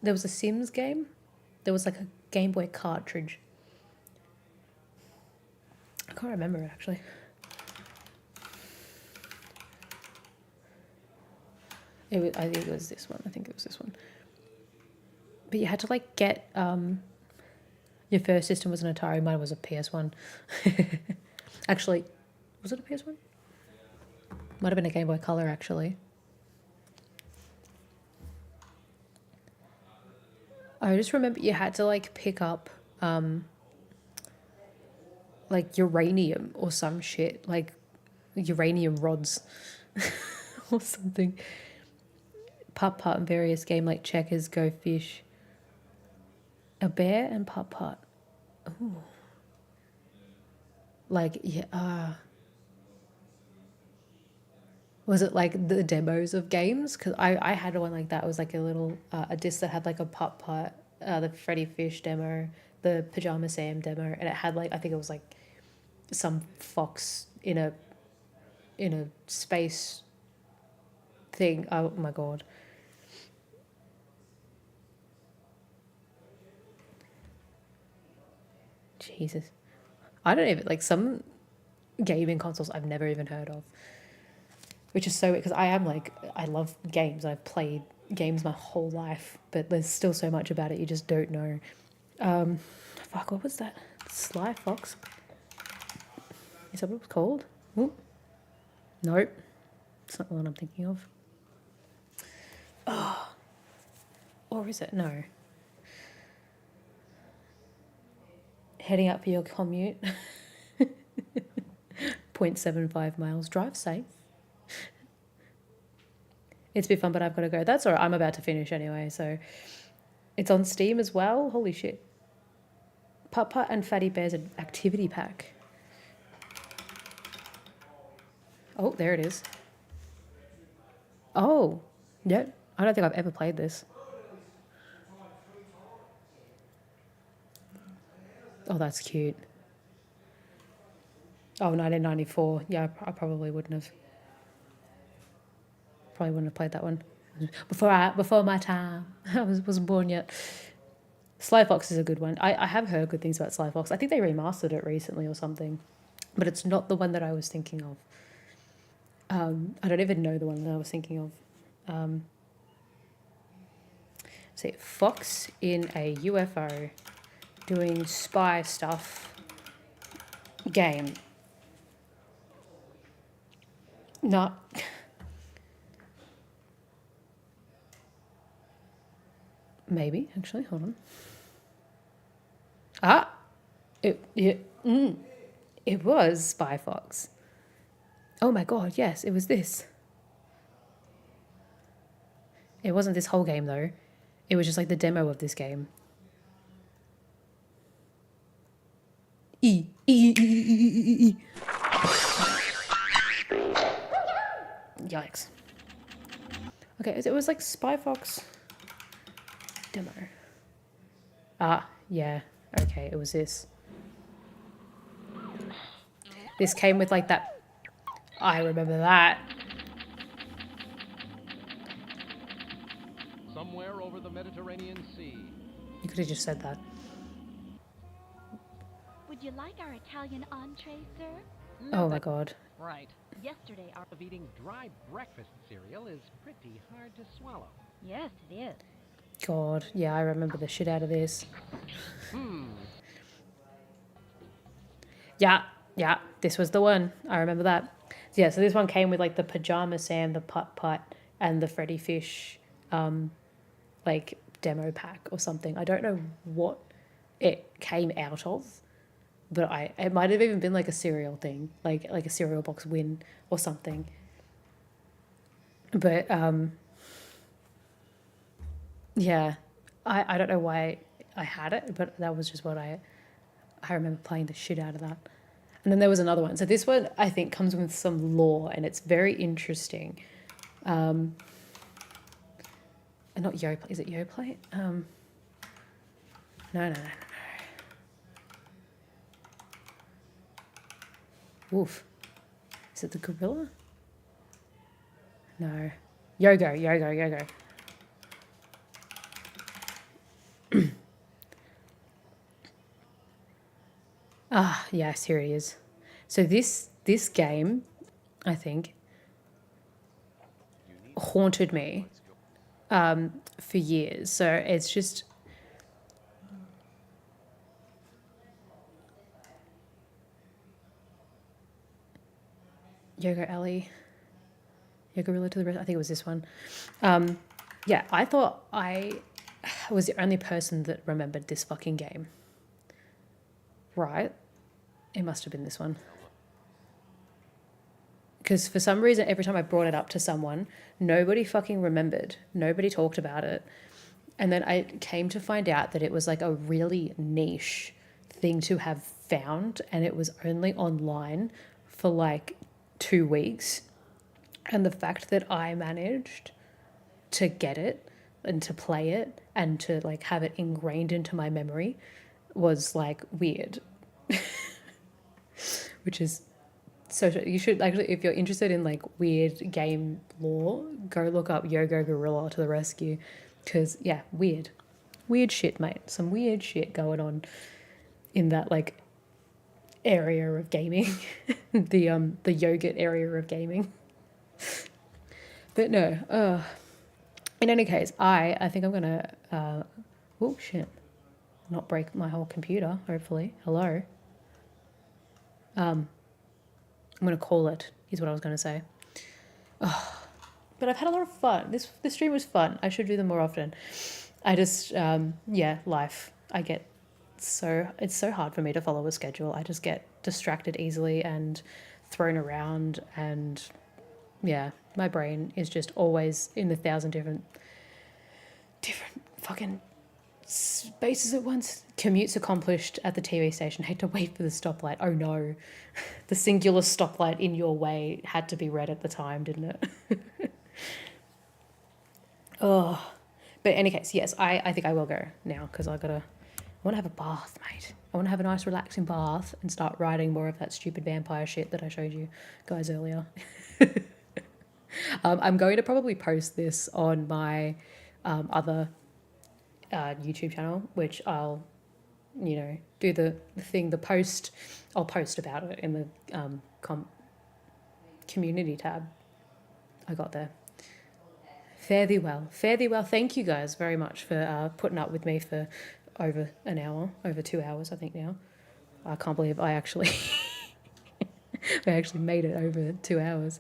There was a Sims game. There was like a Game Boy cartridge. I can't remember it actually. I think it was this one. I think it was this one. But you had to like get your first system was an Atari. Mine was a PS1. Actually, was it a PS1? Might have been a Game Boy Color actually. I just remember you had to like pick up like uranium or some shit, like uranium rods or something. Putt-putt and various game like checkers, go fish. A bear and putt-putt. Ooh. Like, yeah, was it like the demos of games? Because I had one like that. It was like a little, a disc that had like a putt-putt, the Freddy Fish demo, the Pajama Sam demo, and it had like, I think it was like some fox in a space thing. Oh my God. Jesus. I don't even, like some gaming consoles I've never even heard of. Which is so, because I am like, I love games. I've played games my whole life, but there's still so much about it you just don't know. Fuck, what was that? Sly Fox? Is that what it was called? Ooh. Nope. It's not the one I'm thinking of. Oh. Or is it? No. Heading up for your commute. 0.75 miles. Drive safe. It's been fun, but I've got to go. That's all right. I'm about to finish anyway, so it's on Steam as well. Holy shit. Putt-Putt and Fatty Bear's activity pack. Oh, there it is. Oh, yeah. I don't think I've ever played this. Oh, that's cute. Oh, 1994. Yeah, I probably wouldn't have. Probably wouldn't have played that one. Before my time. I wasn't born yet. Sly Fox is a good one. I have heard good things about Sly Fox. I think they remastered it recently or something. But it's not the one that I was thinking of. I don't even know the one that I was thinking of. See, Fox in a UFO doing spy stuff game. Not... Maybe, actually, hold on. Ah! It was Spy Fox. Oh my God, yes, it was this. It wasn't this whole game, though. It was just like the demo of this game. Yikes. Okay, it was like Spy Fox demo. Ah, yeah. Okay, it was this. This came with like that. I remember that. Somewhere over the Mediterranean Sea. You could have just said that. Would you like our Italian entree, sir? Oh my God. Right. Yesterday, our... Of eating dry breakfast cereal is pretty hard to swallow. Yes, it is. God, yeah, I remember the shit out of this. Yeah, this was the one. I remember that. Yeah, so this one came with like the Pajama Sam, the Putt-Putt, and the Freddy Fish, like demo pack or something. I don't know what it came out of, but it might have even been like a cereal thing, like a cereal box win or something. But yeah, I don't know why I had it, but that was just what I remember playing the shit out of that. And then there was another one. So this one I think comes with some lore, and it's very interesting. Not Yoplait. Is it Yoplait? No. Woof. Is it the gorilla? No. Yogo. Ah, yes, here it is. So this game, I think, haunted me for years. So it's just Yogo Ellie, Yogorilla to the rest. I think it was this one. Yeah, I thought I was the only person that remembered this fucking game. Right? It must have been this one. Because for some reason, every time I brought it up to someone, nobody fucking remembered. Nobody talked about it. And then I came to find out that it was like a really niche thing to have found, and it was only online for like 2 weeks. And the fact that I managed to get it and to play it and to like have it ingrained into my memory was like weird. Which is so you should actually, if you're interested in like weird game lore, go look up Yogo Gorilla to the rescue, because yeah, weird shit, mate. Some weird shit going on in that like area of gaming. The yogurt area of gaming. But no, in any case, I think I'm gonna oh shit, not break my whole computer, hopefully. Hello. I'm gonna call it, is what I was gonna say. Oh, but I've had a lot of fun. This stream was fun. I should do them more often. I just yeah, life. It's so hard for me to follow a schedule. I just get distracted easily and thrown around, and yeah, my brain is just always in 1,000 different fucking spaces at once. Commutes accomplished at the TV station. Had to wait for the stoplight. Oh no. The singular stoplight in your way had to be read at the time, didn't it? Oh. But in any case, yes, I think I will go now, because I want to have a bath, mate. I want to have a nice relaxing bath and start writing more of that stupid vampire shit that I showed you guys earlier. I'm going to probably post this on my other YouTube channel, which I'll, do the thing, I'll post about it in the community tab. I got there. Fare thee well. Thank you guys very much for putting up with me for over an hour, over 2 hours, I think now. I can't believe I actually made it over 2 hours.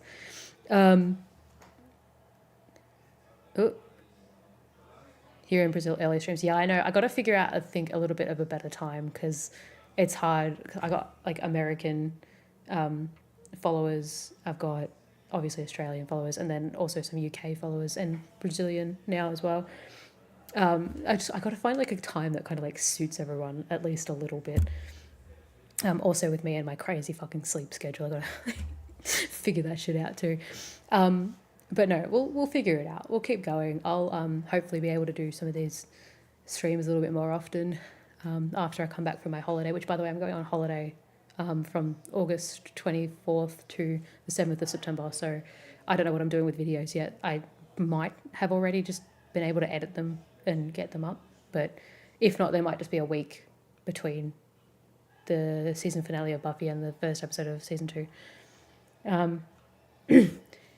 Here in Brazil, early streams. Yeah, I know. I got to figure out, I think, a little bit of a better time, because it's hard. I got like American followers. I've got obviously Australian followers, and then also some UK followers, and Brazilian now as well. I got to find like a time that kind of like suits everyone at least a little bit. Also with me and my crazy fucking sleep schedule, I got to figure that shit out too. But no, we'll figure it out. We'll keep going. I'll hopefully be able to do some of these streams a little bit more often after I come back from my holiday, which, by the way, I'm going on holiday from August 24th to the 7th of September. So I don't know what I'm doing with videos yet. I might have already just been able to edit them and get them up. But if not, there might just be a week between the season finale of Buffy and the first episode of season 2.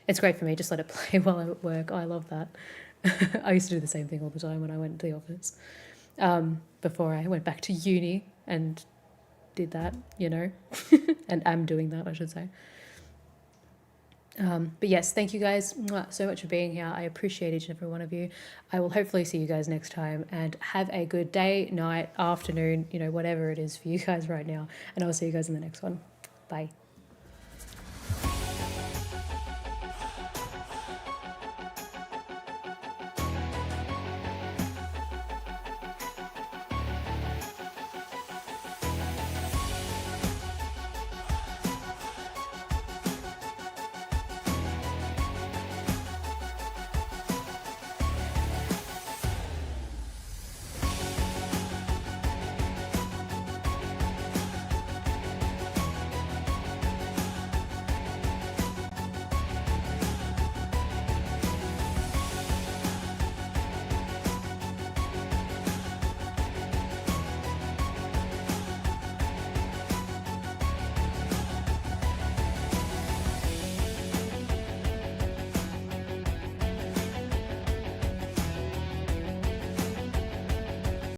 It's great for me. Just let it play while I'm at work. I love that. I used to do the same thing all the time when I went to the office. Before I went back to uni and did that, and am doing that, I should say. But yes, thank you guys so much for being here. I appreciate each and every one of you. I will hopefully see you guys next time, and have a good day, night, afternoon, whatever it is for you guys right now. And I'll see you guys in the next one. Bye.